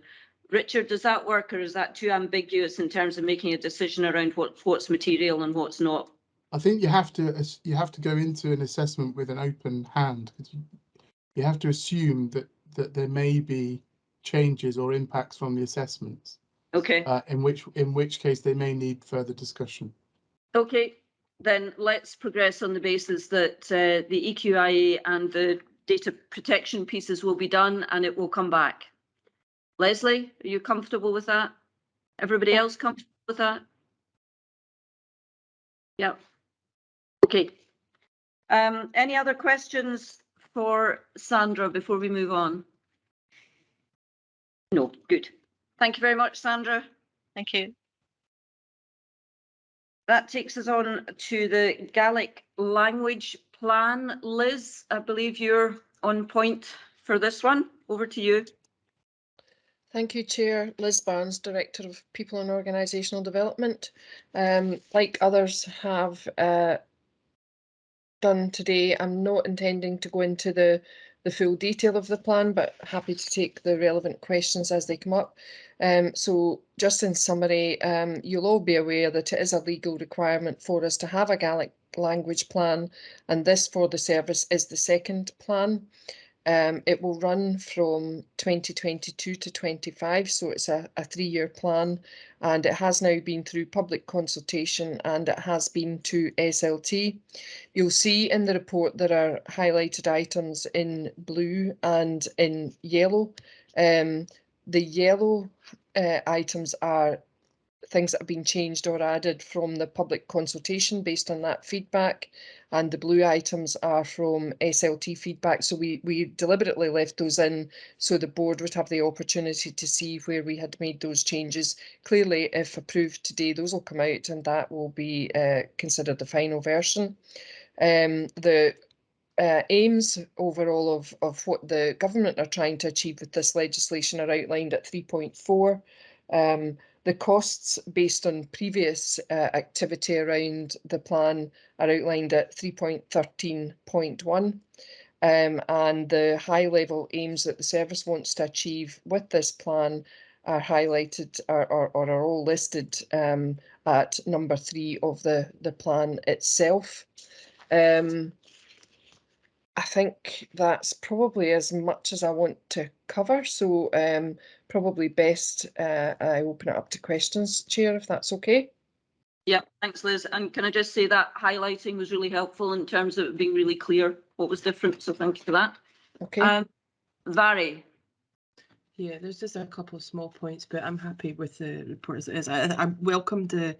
Richard, does that work, or is that too ambiguous in terms of making a decision around what's material and what's not? I think you have to go into an assessment with an open hand. You have to assume that there may be changes or impacts from the assessments. Okay. In which case they may need further discussion. Okay, then let's progress on the basis that the EQIA and the data protection pieces will be done and it will come back. Leslie, are you comfortable with that? Everybody else comfortable with that? Yeah. Okay. Any other questions for Sandra before we move on? No, good. Thank you very much, Sandra. Thank you. That takes us on to the Gaelic language plan. Liz, I believe you're on point for this one. Over to you. Thank you, Chair. Liz Barnes, Director of People and Organisational Development. Like others have done today, I'm not intending to go into the full detail of the plan, but happy to take the relevant questions as they come up. So just in summary, you'll all be aware that it is a legal requirement for us to have a Gaelic language plan, and this for the service is the second plan. It will run from 2022 to 25, so it's a 3-year plan, and it has now been through public consultation and it has been to SLT. You'll see in the report there are highlighted items in blue and in yellow. The yellow items are things that have been changed or added from the public consultation based on that feedback, and the blue items are from SLT feedback. So we deliberately left those in so the board would have the opportunity to see where we had made those changes. Clearly, if approved today, those will come out and that will be considered the final version. The aims overall of what the government are trying to achieve with this legislation are outlined at 3.4. The costs based on previous activity around the plan are outlined at 3.13.1. And the high level aims that the service wants to achieve with this plan are highlighted or are all listed at number 3 of the plan itself. I think that's probably as much as I want to cover. So probably best I open it up to questions, Chair, if that's okay. Yeah, thanks, Liz. And can I just say that highlighting was really helpful in terms of it being really clear what was different. So thank you for that. Okay. Vary. Yeah, there's just a couple of small points, but I'm happy with the report as it is. I welcome the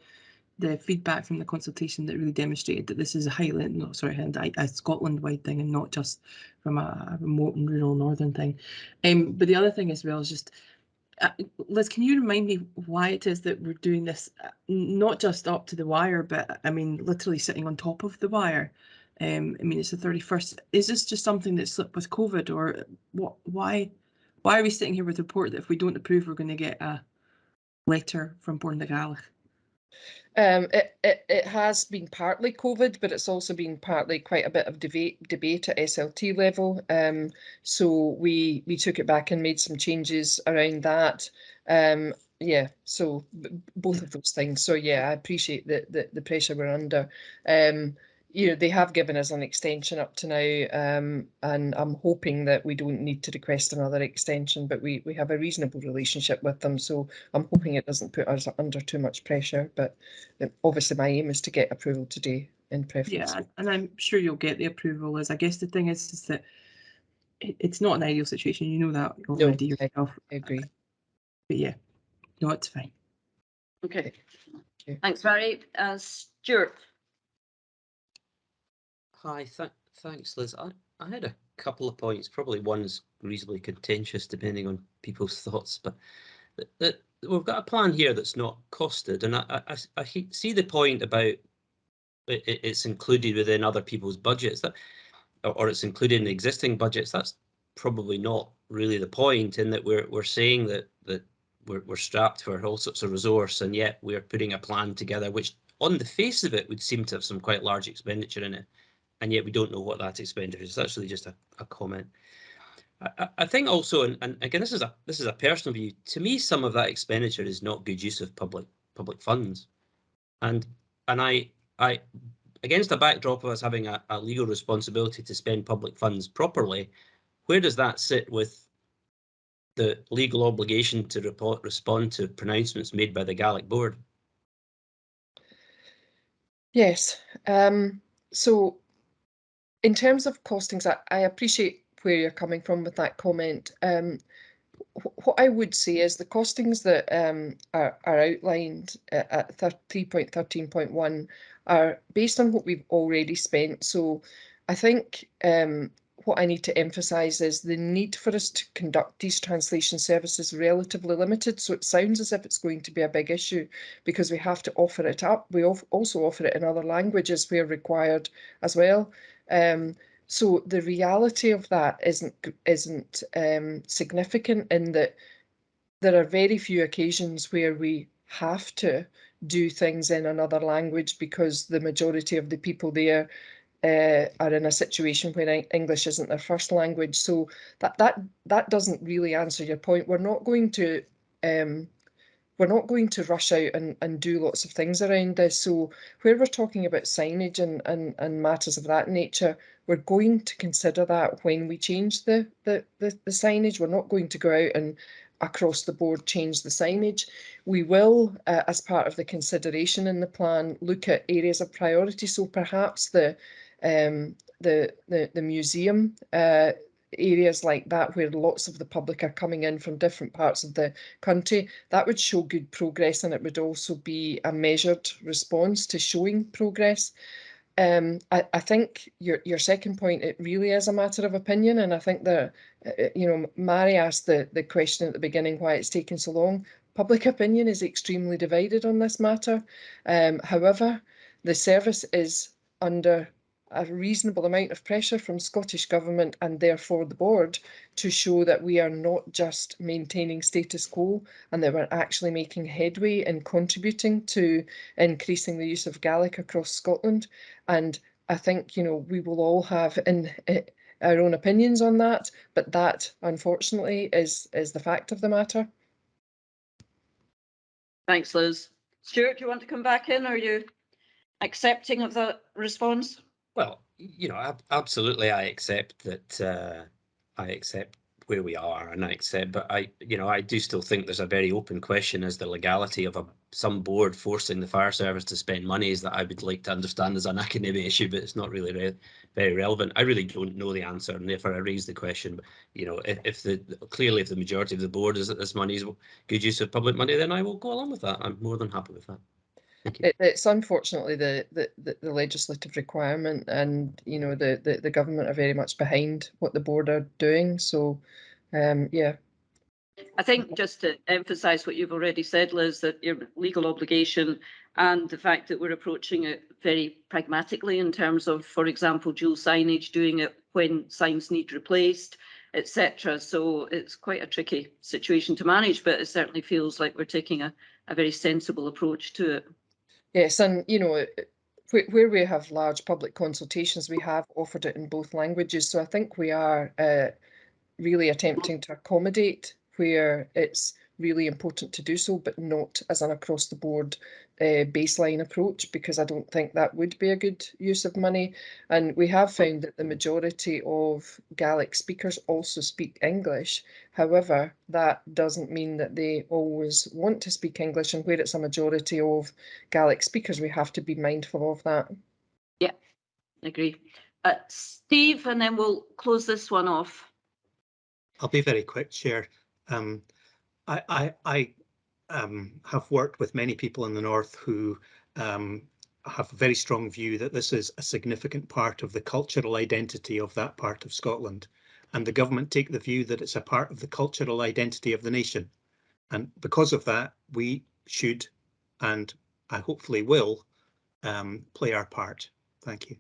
feedback from the consultation that really demonstrated that this is a a Scotland-wide thing and not just from a remote and rural northern thing. But the other thing as well is just, Liz, can you remind me why it is that we're doing this, not just up to the wire, but I mean, literally sitting on top of the wire? I mean, it's the 31st. Is this just something that slipped with COVID, or what? Why are we sitting here with a report that if we don't approve, we're going to get a letter from Bord na Gaillimh? It has been partly COVID, but it's also been partly quite a bit of debate at SLT level. So we took it back and made some changes around that. Yeah, so both of those things. So yeah, I appreciate the pressure we're under. You know, they have given us an extension up to now, and I'm hoping that we don't need to request another extension, but we have a reasonable relationship with them, so I'm hoping it doesn't put us under too much pressure. But obviously my aim is to get approval today. in preference. Yeah, and I'm sure you'll get the approval. As I guess the thing is that it's not an ideal situation. You know that already yourself. I agree. But yeah, no, it's fine. Okay. Thanks, Barry. Stuart. Hi, thanks, Liz. I had a couple of points. Probably one's reasonably contentious, depending on people's thoughts. But we've got a plan here that's not costed, and I see the point about it's included within other people's budgets, that, or it's included in existing budgets. That's probably not really the point, in that we're saying that we're strapped for all sorts of resource, and yet we're putting a plan together which, on the face of it, would seem to have some quite large expenditure in it, and yet we don't know what that expenditure is. That's really just a comment. I think also, and again, this is a personal view. To me, some of that expenditure is not good use of public funds, and I against the backdrop of us having a legal responsibility to spend public funds properly, where does that sit with the legal obligation to respond to pronouncements made by the Gaelic board? Yes. So in terms of costings, I appreciate where you're coming from with that comment. What I would say is the costings that are outlined at 3.13.1 are based on what we've already spent. So I think what I need to emphasise is the need for us to conduct these translation services relatively limited. So it sounds as if it's going to be a big issue because we have to offer it up. We also offer it in other languages where required as well. So the reality of that isn't significant, in that there are very few occasions where we have to do things in another language because the majority of the people there are in a situation where English isn't their first language. So that doesn't really answer your point. We're not going to rush out and do lots of things around this. So where we're talking about signage and matters of that nature, we're going to consider that when we change the signage. We're not going to go out and across the board change the signage. We will, as part of the consideration in the plan, look at areas of priority. So perhaps the museum, areas like that where lots of the public are coming in from different parts of the country, that would show good progress, and it would also be a measured response to showing progress. I think your second point, it really is a matter of opinion, and I think that Mary asked the question at the beginning why it's taken so long. Public opinion is extremely divided on this matter. However, the service is under a reasonable amount of pressure from Scottish Government and therefore the board to show that we are not just maintaining status quo and that we're actually making headway and contributing to increasing the use of Gaelic across Scotland. And I think, we will all have our own opinions on that, but that unfortunately is the fact of the matter. Thanks, Liz. Stuart, do you want to come back in? Are you accepting of that response? Well, absolutely, I accept that. I accept where we are, and I accept, but I do still think there's a very open question as the legality of some board forcing the fire service to spend monies that I would like to understand as an academic issue, but it's not really very relevant. I really don't know the answer, and therefore I raise the question. But if the majority of the board is that this money is good use of public money, then I will go along with that. I'm more than happy with that. It's unfortunately the legislative requirement, and the government are very much behind what the board are doing. So, yeah. I think just to emphasise what you've already said, Liz, that your legal obligation and the fact that we're approaching it very pragmatically in terms of, for example, dual signage, doing it when signs need replaced, etc. So it's quite a tricky situation to manage, but it certainly feels like we're taking a very sensible approach to it. Yes, and where we have large public consultations, we have offered it in both languages. So I think we are really attempting to accommodate where it's really important to do so, but not as an across-the-board baseline approach, because I don't think that would be a good use of money. And we have found that the majority of Gaelic speakers also speak English. However, that doesn't mean that they always want to speak English, and where it's a majority of Gaelic speakers, we have to be mindful of that. Yeah, agree. Steve, and then we'll close this one off. I'll be very quick, Chair. I have worked with many people in the North who have a very strong view that this is a significant part of the cultural identity of that part of Scotland. And the government take the view that it's a part of the cultural identity of the nation. And because of that, we should, and I hopefully will, play our part. Thank you.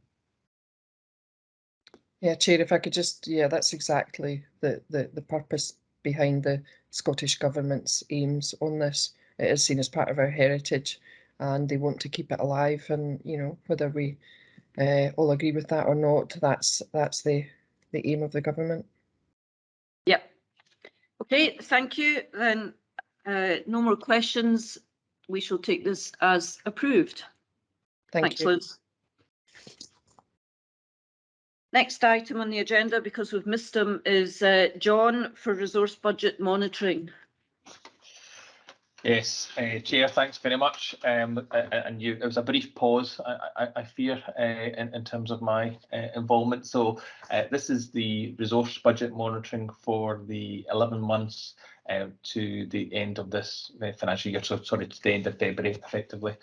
Yeah, Chair, if I could just, yeah, that's exactly the purpose behind the Scottish Government's aims on this. It is seen as part of our heritage and they want to keep it alive, and you know, whether we all agree with that or not, that's the aim of the government. Yep. Okay, thank you. Then no more questions. We shall take this as approved. Thanks, you. Liz. Next item on the agenda, because we've missed him, is John for resource budget monitoring. Yes, Chair, thanks very much. And it was a brief pause, I fear, in terms of my involvement. So this is the resource budget monitoring for the 11 months to the end of this financial year, so sorry, to the end of February, effectively.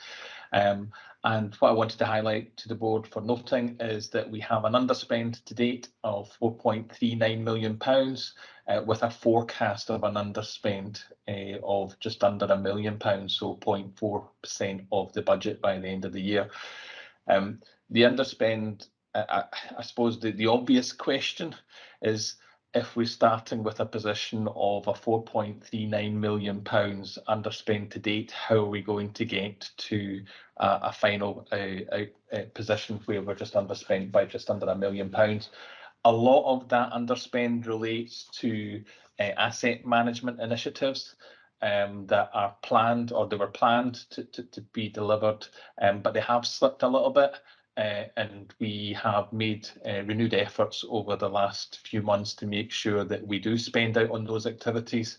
And what I wanted to highlight to the board for noting is that we have an underspend to date of £4.39 million, with a forecast of an underspend of just under £1 million, so 0.4% of the budget by the end of the year. The underspend, I suppose the obvious question is, if we're starting with a position of a £4.39 million underspend to date, how are we going to get to a final position where we're just underspent by just under £1 million? A lot of that underspend relates to asset management initiatives that are planned, or they were planned to be delivered, but they have slipped a little bit. And we have made renewed efforts over the last few months to make sure that we do spend out on those activities.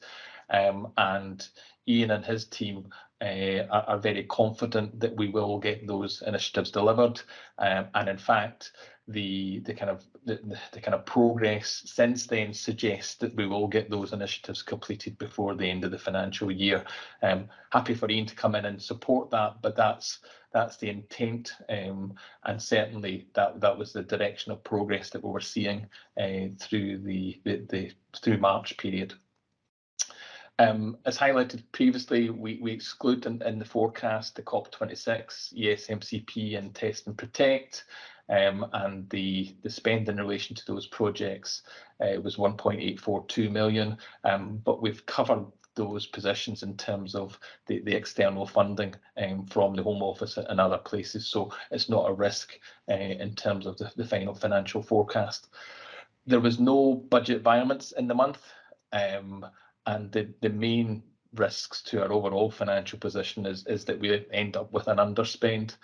And Ian and his team are very confident that we will get those initiatives delivered. And in fact, the kind of progress since then suggests that we will get those initiatives completed before the end of the financial year. Happy for Ian to come in and support that, but that's the intent, and certainly that was the direction of progress that we were seeing through the March period. As highlighted previously, we exclude in the forecast the COP26, ESMCP and Test and Protect, and the spend in relation to those projects was 1.842 million, but we've covered those positions in terms of the external funding from the Home Office and other places, so it's not a risk in terms of the final financial forecast. There was no budget variance in the month, and the main risks to our overall financial position is that we end up with an underspend.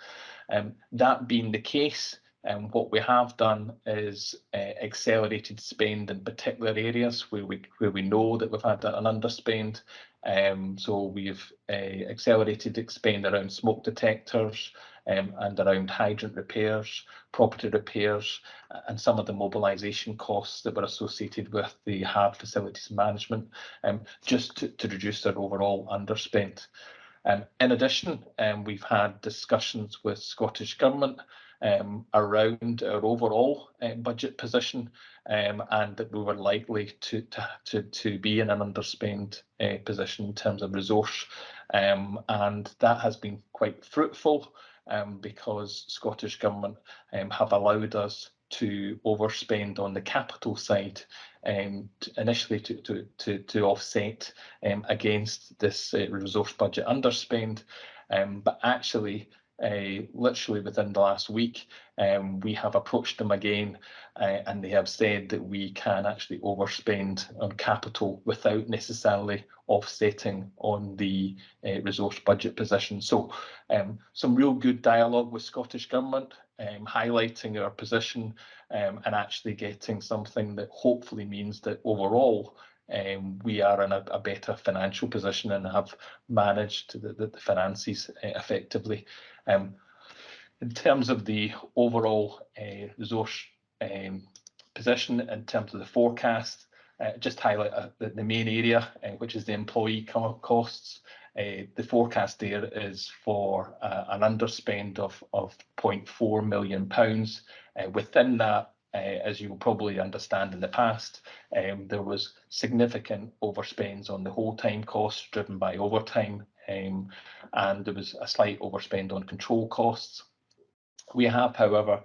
That being the case, what we have done is accelerated spend in particular areas where we know that we've had an underspend. So we've accelerated spend around smoke detectors and around hydrant repairs, property repairs, and some of the mobilisation costs that were associated with the hard facilities management, just to reduce our overall underspend. In addition, we've had discussions with Scottish Government around our overall budget position, and that we were likely to be in an underspend position in terms of resource, and that has been quite fruitful, because Scottish Government have allowed us to overspend on the capital side, initially to offset against this resource budget underspend, but actually literally within the last week, we have approached them again, and they have said that we can actually overspend on capital without necessarily offsetting on the resource budget position. So some real good dialogue with Scottish Government, highlighting our position, and actually getting something that hopefully means that overall we are in a better financial position and have managed the finances effectively. In terms of the overall resource position, in terms of the forecast, just highlight the main area, which is the employee costs. The forecast there is for an underspend of £0.4 million. Within that, as you will probably understand in the past, there was significant overspends on the whole time costs driven by overtime, and there was a slight overspend on control costs. We have, however,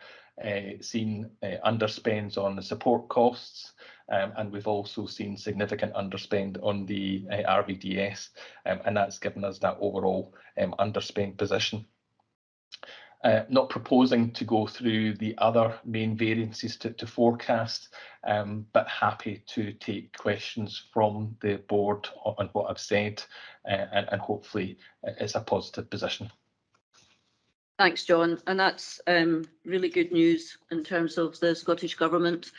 seen underspends on the support costs, and we've also seen significant underspend on the RVDS, and that's given us that overall underspend position. Not proposing to go through the other main variances to forecast, but happy to take questions from the board on what I've said, and hopefully it's a positive position. Thanks, John, and that's really good news in terms of the Scottish Government.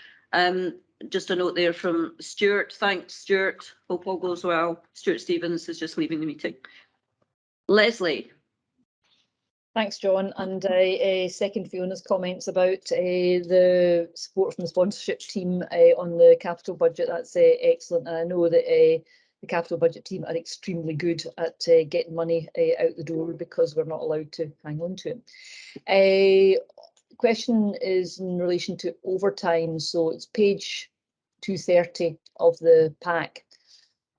Just a note there from Stuart. Thanks, Stuart. Hope all goes well. Stuart Stevens is just leaving the meeting. Leslie. Thanks, John, and I second Fiona's comments about the support from the sponsorship team on the capital budget. That's excellent, and I know that the capital budget team are extremely good at getting money out the door because we're not allowed to hang on to it. Question is in relation to overtime. So it's page 230 of the pack,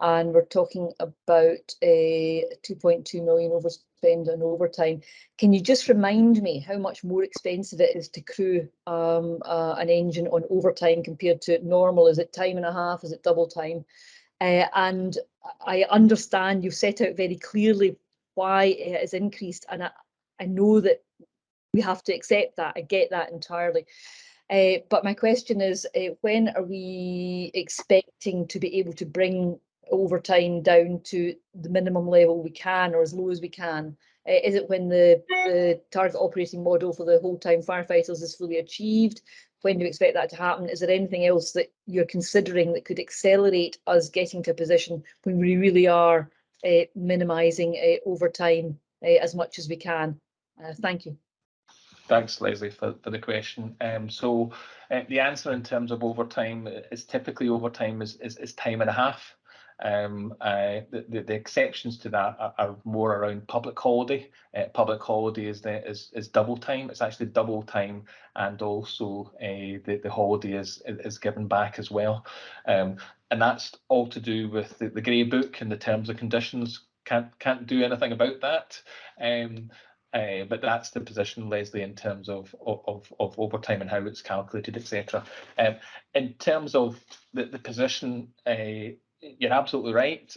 and we're talking about a 2.2 million overspend on overtime. Can you just remind me how much more expensive it is to crew an engine on overtime compared to normal? Is it time and a half? Is it double time? And I understand you've set out very clearly why it has increased, and I know that we have to accept that. I get that entirely. But my question is, when are we expecting to be able to bring overtime down to the minimum level we can, or as low as we can? Is it when the target operating model for the whole-time firefighters is fully achieved? When do you expect that to happen? Is there anything else that you're considering that could accelerate us getting to a position when we really are minimising overtime as much as we can? Thank you. Thanks, Leslie, for the question. So the answer in terms of overtime is typically overtime is time and a half. The exceptions to that are more around public holiday. Public holiday is double time. It's actually double time, and also the holiday is given back as well. And that's all to do with the Grey Book and the terms and conditions. Can't do anything about that. But that's the position, Leslie, in terms of overtime and how it's calculated, etc. In terms of the position, you're absolutely right.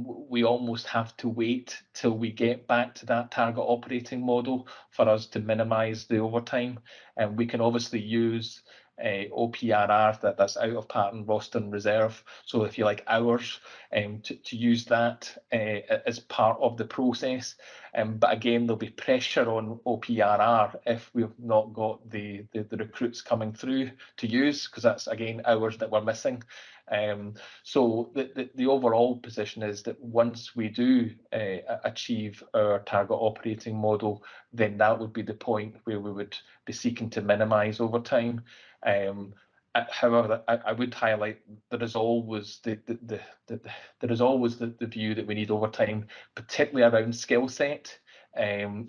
We almost have to wait till we get back to that target operating model for us to minimise the overtime. And we can obviously use OPRR, that's out of pattern, roster and reserve. So if you like hours, to use that as part of the process. But again, there'll be pressure on OPRR if we've not got the recruits coming through to use, because that's again hours that we're missing. So the overall position is that once we do achieve our target operating model, then that would be the point where we would be seeking to minimise overtime. However, I would highlight there is always the view that we need overtime, particularly around skill set.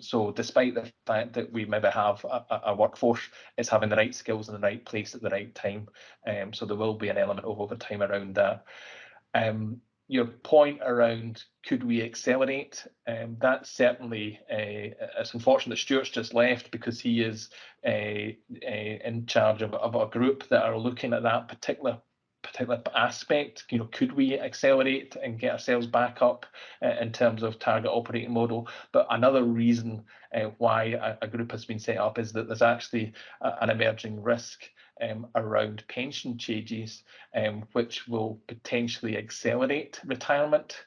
So despite the fact that we maybe have a workforce, it's having the right skills in the right place at the right time. So there will be an element of overtime around that. Your point around could we accelerate? That's certainly, it's unfortunate that Stuart's just left because he is in charge of a group that are looking at that particular aspect. You know, could we accelerate and get ourselves back up in terms of target operating model? But another reason why a group has been set up is that there's actually an emerging risk around pension changes, which will potentially accelerate retirement.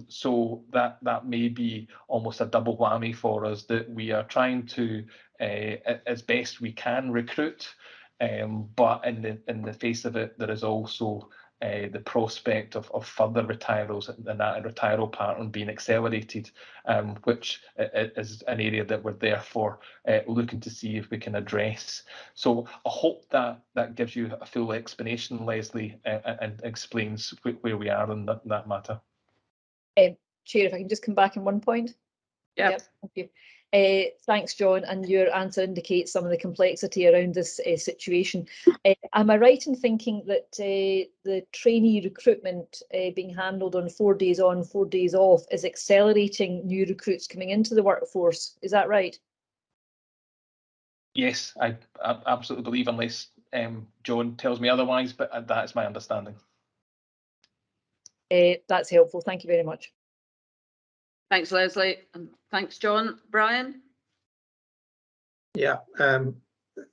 So that may be almost a double whammy for us, that we are trying to, as best we can, recruit. But in the face of it, there is also the prospect of further retireals and that retiral pattern being accelerated, which is an area that we're therefore looking to see if we can address. So I hope that gives you a full explanation, Leslie, and explains where we are in that matter. Chair, if I can just come back on one point. Yep. Thank you. Thanks, John, and your answer indicates some of the complexity around this situation. Am I right in thinking that the trainee recruitment being handled on 4 days on, 4 days off is accelerating new recruits coming into the workforce? Is that right? Yes, I absolutely believe, unless John tells me otherwise, but that is my understanding. That's helpful. Thank you very much. Thanks, Leslie, and thanks, John. Brian? Yeah,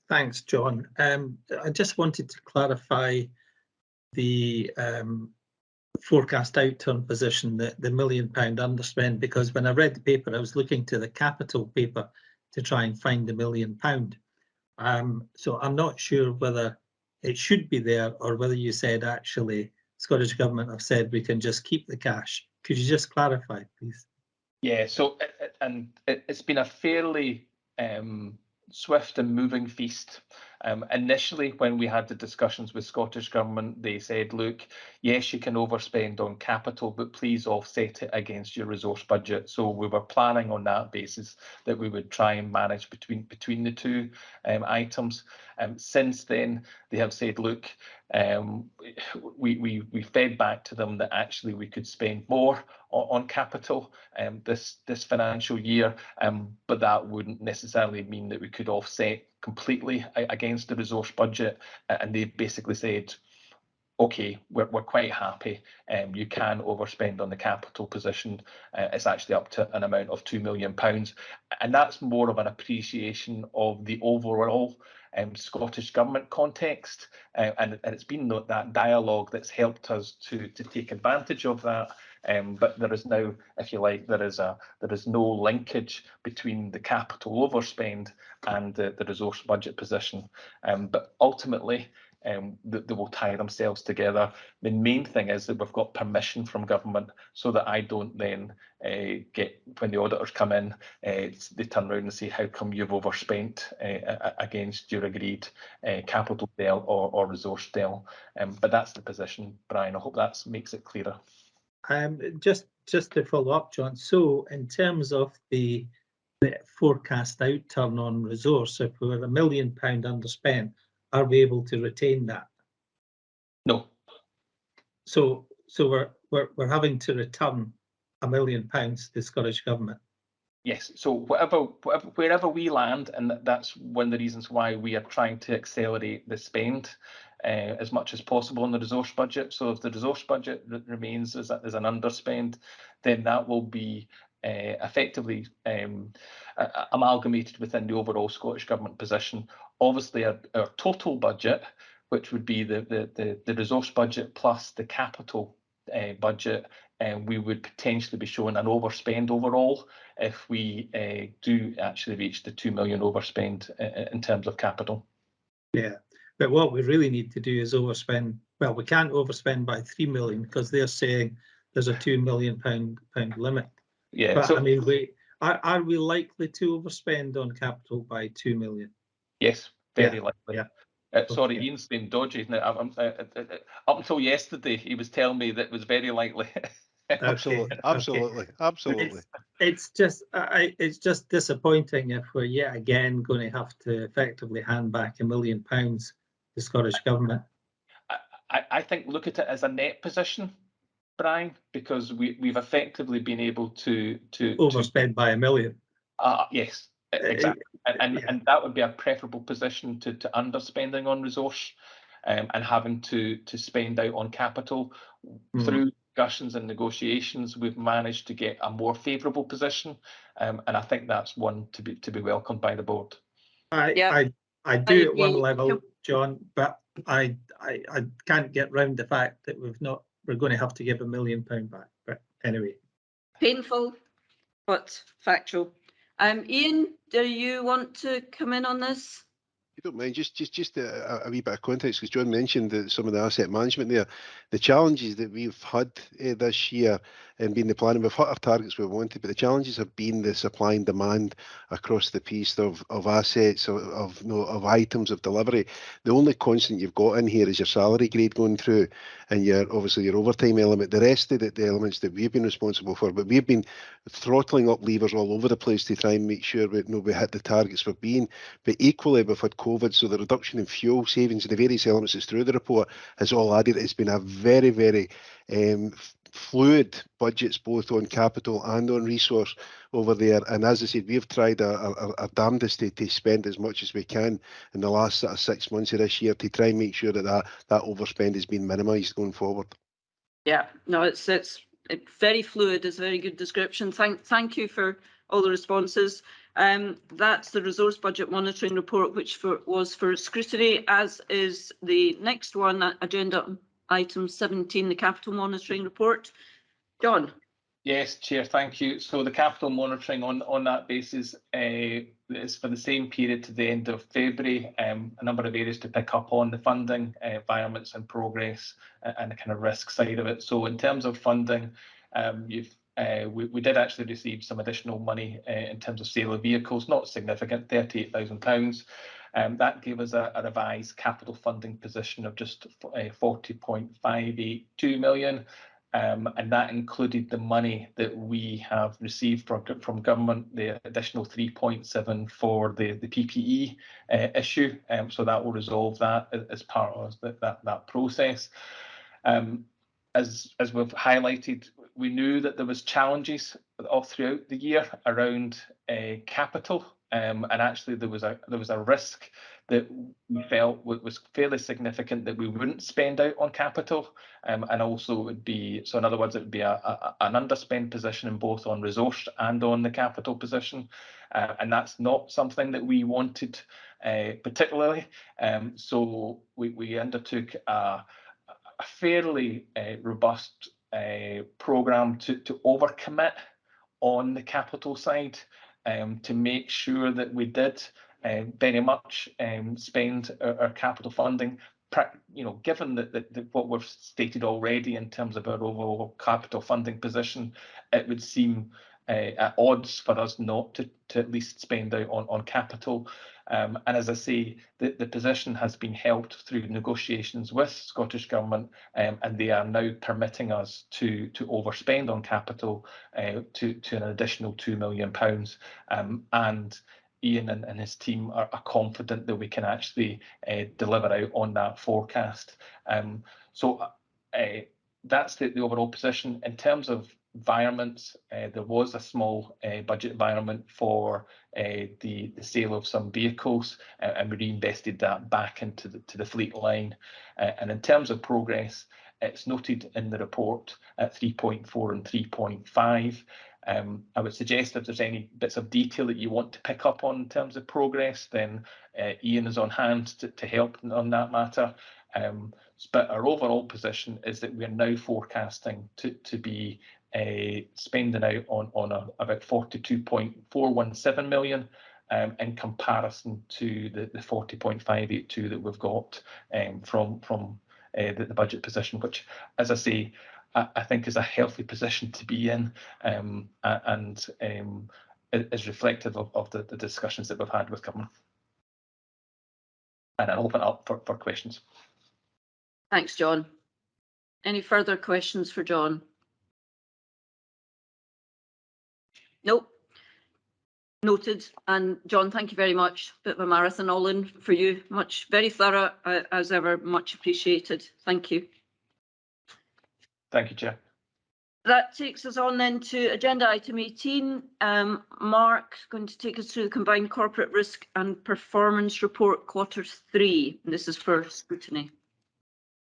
thanks, John. I just wanted to clarify the forecast outturn position, the £1 million underspend, because when I read the paper, I was looking to the capital paper to try and find the £1 million. So I'm not sure whether it should be there or whether you said actually Scottish Government have said we can just keep the cash. Could you just clarify, please? Yeah, so it's been a fairly swift and moving feast. Initially, when we had the discussions with Scottish Government, they said, look, yes, you can overspend on capital, but please offset it against your resource budget. So we were planning on that basis that we would try and manage between the two items. Since then, they have said, look, we fed back to them that actually we could spend more on capital this financial year, but that wouldn't necessarily mean that we could offset completely against the resource budget. And they basically said, okay, we're quite happy. You can overspend on the capital position. It's actually up to an amount of £2 million. And that's more of an appreciation of the overall Scottish Government context. And it's been that dialogue that's helped us to take advantage of that. But there is now, if you like, there is no linkage between the capital overspend and the resource budget position. But ultimately, they will tie themselves together. The main thing is that we've got permission from government so that I don't then get, when the auditors come in, they turn around and say, how come you've overspent against your agreed capital del or resource del? But that's the position, Brian. I hope that makes it clearer. Just to follow up, John, so in terms of the forecast outturn on resource, if we were £1 million underspent, are we able to retain that? No. So we're having to return £1 million to the Scottish Government. Yes, so wherever we land, and that's one of the reasons why we are trying to accelerate the spend as much as possible in the resource budget. So if the resource budget remains as an underspend, then that will be effectively amalgamated within the overall Scottish Government position. Obviously, our total budget, which would be the resource budget plus the capital budget, and we would potentially be showing an overspend overall if we do actually reach the 2 million overspend in terms of capital. Yeah, but what we really need to do is overspend. Well, we can't overspend by 3 million because they're saying there's a £2 million limit. Yeah, but so, I mean, are we likely to overspend on capital by 2 million? Yes, very likely. Yeah. Sorry, Ian's been dodgy. Now, up until yesterday, he was telling me that it was very likely. Absolutely, absolutely, absolutely. It's just disappointing if we're yet again going to have to effectively hand back £1 million to the Scottish Government. I think look at it as a net position, Brian, because we've effectively been able to overspend by £1 million. Yes, exactly, and that would be a preferable position to underspending on resource, and having to spend out on capital. Through discussions and negotiations, we've managed to get a more favourable position, and I think that's one to be welcomed by the board. I do at one level, John, but I can't get round the fact that we're going to have to give £1 million back. But anyway, painful, but factual. Ian, do you want to come in on this? you don't mind, just a wee bit of context, because John mentioned some of the asset management there. The challenges that we've had this year and being the planning, we've hit our targets we wanted, but the challenges have been the supply and demand across the piece of assets, of items, of delivery. The only constant you've got in here is your salary grade going through, and obviously your overtime element. The rest of the elements that we've been responsible for, but we've been throttling up levers all over the place to try and make sure we hit the targets we've been. But equally, we've had COVID, so the reduction in fuel savings and the various elements that's through the report has all added. It's been a very, very fluid budgets, both on capital and on resource over there. And as I said, we've tried our damnedest to spend as much as we can in the last sort of 6 months of this year to try and make sure that overspend has been minimised going forward. Yeah, no, it's very fluid. Is a very good description. Thank you for all the responses. That's the resource budget monitoring report, which was for scrutiny, as is the next one, agenda item 17, the capital monitoring report. John. Yes, Chair, thank you. So the capital monitoring on that basis is for the same period to the end of February. A number of areas to pick up on: the funding, environments and progress, and the kind of risk side of it. So in terms of funding, we did actually receive some additional money in terms of sale of vehicles, not significant, £38,000. That gave us a revised capital funding position of just 40.582 million. And that included the money that we have received from government, the additional 3.7 for the PPE issue. So that will resolve that as part of that process. As we've highlighted, we knew that there was challenges all throughout the year around capital, and actually there was a risk that we felt was fairly significant that we wouldn't spend out on capital, and also it would be, so in other words, it would be an underspend position in both on resource and on the capital position, and that's not something that we wanted particularly. So we undertook a fairly robust programme to overcommit on the capital side, to make sure that we did very much spend our capital funding. Given that what we've stated already in terms of our overall capital funding position, it would seem at odds for us not to at least spend out on capital. And as I say, the position has been helped through negotiations with Scottish Government, and they are now permitting us to overspend on capital to an additional £2 million. And Ian and his team are confident that we can actually deliver out on that forecast. So that's the overall position. In terms of environments, there was a small budget environment for the sale of some vehicles, and we reinvested that back into the fleet line. And in terms of progress, it's noted in the report at 3.4 and 3.5. I would suggest if there's any bits of detail that you want to pick up on in terms of progress, then Ian is on hand to help on that matter. But our overall position is that we are now forecasting to be spending out on about 42.417 million, in comparison to the 40.582 that we've got from the budget position, which, as I say, I think is a healthy position to be in, and is reflective of the discussions that we've had with government. And I'll open up for questions. Thanks, John. Any further questions for John? Nope. Noted. And John, thank you very much. Bit of a marathon all in for you. Very thorough, as ever, much appreciated. Thank you. Thank you, Chair. That takes us on then to agenda item 18. Mark is going to take us through the combined corporate risk and performance report Q3. This is for scrutiny.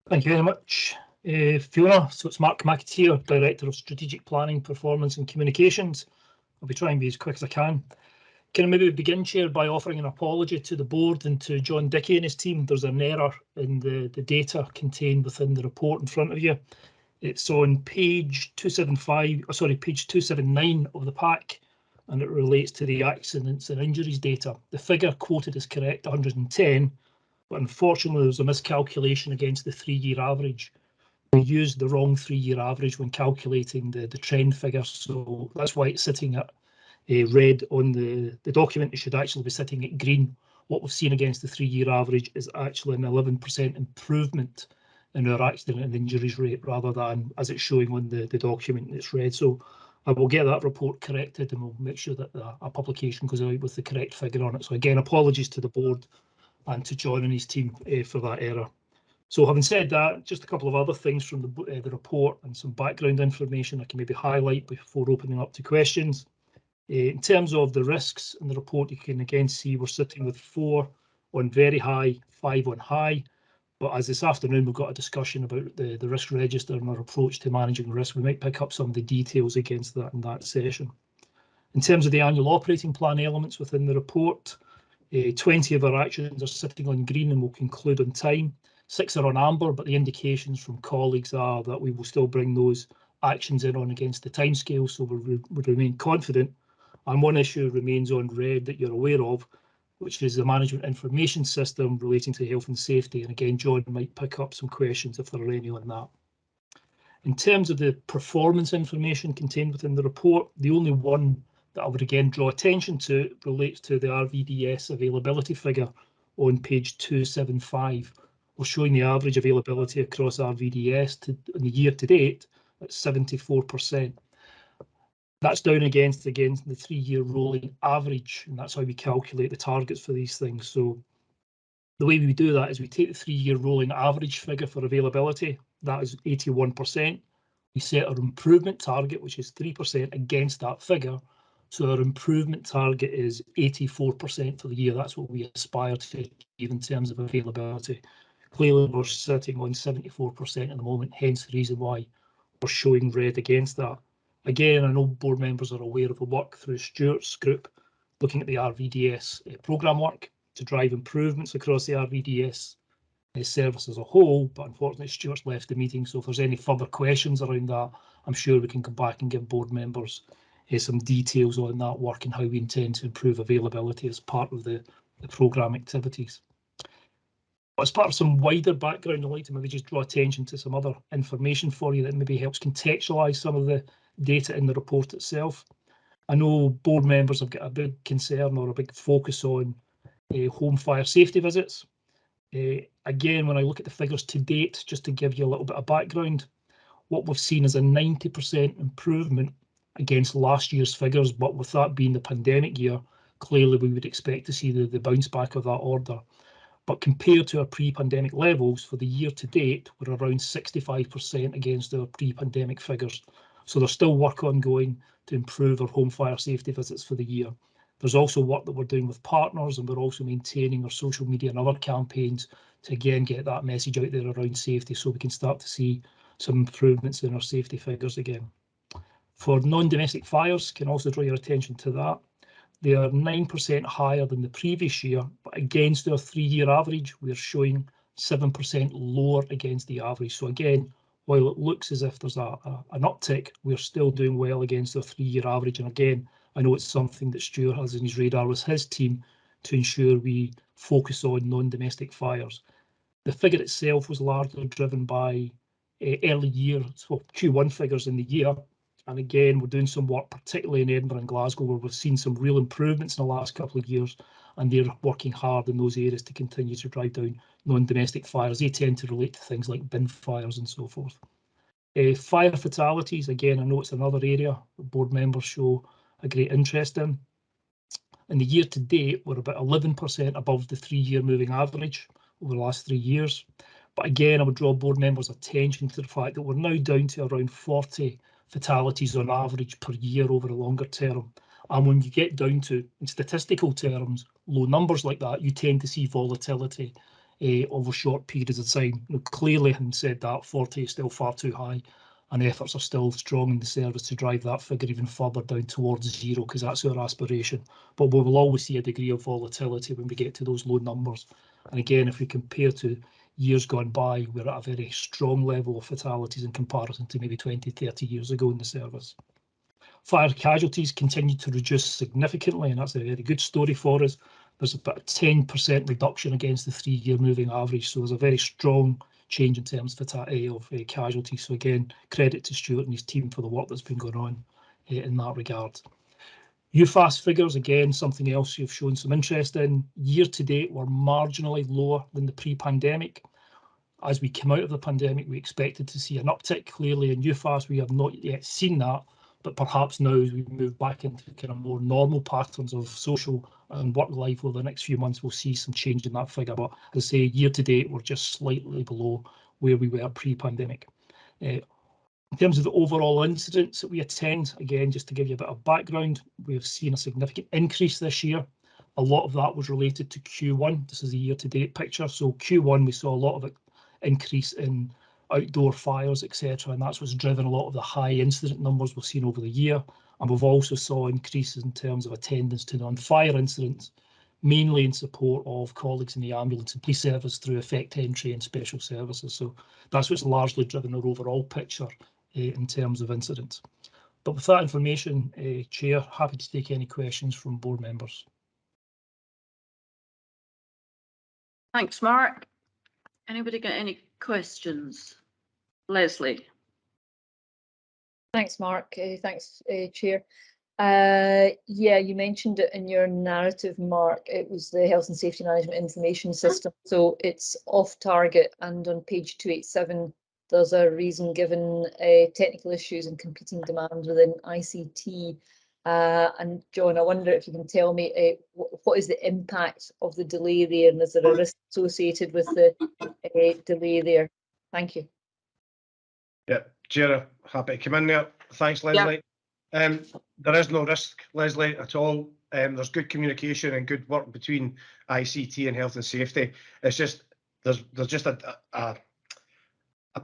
Thank you very much, Fiona. So it's Mark McAteer, Director of Strategic Planning, Performance and Communications. I'll be trying to be as quick as I can. Can I maybe begin, Chair, by offering an apology to the board and to John Dickey and his team? There's an error in the data contained within the report in front of you. It's on page 279 of the pack, and it relates to the accidents and injuries data. The figure quoted is correct, 110, but unfortunately there's a miscalculation against the 3-year average. We used the wrong 3-year average when calculating the trend figure, so that's why it's sitting at red on the document. It should actually be sitting at green. What we've seen against the 3-year average is actually an 11% improvement in our accident and injuries rate, rather than as it's showing on the document it's red. So I will get that report corrected, and we'll make sure that a publication goes out with the correct figure on it. So again, apologies to the board and to John and his team for that error. So having said that, just a couple of other things from the report and some background information I can maybe highlight before opening up to questions. In terms of the risks in the report, you can again see we're sitting with 4 on very high, 5 on high. But as this afternoon we've got a discussion about the risk register and our approach to managing risk, we might pick up some of the details against that in that session. In terms of the annual operating plan elements within the report, 20 of our actions are sitting on green and will conclude on time. 6 are on amber, but the indications from colleagues are that we will still bring those actions in on against the timescale, so we remain confident. And 1 issue remains on red that you're aware of, which is the management information system relating to health and safety. And again, John might pick up some questions if there are any on that. In terms of the performance information contained within the report, the only one that I would again draw attention to relates to the RVDS availability figure on page 275. We're showing the average availability across RVDS in the year to date at 74%. That's down against the 3-year rolling average, and that's how we calculate the targets for these things. So the way we do that is we take the 3-year rolling average figure for availability, that is 81%. We set our improvement target, which is 3% against that figure. So our improvement target is 84% for the year. That's what we aspire to achieve in terms of availability. Clearly, we're sitting on 74% at the moment, hence the reason why we're showing red against that. Again, I know board members are aware of the work through Stuart's group, looking at the RVDS programme work to drive improvements across the RVDS service as a whole, but unfortunately Stuart's left the meeting, so if there's any further questions around that, I'm sure we can come back and give board members some details on that work and how we intend to improve availability as part of the programme activities. But as part of some wider background, I'd like to maybe just draw attention to some other information for you that maybe helps contextualise some of the data in the report itself. I know board members have got a big concern or a big focus on home fire safety visits. Again, when I look at the figures to date, just to give you a little bit of background, what we've seen is a 90% improvement against last year's figures, but with that being the pandemic year, clearly we would expect to see the bounce back of that order. But compared to our pre-pandemic levels, for the year to date, we're around 65% against our pre-pandemic figures. So there's still work ongoing to improve our home fire safety visits for the year. There's also work that we're doing with partners, and we're also maintaining our social media and other campaigns to again get that message out there around safety, so we can start to see some improvements in our safety figures again. For non-domestic fires, can also draw your attention to that. They are 9% higher than the previous year, but against our 3-year average, we're showing 7% lower against the average. So again, while it looks as if there's an uptick, we're still doing well against our 3-year average. And again, I know it's something that Stuart has in his radar with his team to ensure we focus on non-domestic fires. The figure itself was largely driven by early year, so Q1 figures in the year. And again, we're doing some work, particularly in Edinburgh and Glasgow, where we've seen some real improvements in the last couple of years, and they're working hard in those areas to continue to drive down non-domestic fires. They tend to relate to things like bin fires and so forth. Fire fatalities, again, I know it's another area that board members show a great interest in. In the year to date, we're about 11% above the 3-year moving average over the last 3 years. But again, I would draw board members' attention to the fact that we're now down to around 40 fatalities on average per year over a longer term. And when you get down to, in statistical terms, low numbers like that, you tend to see volatility over short periods of time. Now, clearly, having said that, 40 is still far too high, and efforts are still strong in the service to drive that figure even further down towards 0, because that's our aspiration. But we will always see a degree of volatility when we get to those low numbers. And again, if we compare to years gone by, we're at a very strong level of fatalities in comparison to maybe 20, 30 years ago in the service. Fire casualties continue to reduce significantly, and that's a very good story for us. There's about a 10% reduction against the 3-year moving average, so there's a very strong change in terms of casualties. So again, credit to Stuart and his team for the work that's been going on in that regard. UFAS figures, again, something else you've shown some interest in. Year to date, we're marginally lower than the pre-pandemic. As we come out of the pandemic, we expected to see an uptick clearly in UFAS. We have not yet seen that, but perhaps now as we move back into kind of more normal patterns of social and work life over the next few months, we'll see some change in that figure. But as I say, year to date, we're just slightly below where we were pre-pandemic. In terms of the overall incidents that we attend, again, just to give you a bit of background, we have seen a significant increase this year. A lot of that was related to Q1. This is a year-to-date picture. So Q1, we saw a lot of increase in outdoor fires, etc., and that's what's driven a lot of the high incident numbers we've seen over the year. And we've also saw increases in terms of attendance to non-fire incidents, mainly in support of colleagues in the ambulance and police service through effect entry and special services. So that's what's largely driven our overall picture in terms of incidents. But with that information, Chair, happy to take any questions from board members. Thanks, Mark. Anybody got any questions? Leslie. Thanks, Mark. Thanks, Chair. Yeah, you mentioned it in your narrative, Mark. It was the Health and Safety Management Information System. So it's off target, and on page 287, there's a reason given technical issues and competing demand within ICT. And John, I wonder if you can tell me what is the impact of the delay there, and is there a risk associated with the delay there? Thank you. Yeah, Chair, happy to come in there. Thanks, Leslie. Yeah. There is no risk, Leslie, at all. There's good communication and good work between ICT and health and safety. It's just there's just a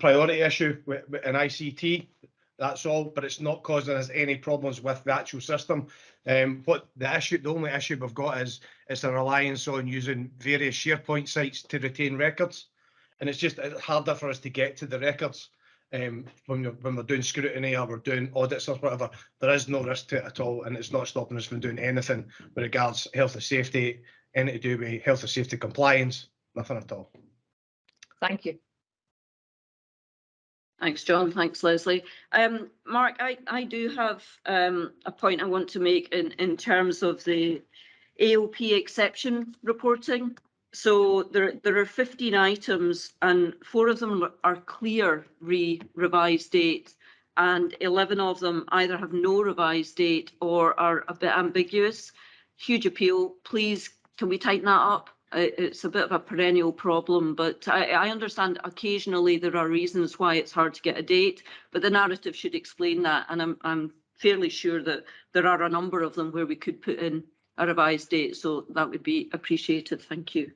priority issue in ICT. That's all, but it's not causing us any problems with the actual system. What the only issue we've got is it's a reliance on using various SharePoint sites to retain records, and it's harder for us to get to the records when we're doing scrutiny or we're doing audits or whatever. There is no risk to it at all, and it's not stopping us from doing anything with regards health and safety, anything to do with health and safety compliance, nothing at all. Thank you. Thanks, John. Thanks, Leslie. Mark, I do have a point I want to make in terms of the AOP exception reporting. So there are 15 items, and 4 of them are clear revised dates, and 11 of them either have no revised date or are a bit ambiguous. Huge appeal. Please, can we tighten that up? It's a bit of a perennial problem, but I understand occasionally there are reasons why it's hard to get a date, but the narrative should explain that, and I'm fairly sure that there are a number of them where we could put in a revised date, so that would be appreciated. Thank you.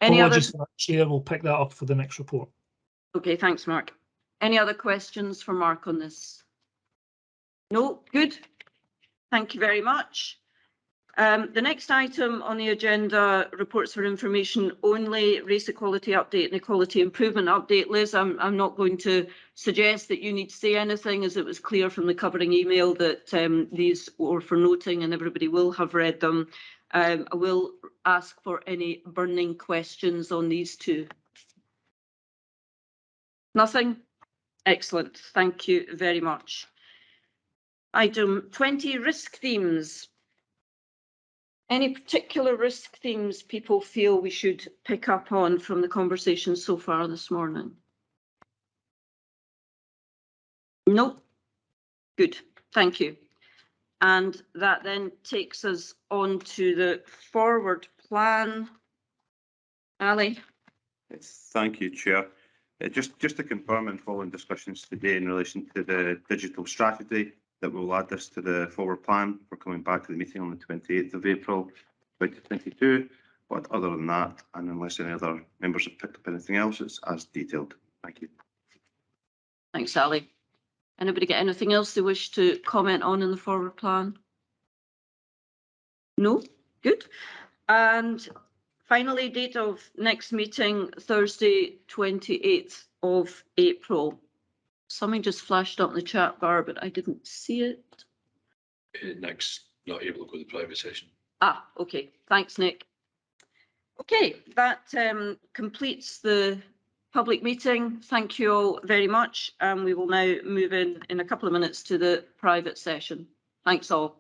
Any other? Apologies for that, Chair. We'll pick that up for the next report. Okay, thanks, Mark. Any other questions for Mark on this? No, good. Thank you very much. The next item on the agenda, reports for information only, race equality update and equality improvement update. Liz, I'm not going to suggest that you need to say anything, as it was clear from the covering email that these were for noting and everybody will have read them. I will ask for any burning questions on these two. Nothing? Excellent. Thank you very much. Item 20, risk themes. Any particular risk themes people feel we should pick up on from the conversation so far this morning? No? Good, thank you. And that then takes us on to the forward plan. Ali? Thank you, Chair. Just to confirm, and following discussions today in relation to the digital strategy, that we'll add this to the forward plan. We're coming back to the meeting on the 28th of April 2022. But other than that, and unless any other members have picked up anything else, it's as detailed. Thank you. Thanks, Ali. Anybody get anything else they wish to comment on in the forward plan? No? Good. And finally, date of next meeting, Thursday, 28th of April. Something just flashed up in the chat bar, but I didn't see it. Nick's not able to go to the private session. Ah, okay. Thanks, Nick. Okay, that completes the public meeting. Thank you all very much. We will now move in a couple of minutes to the private session. Thanks all.